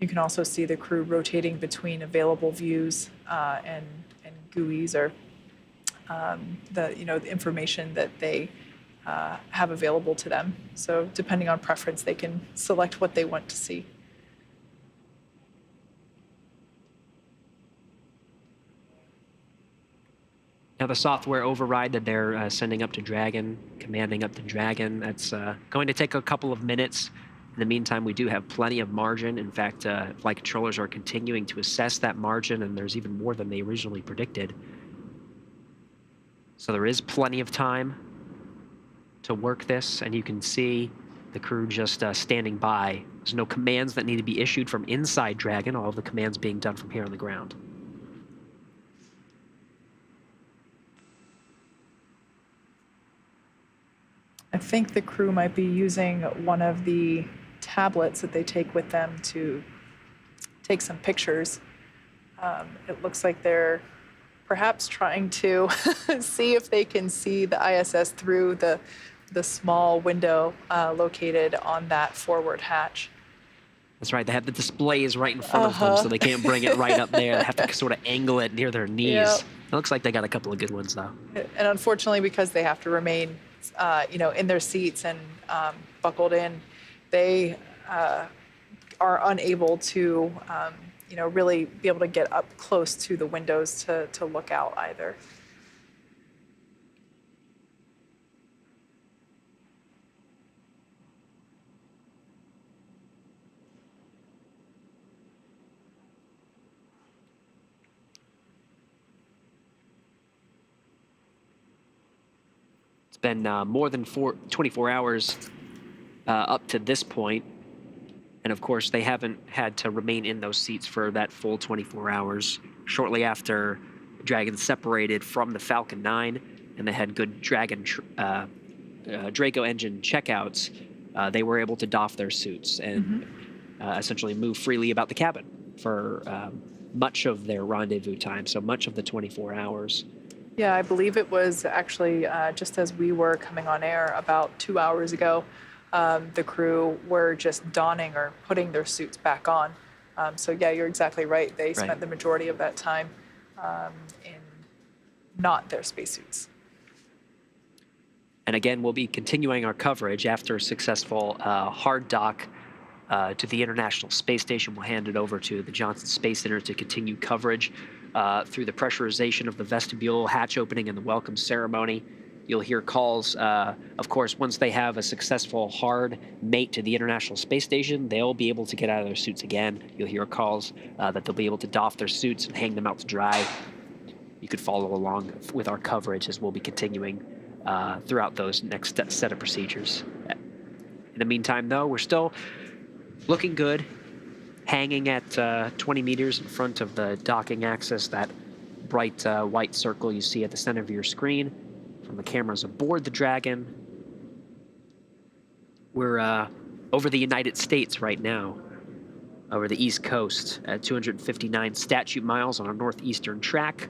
You can also see the crew rotating between available views and GUIs, or the information that they have available to them. So depending on preference, they can select what they want to see. Now the software override that they're sending up to Dragon, commanding up to Dragon, that's going to take a couple of minutes. In the meantime, we do have plenty of margin. In fact, flight controllers are continuing to assess that margin, and there's even more than they originally predicted. So there is plenty of time to work this, and you can see the crew just standing by. There's no commands that need to be issued from inside Dragon, all of the commands being done from here on the ground. I think the crew might be using one of the tablets that they take with them to take some pictures. It looks like they're perhaps trying to see if they can see the ISS through the small window located on that forward hatch. That's right. They have the displays right in front of them, so they can't bring it right up there. They have to sort of angle it near their knees. Yep. It looks like they got a couple of good ones, though. And unfortunately, because they have to remain in their seats and buckled in, they are unable to, really be able to get up close to the windows to look out either. It's been more than 24 hours up to this point. And of course, they haven't had to remain in those seats for that full 24 hours. Shortly after Dragon separated from the Falcon 9 and they had good Dragon Draco engine checkouts, they were able to doff their suits and essentially move freely about the cabin for much of their rendezvous time, so much of the 24 hours. Yeah, I believe it was actually just as we were coming on air about 2 hours ago. The crew were just donning or putting their suits back on. So yeah, you're exactly right. They spent the majority of that time in not their spacesuits. And again, we'll be continuing our coverage after a successful hard dock to the International Space Station. We'll hand it over to the Johnson Space Center to continue coverage through the pressurization of the vestibule, hatch opening, and the welcome ceremony. You'll hear calls, of course, once they have a successful hard mate to the International Space Station, they'll be able to get out of their suits again. You'll hear calls that they'll be able to doff their suits and hang them out to dry. You could follow along with our coverage as we'll be continuing throughout those next set of procedures. In the meantime, though, we're still looking good, hanging at 20 meters in front of the docking axis, that bright white circle you see at the center of your screen from the cameras aboard the Dragon. We're over the United States right now, over the East Coast at 259 statute miles on our northeastern track,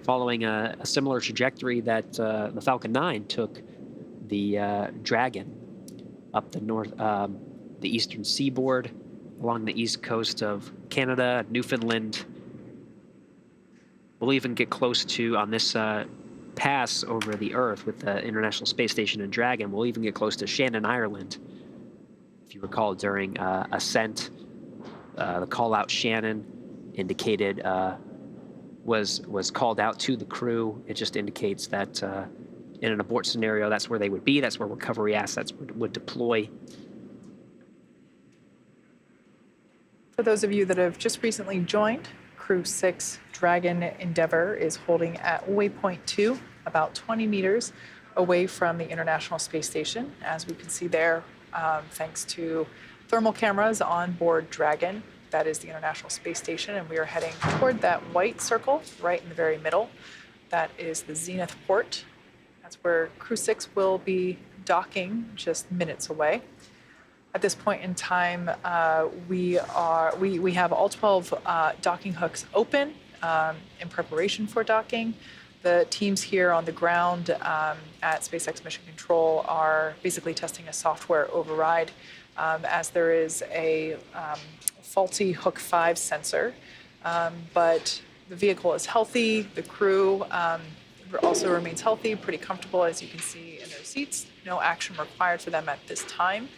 following a similar trajectory that the Falcon 9 took the Dragon up the the eastern seaboard, along the east coast of Canada, Newfoundland. We'll even get close to, on this pass over the Earth with the International Space Station and Dragon, we'll even get close to Shannon, Ireland. If you recall, during ascent, the call out Shannon indicated was called out to the crew. It just indicates that in an abort scenario, that's where they would be. That's where recovery assets would deploy. For those of you that have just recently joined, Crew-6 Dragon Endeavour is holding at waypoint 2, about 20 meters away from the International Space Station. As we can see there, thanks to thermal cameras on board Dragon, that is the International Space Station, and we are heading toward that white circle right in the very middle. That is the Zenith port. That's where Crew-6 will be docking just minutes away. At this point in time, we have all 12 docking hooks open in preparation for docking. The teams here on the ground at SpaceX Mission Control are basically testing a software override as there is a faulty Hook 5 sensor. But the vehicle is healthy. The crew also remains healthy, pretty comfortable, as you can see in their seats. No action required for them at this time.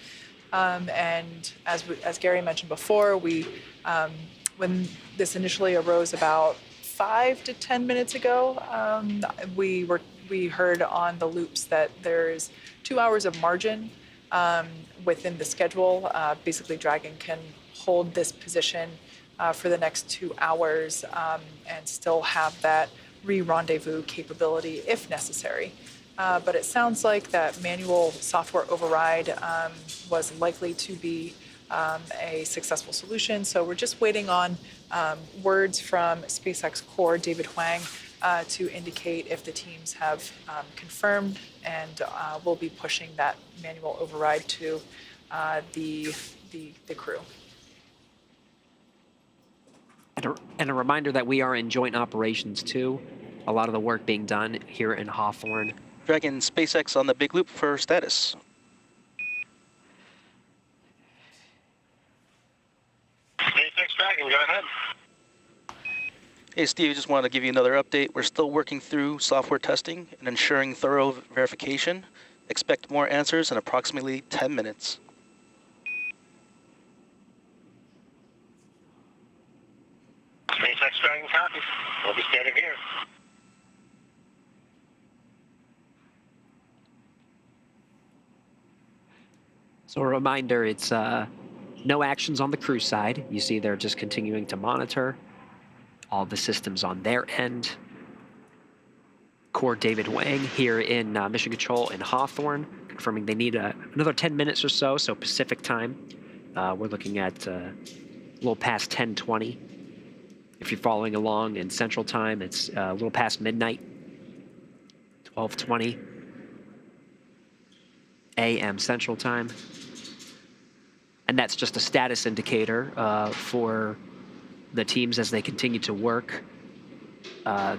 And as Gary mentioned before, when this initially arose about 5 to 10 minutes ago, we heard on the loops that there's 2 hours of margin within the schedule. Basically, Dragon can hold this position for the next 2 hours and still have that re-rendezvous capability if necessary. But it sounds like that manual software override was likely to be a successful solution. So we're just waiting on words from SpaceX core David Huang to indicate if the teams have confirmed, and we'll be pushing that manual override to the crew. And a reminder that we are in joint operations too. A lot of the work being done here in Hawthorne. Dragon SpaceX on the big loop for status. SpaceX Dragon, go ahead. Hey Steve, just wanted to give you another update. We're still working through software testing and ensuring thorough verification. Expect more answers in approximately 10 minutes. SpaceX Dragon copies. We'll be standing here. So a reminder, it's no actions on the crew side. You see they're just continuing to monitor all the systems on their end. Core David Wang here in Mission Control in Hawthorne, confirming they need another 10 minutes or so, so Pacific time. We're looking at a little past 10:20. If you're following along in Central Time, it's a little past midnight, 12:20 a.m. Central Time. And that's just a status indicator for the teams as they continue to work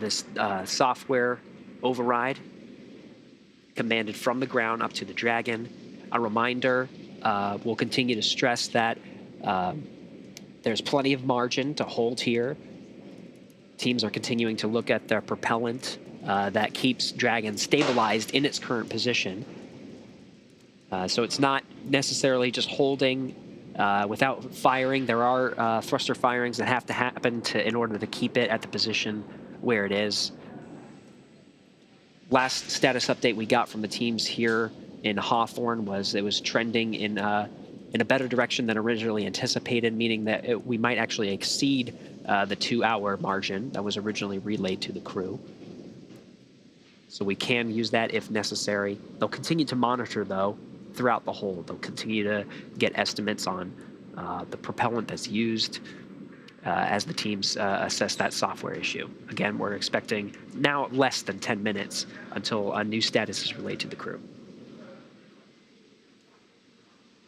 this software override commanded from the ground up to the Dragon. A reminder, we'll continue to stress that there's plenty of margin to hold here. Teams are continuing to look at their propellant that keeps Dragon stabilized in its current position. So it's not necessarily just holding without firing. There are thruster firings that have to happen in order to keep it at the position where it is. Last status update we got from the teams here in Hawthorne was it was trending in a better direction than originally anticipated, meaning that we might actually exceed the 2-hour margin that was originally relayed to the crew. so we can use that if necessary. They'll continue to monitor, though, throughout the hold. They'll continue to get estimates on the propellant that's used as the teams assess that software issue. Again, we're expecting now less than 10 minutes until a new status is relayed to the crew.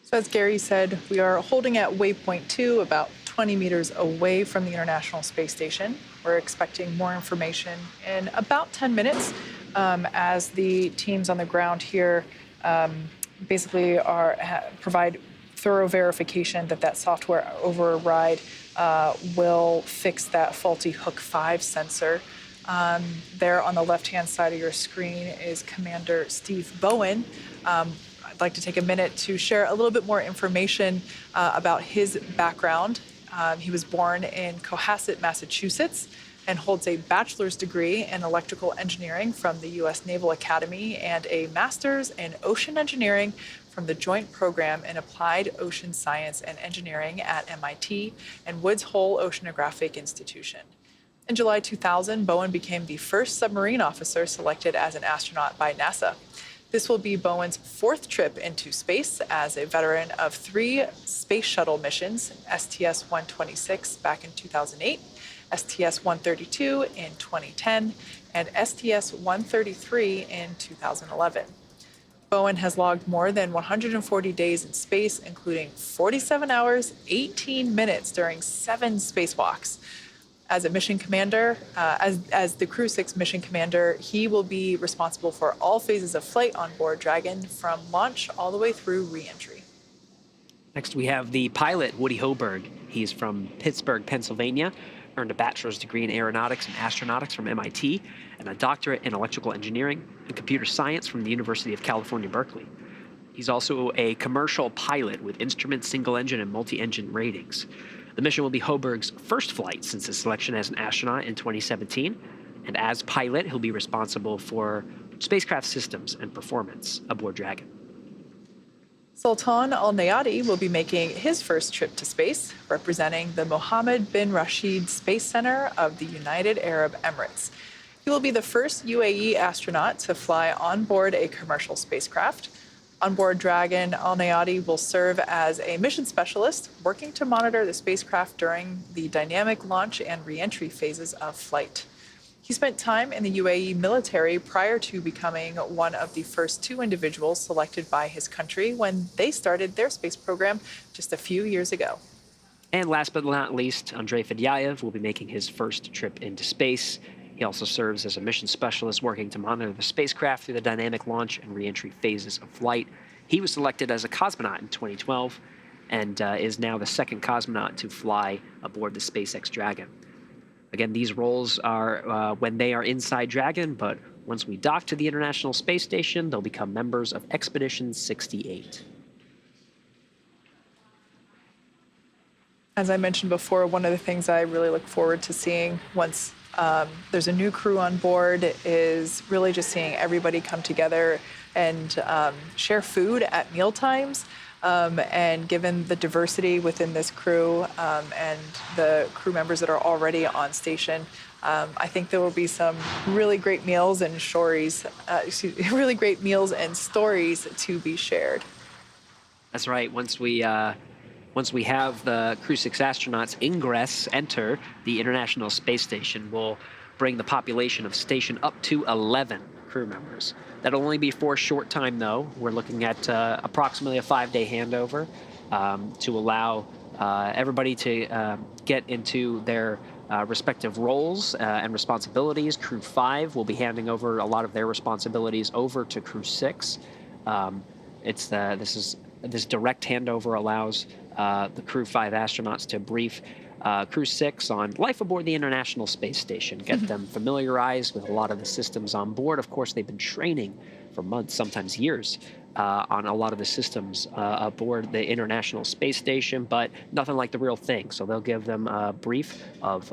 So as Gary said, we are holding at waypoint 2, about 20 meters away from the International Space Station. We're expecting more information in about 10 minutes as the teams on the ground here basically provide thorough verification that software override will fix that faulty Hook 5 sensor. There on the left-hand side of your screen is Commander Steve Bowen. I'd like to take a minute to share a little bit more information about his background. He was born in Cohasset, Massachusetts, and holds a bachelor's degree in electrical engineering from the U.S. Naval Academy and a master's in ocean engineering from the Joint Program in Applied Ocean Science and Engineering at MIT and Woods Hole Oceanographic Institution. In July 2000, Bowen became the first submarine officer selected as an astronaut by NASA. This will be Bowen's 4th trip into space as a veteran of 3 space shuttle missions, STS-126 back in 2008, STS-132 in 2010, and STS-133 in 2011. Bowen has logged more than 140 days in space, including 47 hours, 18 minutes during 7 spacewalks. As a mission commander, as the Crew-6 mission commander, he will be responsible for all phases of flight on board Dragon, from launch all the way through re-entry. Next, we have the pilot, Woody Hoberg. He's from Pittsburgh, Pennsylvania, earned a bachelor's degree in aeronautics and astronautics from MIT, and a doctorate in electrical engineering and computer science from the University of California, Berkeley. He's also a commercial pilot with instrument, single-engine, and multi-engine ratings. The mission will be Hoberg's first flight since his selection as an astronaut in 2017, and as pilot, he'll be responsible for spacecraft systems and performance aboard Dragon. Sultan Al Nayati will be making his first trip to space, representing the Mohammed bin Rashid Space Center of the United Arab Emirates. He will be the first UAE astronaut to fly on board a commercial spacecraft. On board Dragon, Al Nayati will serve as a mission specialist, working to monitor the spacecraft during the dynamic launch and re-entry phases of flight. He spent time in the UAE military prior to becoming one of the first 2 individuals selected by his country when they started their space program just a few years ago. And last but not least, Andrei Fedyaev will be making his first trip into space. He also serves as a mission specialist working to monitor the spacecraft through the dynamic launch and re-entry phases of flight. He was selected as a cosmonaut in 2012 and is now the 2nd cosmonaut to fly aboard the SpaceX Dragon. Again, these roles are when they are inside Dragon, but once we dock to the International Space Station, they'll become members of Expedition 68. As I mentioned before, one of the things I really look forward to seeing once there's a new crew on board is really just seeing everybody come together and share food at meal times. And given the diversity within this crew and the crew members that are already on station, I think there will be some really great meals and stories, really great meals and stories to be shared. That's right. Once we have the Crew-6 astronauts enter the International Space Station, we'll bring the population of station up to 11 crew members. That'll only be for a short time, though. We're looking at approximately a 5-day handover to allow everybody to get into their respective roles and responsibilities. Crew 5 will be handing over a lot of their responsibilities over to Crew 6. This direct handover allows the Crew 5 astronauts to brief Crew 6 on life aboard the International Space Station, get them familiarized with a lot of the systems on board. Of course, they've been training for months, sometimes years, on a lot of the systems aboard the International Space Station, but nothing like the real thing. So they'll give them a brief of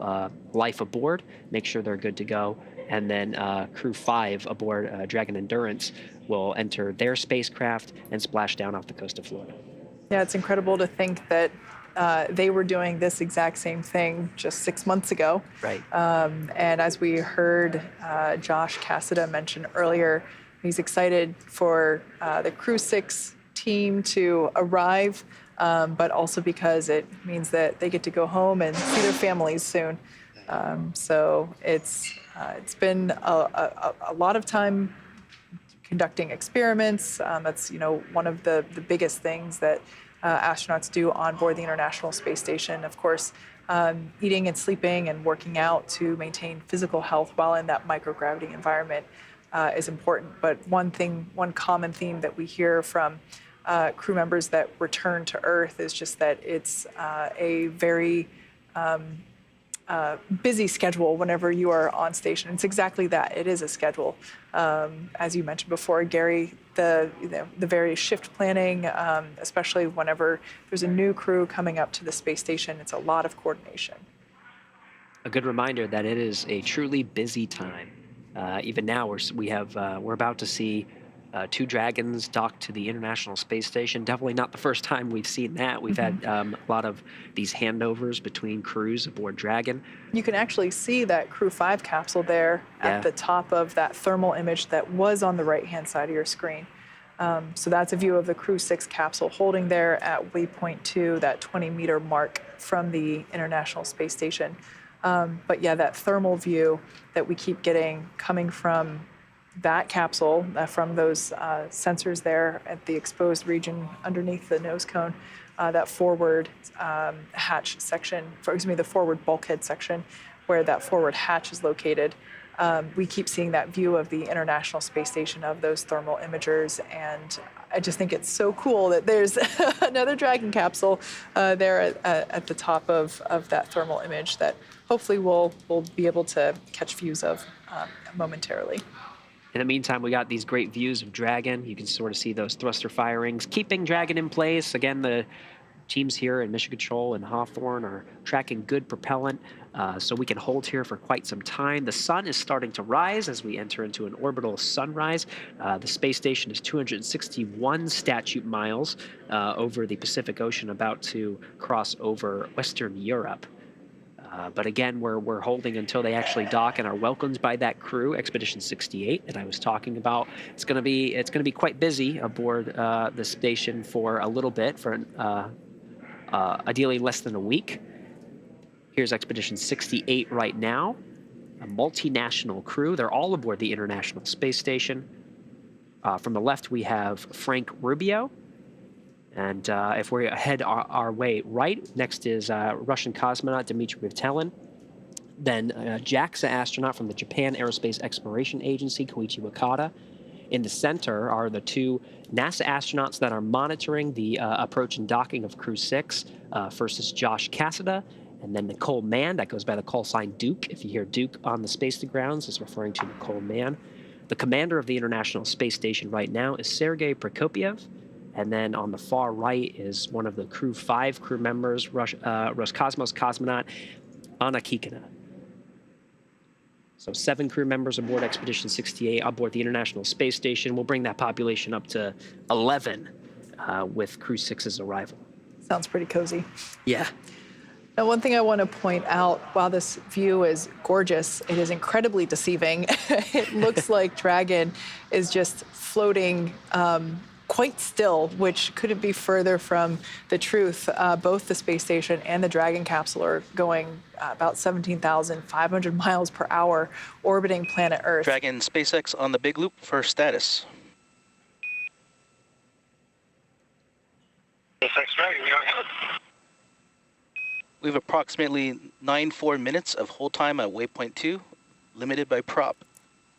life aboard, make sure they're good to go, and then Crew 5 aboard Dragon Endurance will enter their spacecraft and splash down off the coast of Florida. Yeah, it's incredible to think that they were doing this exact same thing just 6 months ago. Right. And as we heard Josh Cassada mention earlier, he's excited for the Crew-6 team to arrive, but also because it means that they get to go home and see their families soon. So it's been a lot of time conducting experiments. That's one of the biggest things that astronauts do on board the International Space Station. Of course, eating and sleeping and working out to maintain physical health while in that microgravity environment is important. But one common theme that we hear from crew members that return to Earth is just that it's a very busy schedule whenever you are on station. It's exactly that. It is a schedule. As you mentioned before, Gary, the various shift planning, especially whenever there's a new crew coming up to the space station, it's a lot of coordination. A good reminder that it is a truly busy time. Even now, we're about to see 2 Dragons dock to the International Space Station. Definitely not the first time we've seen that. We've had a lot of these handovers between crews aboard Dragon. You can actually see that Crew-5 capsule there at the top of that thermal image that was on the right-hand side of your screen. So that's a view of the Crew-6 capsule holding there at waypoint 2, that 20-meter mark from the International Space Station. But yeah, that thermal view that we keep getting coming from that capsule, from those sensors there at the exposed region underneath the nose cone, that forward hatch section, the forward bulkhead section where that forward hatch is located. We keep seeing that view of the International Space Station of those thermal imagers, and I just think it's so cool that there's another Dragon capsule there at the top of that thermal image that hopefully we'll be able to catch views of momentarily. In the meantime, we got these great views of Dragon. You can sort of see those thruster firings, keeping Dragon in place. Again, the teams here in Mission Control and Hawthorne are tracking good propellant, so we can hold here for quite some time. The sun is starting to rise as we enter into an orbital sunrise. The space station is 261 statute miles over the Pacific Ocean, about to cross over Western Europe. But again, we're holding until they actually dock and are welcomed by that crew, Expedition 68, that I was talking about. It's going to be quite busy aboard the station for a little bit, for ideally less than a week. Here's Expedition 68 right now, a multinational crew. They're all aboard the International Space Station. From the left, we have Frank Rubio. And if we head our way right, next is Russian cosmonaut Dmitry Vitelin. Then JAXA astronaut from the Japan Aerospace Exploration Agency, Koichi Wakata. In the center are the 2 NASA astronauts that are monitoring the approach and docking of Crew-6. First is Josh Cassada, and then Nicole Mann. That goes by the call sign Duke. If you hear Duke on the space grounds, it's referring to Nicole Mann. The commander of the International Space Station right now is Sergei Prokopyev. And then on the far right is one of the Crew-5 crew members, Roscosmos cosmonaut Anna Kikina. So 7 crew members aboard Expedition 68 aboard the International Space Station. We'll bring that population up to 11 with Crew-6's arrival. Sounds pretty cozy. Yeah. Now, one thing I want to point out, while this view is gorgeous, it is incredibly deceiving. It looks like Dragon is just floating quite still, which couldn't be further from the truth. Both the space station and the Dragon capsule are going about 17,500 miles per hour, orbiting planet Earth. Dragon SpaceX on the big loop for status. SpaceX Dragon, go ahead. We have approximately 94 minutes of hold time at waypoint 2, limited by prop.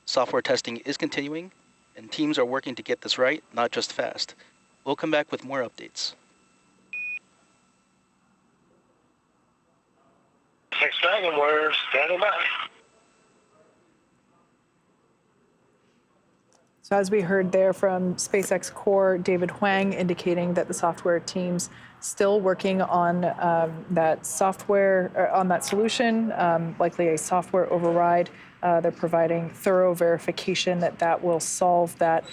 Software testing is continuing, and teams are working to get this right, not just fast. We'll come back with more updates. SpaceX Dragon, we're standing by. So as we heard there from SpaceX core David Huang indicating that the software teams still working on that software, on that solution, likely a software override. They're providing thorough verification that will solve that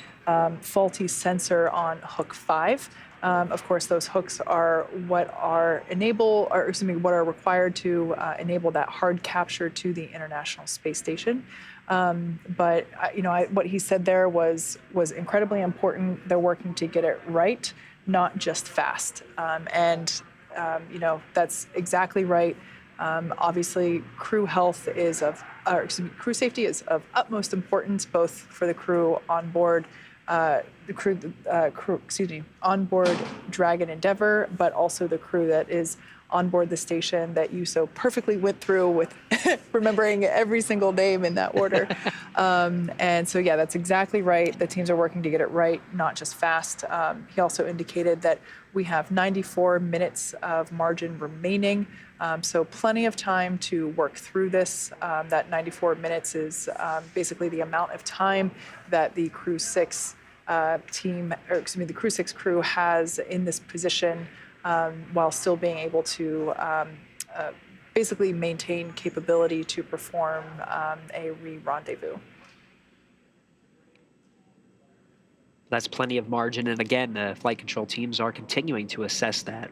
faulty sensor on hook 5. Of course, those hooks are what are what are required to enable that hard capture to the International Space Station. But what he said there was incredibly important. They're working to get it right, not just fast. That's exactly right. Obviously, crew safety is of utmost importance, both for the crew on board, on board Dragon Endeavour, but also the crew that is on board the station that you so perfectly went through with remembering every single name in that order. And so, yeah, that's exactly right. The teams are working to get it right, not just fast. He also indicated that we have 94 minutes of margin remaining, so plenty of time to work through this. That 94 minutes is basically the amount of time that the Crew-6 the Crew-6 crew has in this position while still being able to basically maintain capability to perform a re-rendezvous. That's plenty of margin, and again, the flight control teams are continuing to assess that.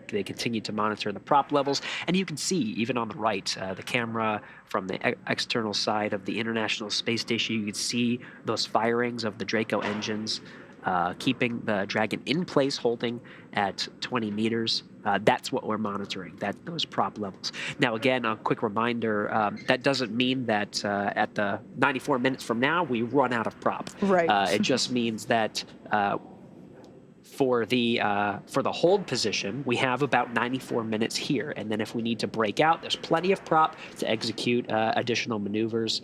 They continue to monitor the prop levels, and you can see, even on the right, the camera from the external side of the International Space Station, you can see those firings of the Draco engines, keeping the Dragon in place, holding at 20 meters. That's what we're monitoring, those prop levels. Now, again, a quick reminder, that doesn't mean that at the 94 minutes from now, we run out of prop. Right. It just means that for the hold position, we have about 94 minutes here. And then if we need to break out, there's plenty of prop to execute additional maneuvers.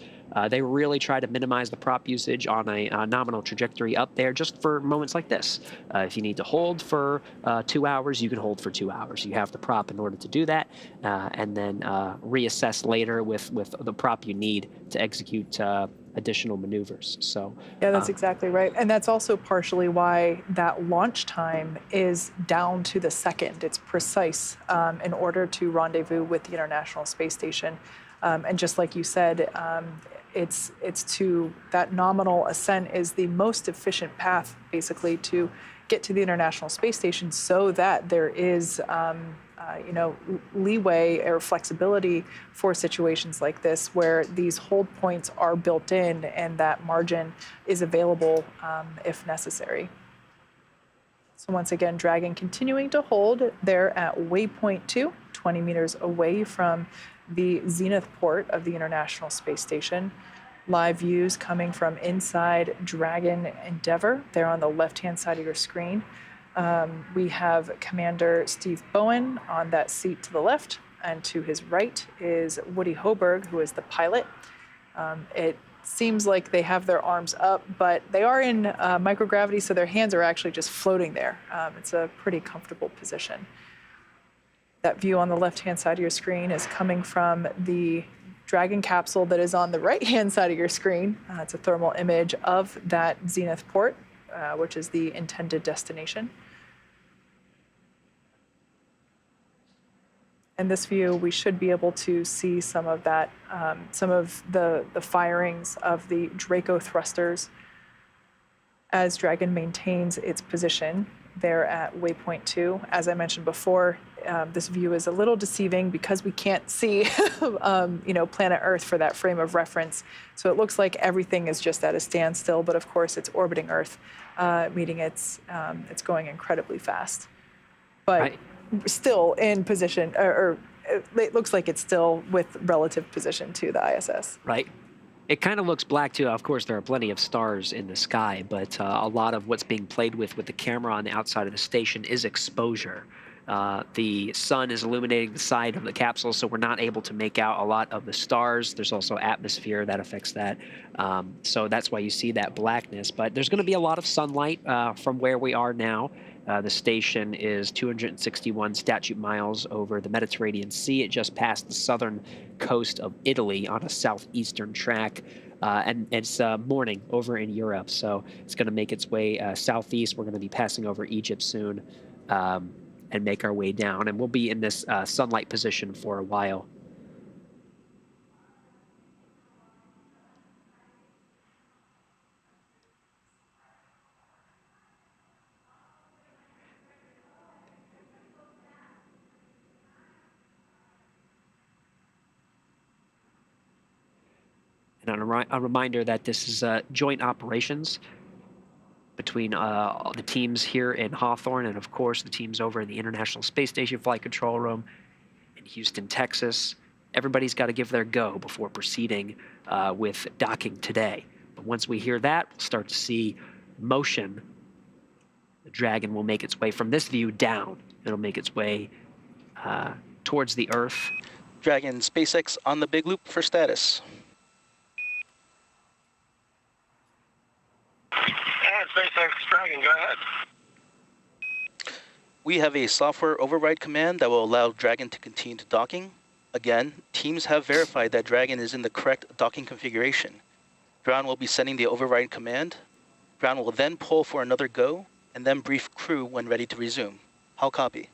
They really try to minimize the prop usage on a nominal trajectory up there just for moments like this. If you need to hold for 2 hours, you can hold for 2 hours. You have the prop in order to do that, and then reassess later with the prop you need to execute additional maneuvers. So yeah, that's exactly right. And that's also partially why that launch time is down to the second. It's precise in order to rendezvous with the International Space Station. And just like you said, it's to that nominal ascent is the most efficient path, basically, to get to the International Space Station, so that there is leeway or flexibility for situations like this, where these hold points are built in and that margin is available if necessary. So once again, Dragon continuing to hold there at waypoint 2, 20 meters away from the zenith port of the International Space Station. Live views coming from inside Dragon Endeavour. They're on the left-hand side of your screen. We have Commander Steve Bowen on that seat to the left, and to his right is Woody Hoberg, who is the pilot. It seems like they have their arms up, but they are in microgravity, so their hands are actually just floating there. It's a pretty comfortable position. That view on the left-hand side of your screen is coming from the Dragon capsule that is on the right-hand side of your screen. It's a thermal image of that zenith port, which is the intended destination. In this view, we should be able to see some of that, some of the firings of the Draco thrusters as Dragon maintains its position there at waypoint 2. As I mentioned before, this view is a little deceiving because we can't see, planet Earth for that frame of reference. So it looks like everything is just at a standstill, but of course it's orbiting Earth, meaning it's going incredibly fast. But still in position, or it looks like it's still with relative position to the ISS. Right. It kind of looks black, too. Of course, there are plenty of stars in the sky, but a lot of what's being played with the camera on the outside of the station is exposure. The sun is illuminating the side of the capsule, so we're not able to make out a lot of the stars. There's also atmosphere that affects that. So that's why you see that blackness. But there's going to be a lot of sunlight from where we are now. The station is 261 statute miles over the Mediterranean Sea. It just passed the southern coast of Italy on a southeastern track. And it's morning over in Europe, so it's going to make its way southeast. We're going to be passing over Egypt soon and make our way down. And we'll be in this sunlight position for a while. And a reminder that this is joint operations between the teams here in Hawthorne and, of course, the teams over in the International Space Station Flight Control Room in Houston, Texas. Everybody's got to give their go before proceeding with docking today. But once we hear that, we'll start to see motion. The Dragon will make its way from this view down. It'll make its way towards the Earth. Dragon SpaceX on the big loop for status. And SpaceX Dragon, go ahead. We have a software override command that will allow Dragon to continue to docking. Again, teams have verified that Dragon is in the correct docking configuration. Ground will be sending the override command. Ground will then pull for another go, and then brief crew when ready to resume. How copy?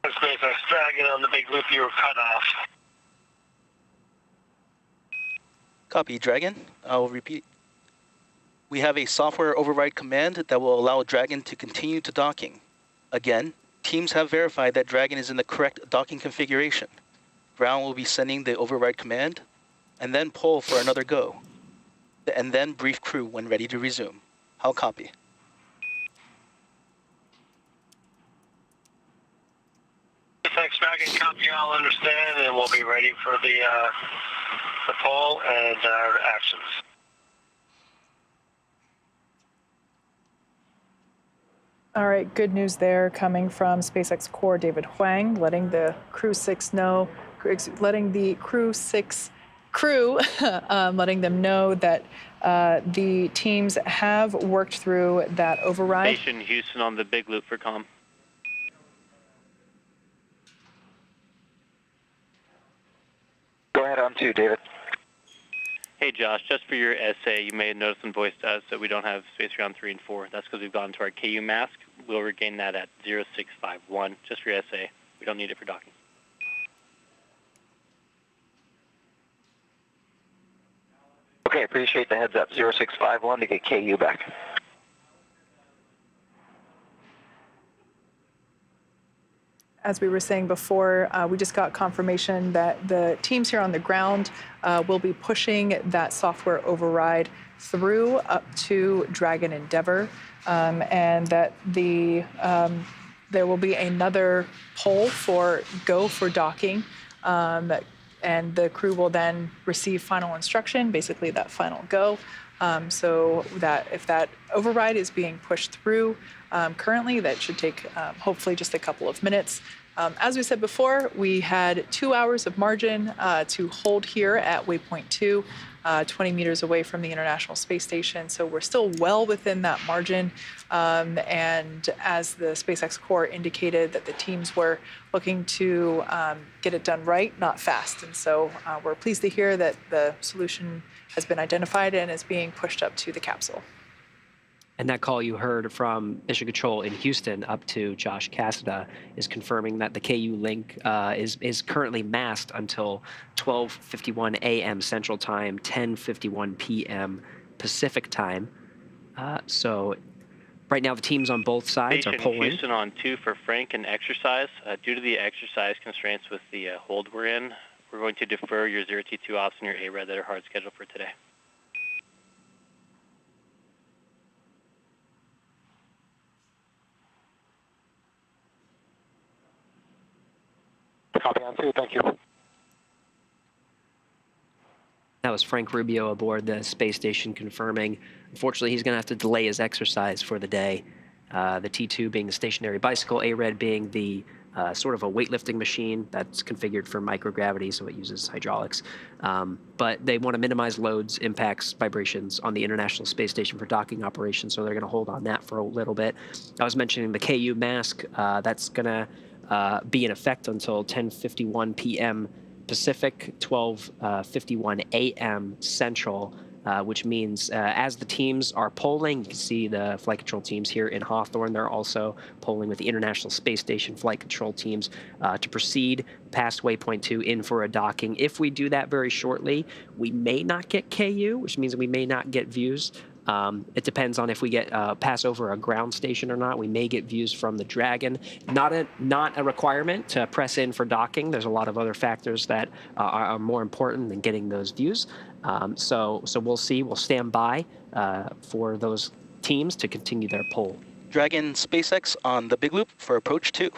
SpaceX Dragon on the big loop, you were cut off. Copy, Dragon. I'll repeat. We have a software override command that will allow Dragon to continue to docking. Again, teams have verified that Dragon is in the correct docking configuration. Ground will be sending the override command, and then pull for another go, and then brief crew when ready to resume. How copy? SpaceX Dragon, copy, I'll understand, and we'll be ready for the pull and our actions. All right, good news there coming from SpaceX Core David Huang, letting the Crew-6 know, letting the Crew-6 crew, letting them know that the teams have worked through that override. Station Houston on the big loop for comm. Go ahead on 2, David. Hey Josh, just for your essay, you may have noticed in voice to us that we don't have space ground 3 and 4. That's because we've gone to our KU mask. We'll regain that at 0651. Just for your essay. We don't need it for docking. Okay, appreciate the heads up. 0651 to get KU back. As we were saying before, we just got confirmation that the teams here on the ground will be pushing that software override through up to Dragon Endeavour, and that there will be another poll for go for docking, and the crew will then receive final instruction, basically that final go. So that if that override is being pushed through currently, that should take hopefully just a couple of minutes. As we said before, we had 2 hours of margin to hold here at waypoint 2, 20 meters away from the International Space Station. So we're still well within that margin. And as the SpaceX Core indicated, that the teams were looking to get it done right, not fast. And so we're pleased to hear that the solution has been identified and is being pushed up to the capsule. And that call you heard from Mission Control in Houston up to Josh Cassada is confirming that the KU link is currently masked until 12:51 a.m. Central Time, 10:51 p.m. Pacific Time. So right now the teams on both sides Station are pulling. Houston on 2 for Frank and exercise. Due to the exercise constraints with the hold we're in, we're going to defer your 0T2 ops and your ARED that are hard scheduled for today. Copy on 2, thank you. That was Frank Rubio aboard the space station confirming. Unfortunately, he's going to have to delay his exercise for the day. The T2 being the stationary bicycle, ARED being the sort of a weightlifting machine that's configured for microgravity, so it uses hydraulics. But they want to minimize loads, impacts, vibrations on the International Space Station for docking operations, so they're going to hold on that for a little bit. I was mentioning the KU mask. That's going to be in effect until 10:51 p.m. Pacific, 12:51 a.m. Central. which means as the teams are polling, you can see the flight control teams here in Hawthorne. They're also polling with the International Space Station flight control teams to proceed past waypoint 2 in for a docking. If we do that very shortly, we may not get KU, which means we may not get views. It depends on if we get pass over a ground station or not. We may get views from the Dragon. Not a requirement to press in for docking. There's a lot of other factors that are more important than getting those views. So we'll see. We'll stand by for those teams to continue their poll. Dragon SpaceX on the big loop for approach 2.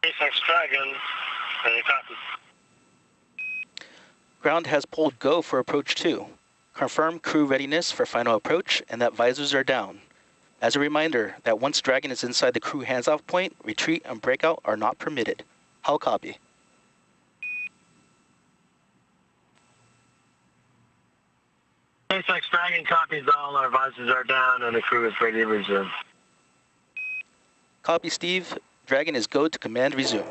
SpaceX Dragon, any copy? Ground has polled go for approach 2. Confirm crew readiness for final approach and that visors are down. As a reminder that once Dragon is inside the crew hands-off point, retreat and breakout are not permitted. How copy? SpaceX Dragon copies all. Our visors are down and the crew is ready to resume. Copy, Steve. Dragon is go to command resume.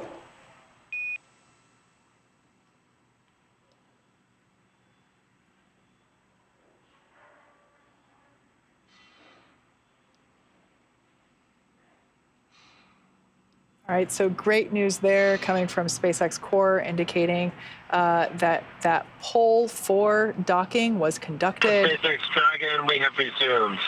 All right, so great news there coming from SpaceX Core indicating that poll for docking was conducted. SpaceX Dragon, we have resumed.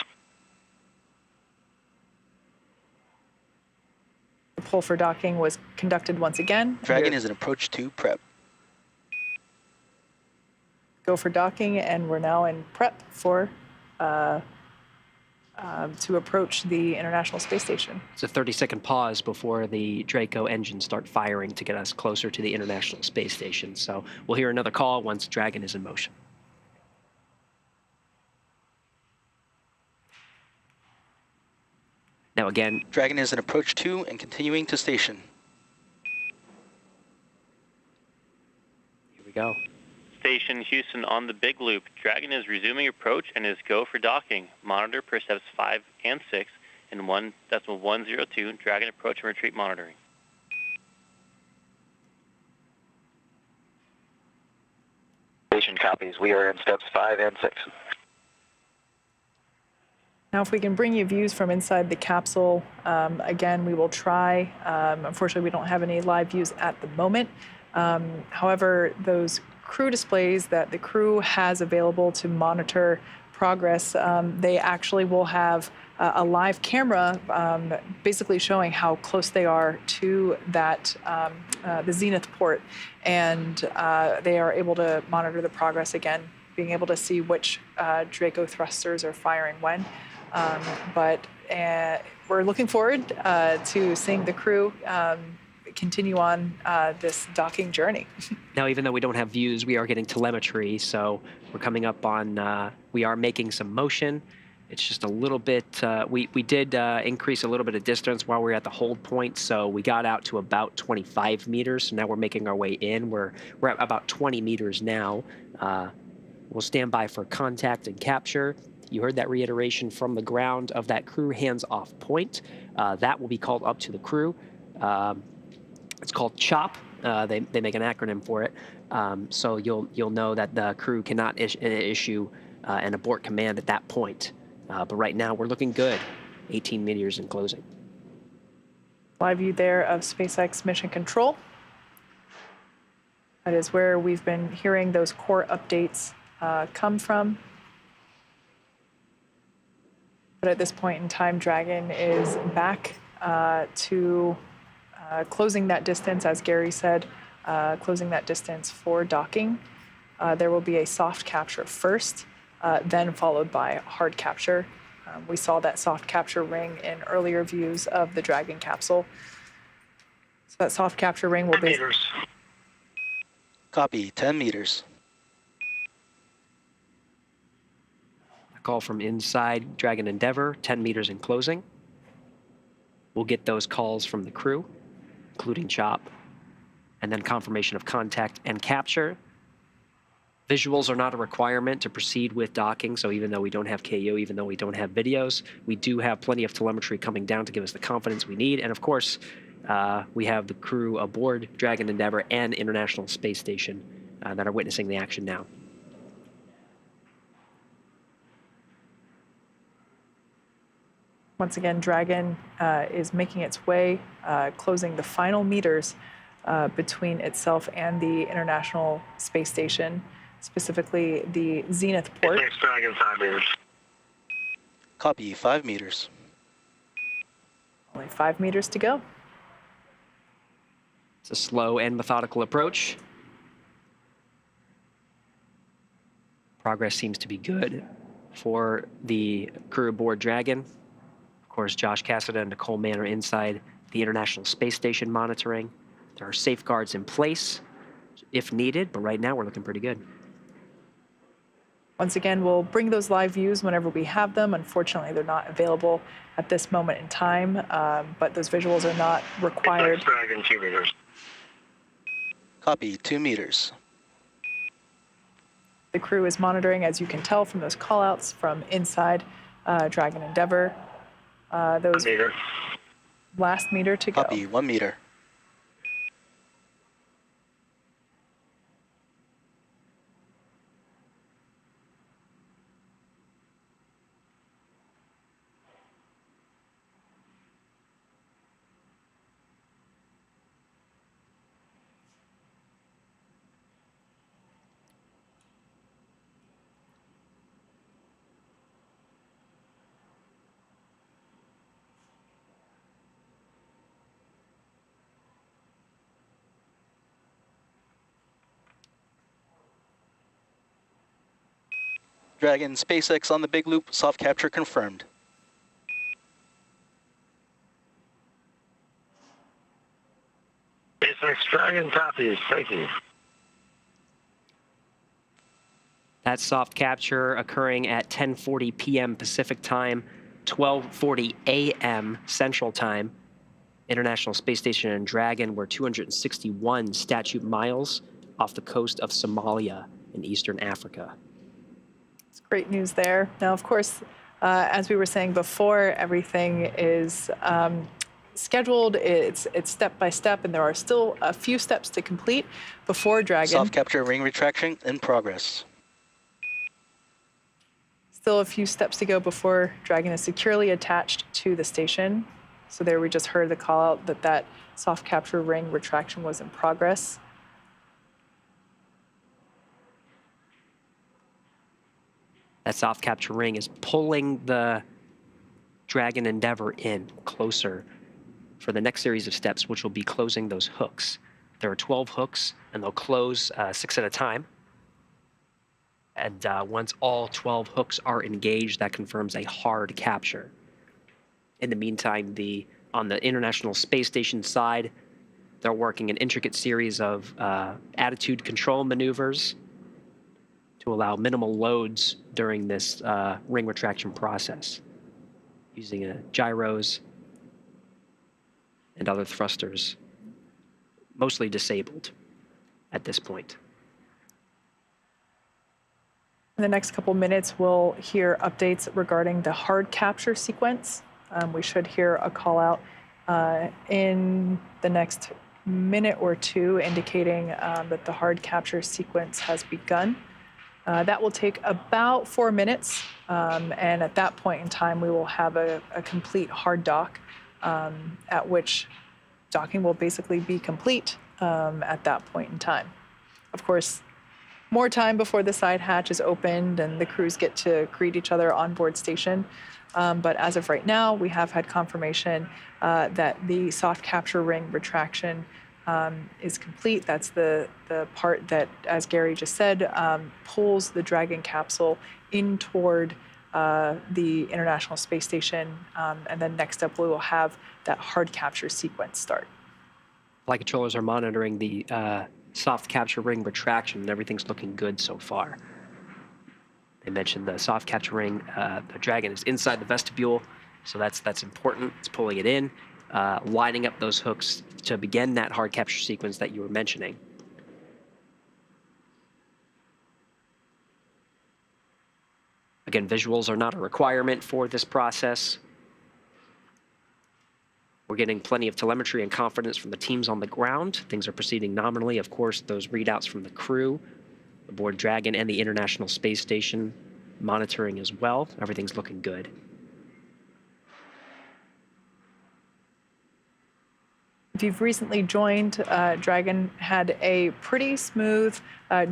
The poll for docking was conducted once again. Dragon is in approach 2 prep. Go for docking, and we're now in prep for to approach the International Space Station. It's a 30-second pause before the Draco engines start firing to get us closer to the International Space Station. So we'll hear another call once Dragon is in motion. Now again, Dragon is in approach 2 and continuing to station. Here we go. Station Houston on the big loop. Dragon is resuming approach and is go for docking. Monitor percepts 5 and 6 and 1.102. Dragon approach and retreat monitoring. Station copies. We are in steps 5 and 6. Now, if we can bring you views from inside the capsule, again, we will try. Unfortunately, we don't have any live views at the moment. However, those crew displays that the crew has available to monitor progress, they actually will have a live camera basically showing how close they are to that the zenith port, and they are able to monitor the progress again, being able to see which Draco thrusters are firing when. But we're looking forward to seeing the crew continue on this docking journey. Now, even though we don't have views, we are getting telemetry, so we're coming up on, we are making some motion. It's just a little bit, we did increase a little bit of distance while we were at the hold point, so we got out to about 25 meters, so now we're making our way in. We're at about 20 meters now. We'll stand by for contact and capture. You heard that reiteration from the ground of that crew hands-off point. That will be called up to the crew. It's called CHOP. They make an acronym for it. So you'll know that the crew cannot issue an abort command at that point. But right now we're looking good. 18 meters in closing. Live view there of SpaceX Mission Control. That is where we've been hearing those core updates come from. But at this point in time, Dragon is back to closing that distance, as Gary said, closing that distance for docking. There will be a soft capture first, then followed by hard capture. We saw that soft capture ring in earlier views of the Dragon capsule. So that soft capture ring will be... 10 meters. Copy, 10 meters. A call from inside Dragon Endeavour, 10 meters in closing. We'll get those calls from the crew, including CHOP, and then confirmation of contact and capture. Visuals are not a requirement to proceed with docking, so even though we don't have KO, even though we don't have videos, we do have plenty of telemetry coming down to give us the confidence we need. And of course, we have the crew aboard Dragon Endeavour and International Space Station that are witnessing the action now. Once again, Dragon is making its way, closing the final meters between itself and the International Space Station, specifically the Zenith port. Thanks, Dragon, 5 meters. Copy, 5 meters. Only 5 meters to go. It's a slow and methodical approach. Progress seems to be good for the crew aboard Dragon. Of course, Josh Cassada and Nicole Mann are inside the International Space Station monitoring. There are safeguards in place if needed, but right now we're looking pretty good. Once again, we'll bring those live views whenever we have them. Unfortunately, they're not available at this moment in time, but those visuals are not required. Dragon, 2 meters. Copy, 2 meters. The crew is monitoring, as you can tell from those callouts from inside Dragon Endeavour. Those meter. Last meter to go. Copy, 1 meter. Dragon, SpaceX on the big loop, soft capture confirmed. SpaceX Dragon, copies. Thank you. That soft capture occurring at 10:40 p.m. Pacific time, 12:40 a.m. Central time. International Space Station and Dragon were 261 statute miles off the coast of Somalia in Eastern Africa. It's great news there. Now, of course, as we were saying before, everything is scheduled. It's step by step, and there are still a few steps to complete before Dragon. Soft capture ring retraction in progress. Still a few steps to go before Dragon is securely attached to the station. So there we just heard the call out that soft capture ring retraction was in progress. That soft capture ring is pulling the Dragon Endeavour in closer for the next series of steps, which will be closing those hooks. There are 12 hooks, and they'll close 6 at a time. And once all 12 hooks are engaged, that confirms a hard capture. In the meantime, on the International Space Station side, they're working an intricate series of attitude control maneuvers to allow minimal loads during this ring retraction process, using gyros and other thrusters, mostly disabled at this point. In the next couple minutes, we'll hear updates regarding the hard capture sequence. We should hear a call out in the next minute or two indicating that the hard capture sequence has begun. That will take about 4 minutes, and at that point in time, we will have a complete hard dock, at which docking will basically be complete at that point in time. Of course, more time before the side hatch is opened and the crews get to greet each other on board station. But as of right now, we have had confirmation that the soft capture ring retraction is complete. That's the part that, as Gary just said, pulls the Dragon capsule in toward the International Space Station. And then next up, we will have that hard capture sequence start. Flight controllers are monitoring the soft capture ring retraction, and everything's looking good so far. They mentioned the soft capture ring. The Dragon is inside the vestibule, so that's important. It's pulling it in, lining up those hooks to begin that hard capture sequence that you were mentioning. Again, visuals are not a requirement for this process. We're getting plenty of telemetry and confidence from the teams on the ground. Things are proceeding nominally. Of course, those readouts from the crew aboard Dragon and the International Space Station monitoring as well. Everything's looking good. If you've recently joined, Dragon had a pretty smooth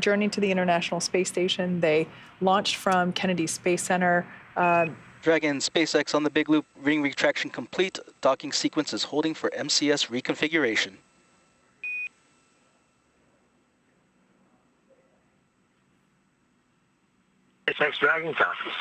journey to the International Space Station. They launched from Kennedy Space Center. Dragon SpaceX on the big loop, ring retraction complete. Docking sequence is holding for MCS reconfiguration. SpaceX Dragon copies.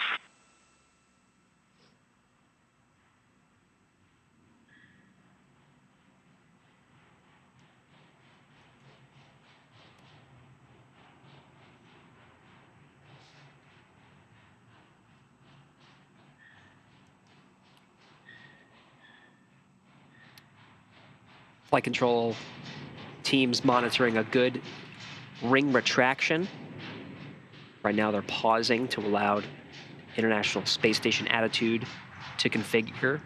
Flight control teams monitoring a good ring retraction. Right now they're pausing to allow International Space Station attitude to configure.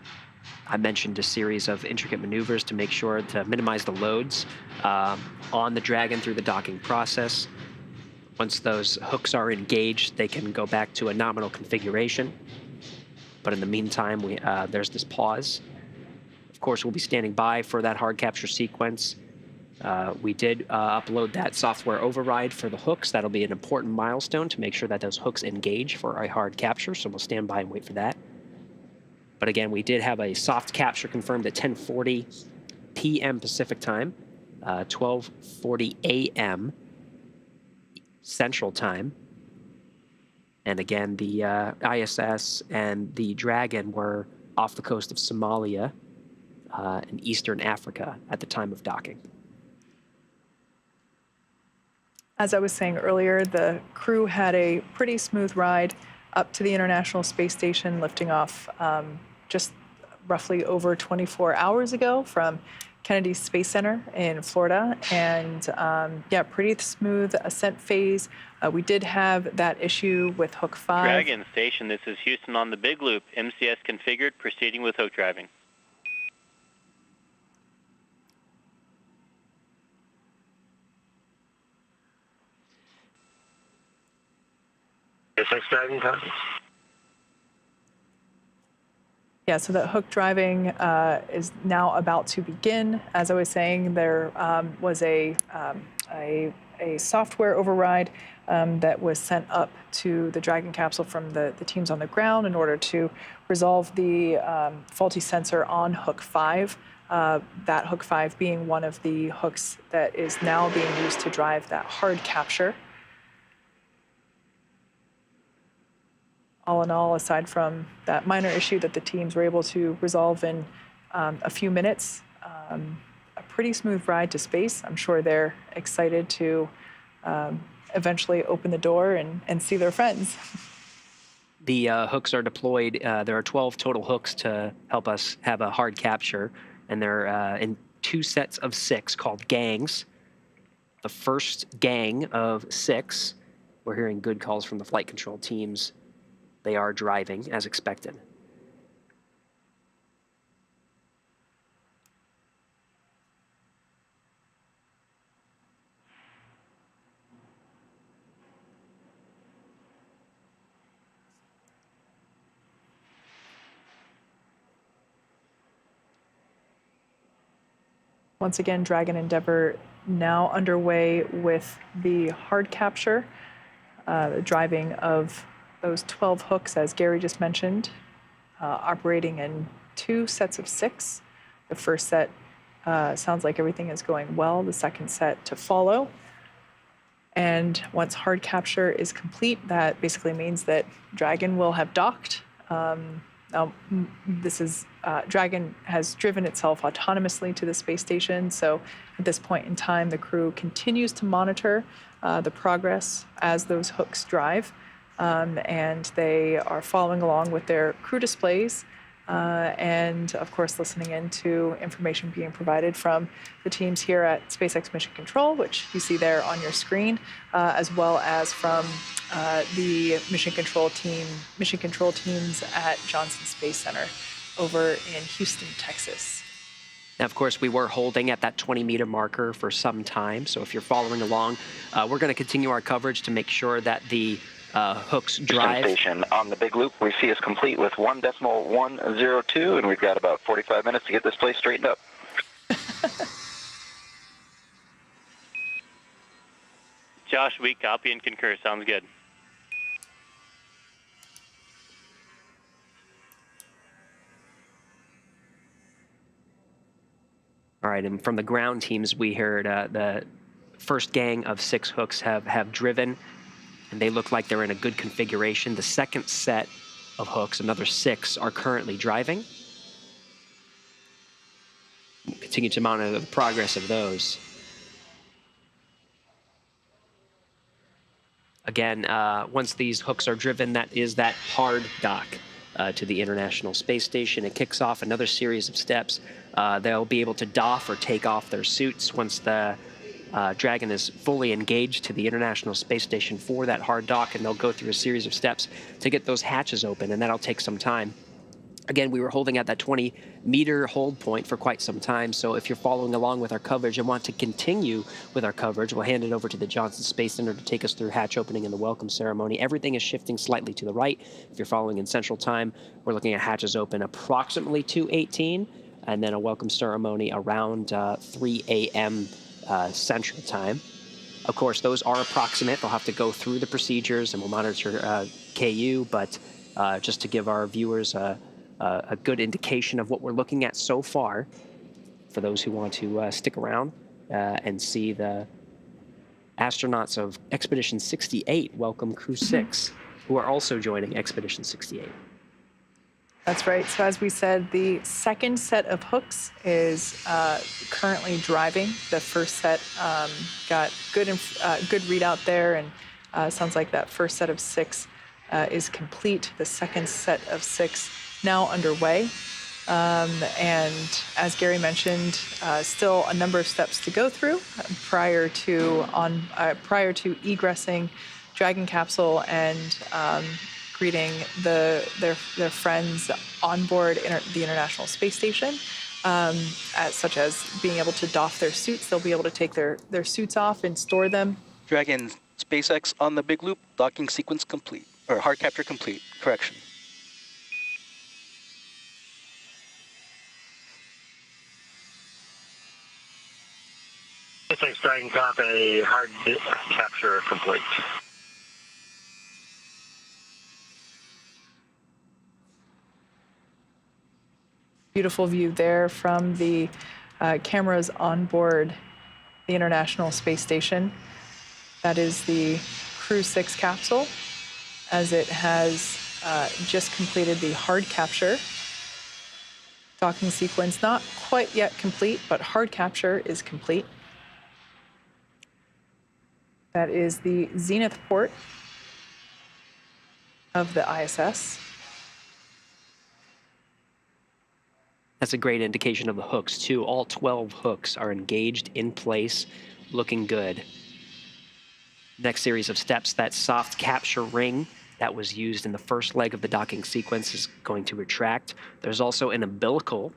I mentioned a series of intricate maneuvers to make sure to minimize the loads on the Dragon through the docking process. Once those hooks are engaged, they can go back to a nominal configuration. But in the meantime, there's this pause. Of course, we'll be standing by for that hard capture sequence. We did upload that software override for the hooks. That'll be an important milestone to make sure that those hooks engage for a hard capture, so we'll stand by and wait for that. But again, we did have a soft capture confirmed at 10:40 p.m. Pacific time, 12:40 a.m. Central time. And again, the ISS and the Dragon were off the coast of Somalia in Eastern Africa at the time of docking. As I was saying earlier, the crew had a pretty smooth ride up to the International Space Station, lifting off just roughly over 24 hours ago from Kennedy Space Center in Florida. And yeah, pretty smooth ascent phase. We did have that issue with Hook 5. Dragon Station, this is Houston on the big loop. MCS configured, proceeding with hook driving. SpaceX Dragon copies. Yeah, so that hook driving is now about to begin. As I was saying, there was a software override that was sent up to the Dragon capsule from the teams on the ground in order to resolve the faulty sensor on Hook 5. That Hook 5 being one of the hooks that is now being used to drive that hard capture. All in all, aside from that minor issue that the teams were able to resolve in a few minutes, a pretty smooth ride to space. I'm sure they're excited to eventually open the door and see their friends. The hooks are deployed. There are 12 total hooks to help us have a hard capture, and they're in 2 sets of 6 called gangs. The first gang of 6, we're hearing good calls from the flight control teams. They are driving as expected. Once again, Dragon Endeavour now underway with the hard capture, the driving of those 12 hooks, as Gary just mentioned, operating in 2 sets of 6. The first set sounds like everything is going well. The second set to follow. And once hard capture is complete, that basically means that Dragon will have docked. Now, Dragon has driven itself autonomously to the space station. So at this point in time, the crew continues to monitor the progress as those hooks drive. And they are following along with their crew displays and, of course, listening in to information being provided from the teams here at SpaceX Mission Control, which you see there on your screen, as well as from the mission control teams at Johnson Space Center over in Houston, Texas. Now, of course, we were holding at that 20-meter marker for some time. So if you're following along, we're going to continue our coverage to make sure that the hooks drive. Station on the big loop, we see is complete with 1.102, and we've got about 45 minutes to get this place straightened up. Josh, we copy and concur. Sounds good. All right, and from the ground teams, we heard the first gang of 6 hooks have driven, and they look like they're in a good configuration. The second set of hooks, another 6, are currently driving. We'll continue to monitor the progress of those. Again, once these hooks are driven, that is that hard dock to the International Space Station. It kicks off another series of steps. They'll be able to doff or take off their suits once the Dragon is fully engaged to the International Space Station for that hard dock, and they'll go through a series of steps to get those hatches open, and that'll take some time. Again, we were holding at that 20-meter hold point for quite some time, so if you're following along with our coverage and want to continue with our coverage, we'll hand it over to the Johnson Space Center to take us through hatch opening and the welcome ceremony. Everything is shifting slightly to the right. If you're following in Central Time, we're looking at hatches open approximately 2:18, and then a welcome ceremony around 3 a.m. Central Time. Of course, those are approximate. They'll have to go through the procedures, and we'll monitor KU, but just to give our viewers a good indication of what we're looking at so far, for those who want to stick around and see the astronauts of Expedition 68 welcome Crew-6, who are also joining Expedition 68. That's right. So as we said, the second set of hooks is currently driving. The first set got good readout there, and sounds like that first set of 6 is complete. The second set of 6 now underway. And as Gary mentioned, still a number of steps to go through prior to egressing Dragon capsule and greeting their friends on board the International Space Station, such as being able to doff their suits. They'll be able to take their suits off and store them. Dragon SpaceX on the big loop, docking sequence complete, or hard capture complete, correction. SpaceX Dragon Cop, a hard capture complete. Beautiful view there from the cameras on board the International Space Station. That is the Crew-6 capsule, as it has just completed the hard capture. Docking sequence not quite yet complete, but hard capture is complete. That is the zenith port of the ISS. That's a great indication of the hooks, too. All 12 hooks are engaged in place, looking good. Next series of steps, that soft capture ring that was used in the first leg of the docking sequence is going to retract. There's also an umbilical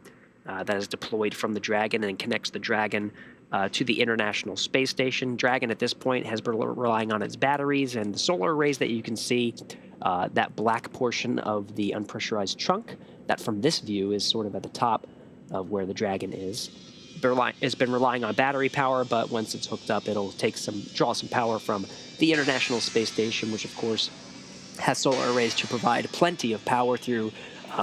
that is deployed from the Dragon and connects the Dragon to the International Space Station. Dragon at this point has been relying on its batteries and the solar arrays that you can see. That black portion of the unpressurized trunk, that from this view is sort of at the top of where the Dragon is. It's been relying on battery power, but once it's hooked up, it'll draw some power from the International Space Station, which of course has solar arrays to provide plenty of power through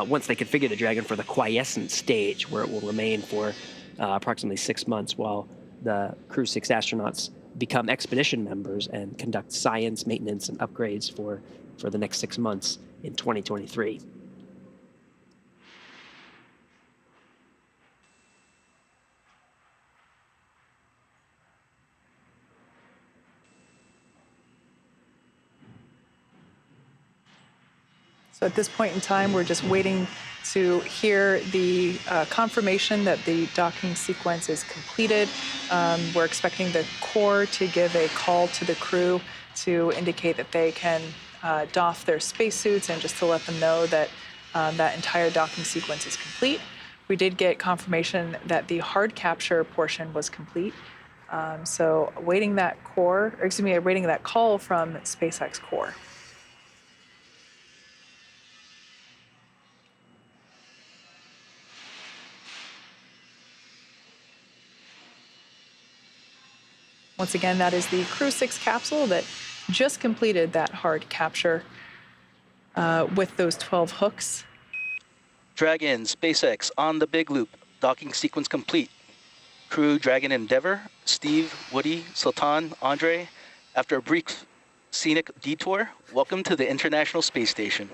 once they configure the Dragon for the quiescent stage, where it will remain for approximately 6 months while the Crew-6 astronauts become expedition members and conduct science, maintenance, and upgrades for the next 6 months in 2023. So at this point in time, we're just waiting to hear the confirmation that the docking sequence is completed. We're expecting the core to give a call to the crew to indicate that they can doff their spacesuits and just to let them know that that entire docking sequence is complete. we did get confirmation that the hard capture portion was complete. So awaiting that awaiting that call from SpaceX core. Once again, that is the Crew-6 capsule that just completed that hard capture with those 12 hooks. Dragon, SpaceX on the big loop. Docking sequence complete. Crew Dragon Endeavour, Steve, Woody, Sultan, Andre. After a brief scenic detour, welcome to the International Space Station.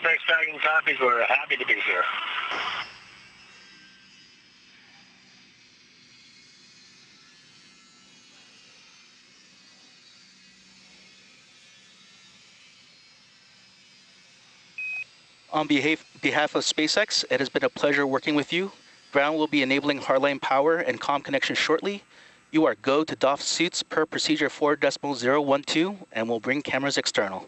Thanks, Dragon copies. We're happy to be here. On behalf of SpaceX, it has been a pleasure working with you. Ground will be enabling hardline power and comm connection shortly. You are go to doff suits per procedure 4.012 and will bring cameras external.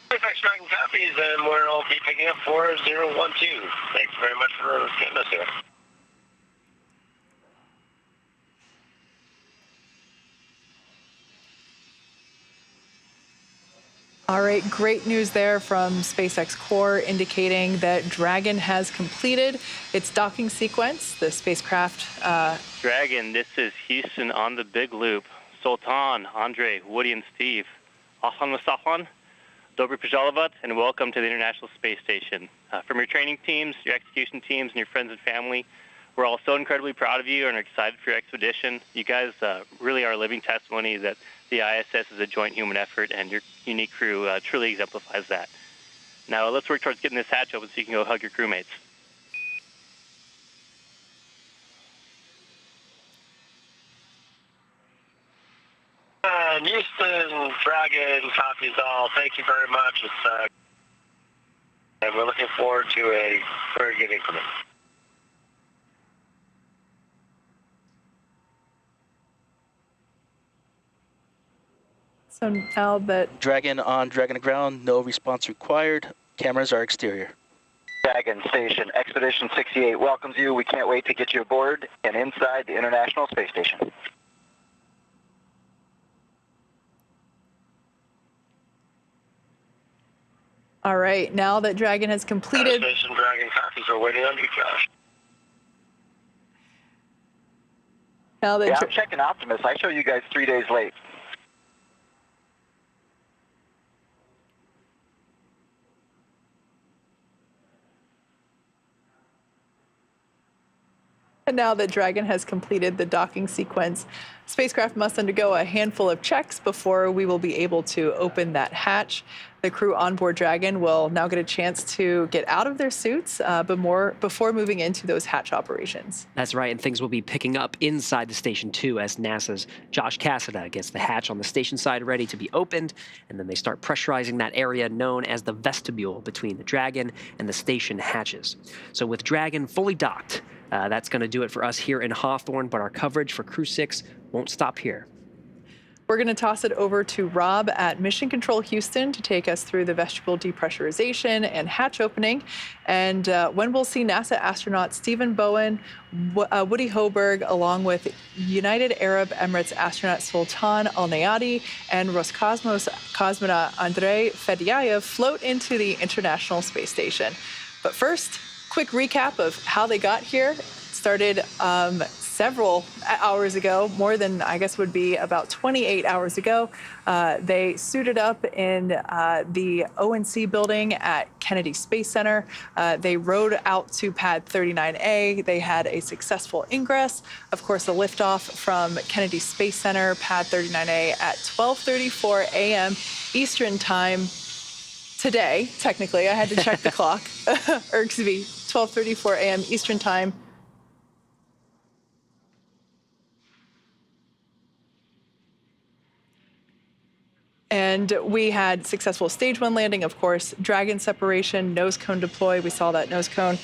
Thanks, Dragon copies, and we'll be picking up 4012. Thanks very much for getting us here. All right, great news there from SpaceX core indicating that Dragon has completed its docking sequence. The spacecraft. Dragon, this is Houston on the big loop. Sultan, Andre, Woody, and Steve. Ahlan wasahlan, Dobry Pajalavat, and welcome to the International Space Station. From your training teams, your execution teams, and your friends and family, we're all so incredibly proud of you and are excited for your expedition. You guys really are living testimony that the ISS is a joint human effort, and your unique crew truly exemplifies that. Now let's work towards getting this hatch open so you can go hug your crewmates. Houston, Dragon, copies all. Thank you very much. And we're looking forward to a very good increment. So now that Dragon on Dragon ground, no response required. Cameras are exterior. Dragon Station, Expedition 68 welcomes you. We can't wait to get you aboard and inside the International Space Station. all right, now that Dragon has completed. Station Dragon copies are waiting on you, Josh. Now that I'm checking Optimus. I show you guys 3 days late. And now that Dragon has completed the docking sequence, spacecraft must undergo a handful of checks before we will be able to open that hatch. The crew on board Dragon will now get a chance to get out of their suits, before moving into those hatch operations. That's right, and things will be picking up inside the station too as NASA's Josh Cassada gets the hatch on the station side ready to be opened, and then they start pressurizing that area known as the vestibule between the Dragon and the station hatches. So with Dragon fully docked, that's going to do it for us here in Hawthorne, but our coverage for Crew-6 won't stop here. We're going to toss it over to Rob at Mission Control Houston to take us through the vestibule depressurization and hatch opening, and when we'll see NASA astronaut Stephen Bowen, Woody Hoberg, along with United Arab Emirates astronaut Sultan Al-Nayati and Roscosmos cosmonaut Andrei Fedyaev float into the International Space Station. But first, quick recap of how they got here. Started several hours ago, more than I guess would be about 28 hours ago. They suited up in the ONC building at Kennedy Space Center. They rode out to pad 39A. They had a successful ingress. Of course, a liftoff from Kennedy Space Center, pad 39A at 12:34 a.m. Eastern Time. Today, technically, I had to check the clock, or excuse me, 12:34 a.m. Eastern Time. And we had successful stage 1 landing, of course, Dragon separation, nose cone deploy. We saw that nose cone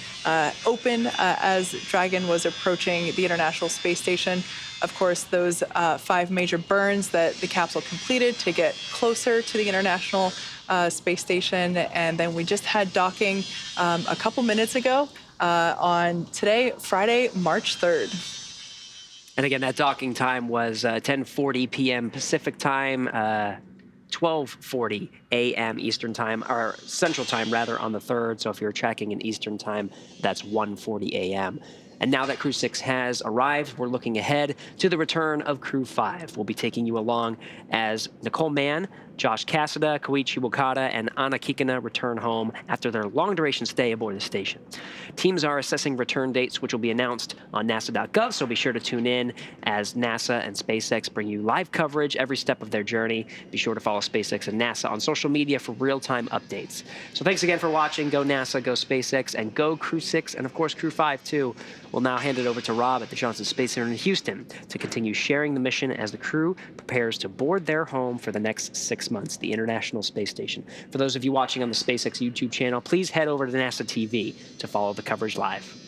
open as Dragon was approaching the International Space Station. Of course, those 5 major burns that the capsule completed to get closer to the International Space Station. And then we just had docking a couple minutes ago on today, Friday, March 3rd. And again, that docking time was 10:40 p.m. Pacific time, 12:40 a.m. Eastern time, or Central time rather, on the 3rd. So if you're tracking in Eastern time, that's 1:40 a.m. And now that Crew-6 has arrived, we're looking ahead to the return of Crew-5. We'll be taking you along as Nicole Mann, Josh Cassada, Koichi Wakata, and Anna Kikina return home after their long-duration stay aboard the station. Teams are assessing return dates, which will be announced on nasa.gov, so be sure to tune in as NASA and SpaceX bring you live coverage every step of their journey. Be sure to follow SpaceX and NASA on social media for real-time updates. So thanks again for watching. Go NASA, go SpaceX, and go Crew-6, and of course Crew-5 too. We'll now hand it over to Rob at the Johnson Space Center in Houston to continue sharing the mission as the crew prepares to board their home for the next 6 months, the International Space Station. For those of you watching on the SpaceX YouTube channel, please head over to NASA TV to follow the coverage live.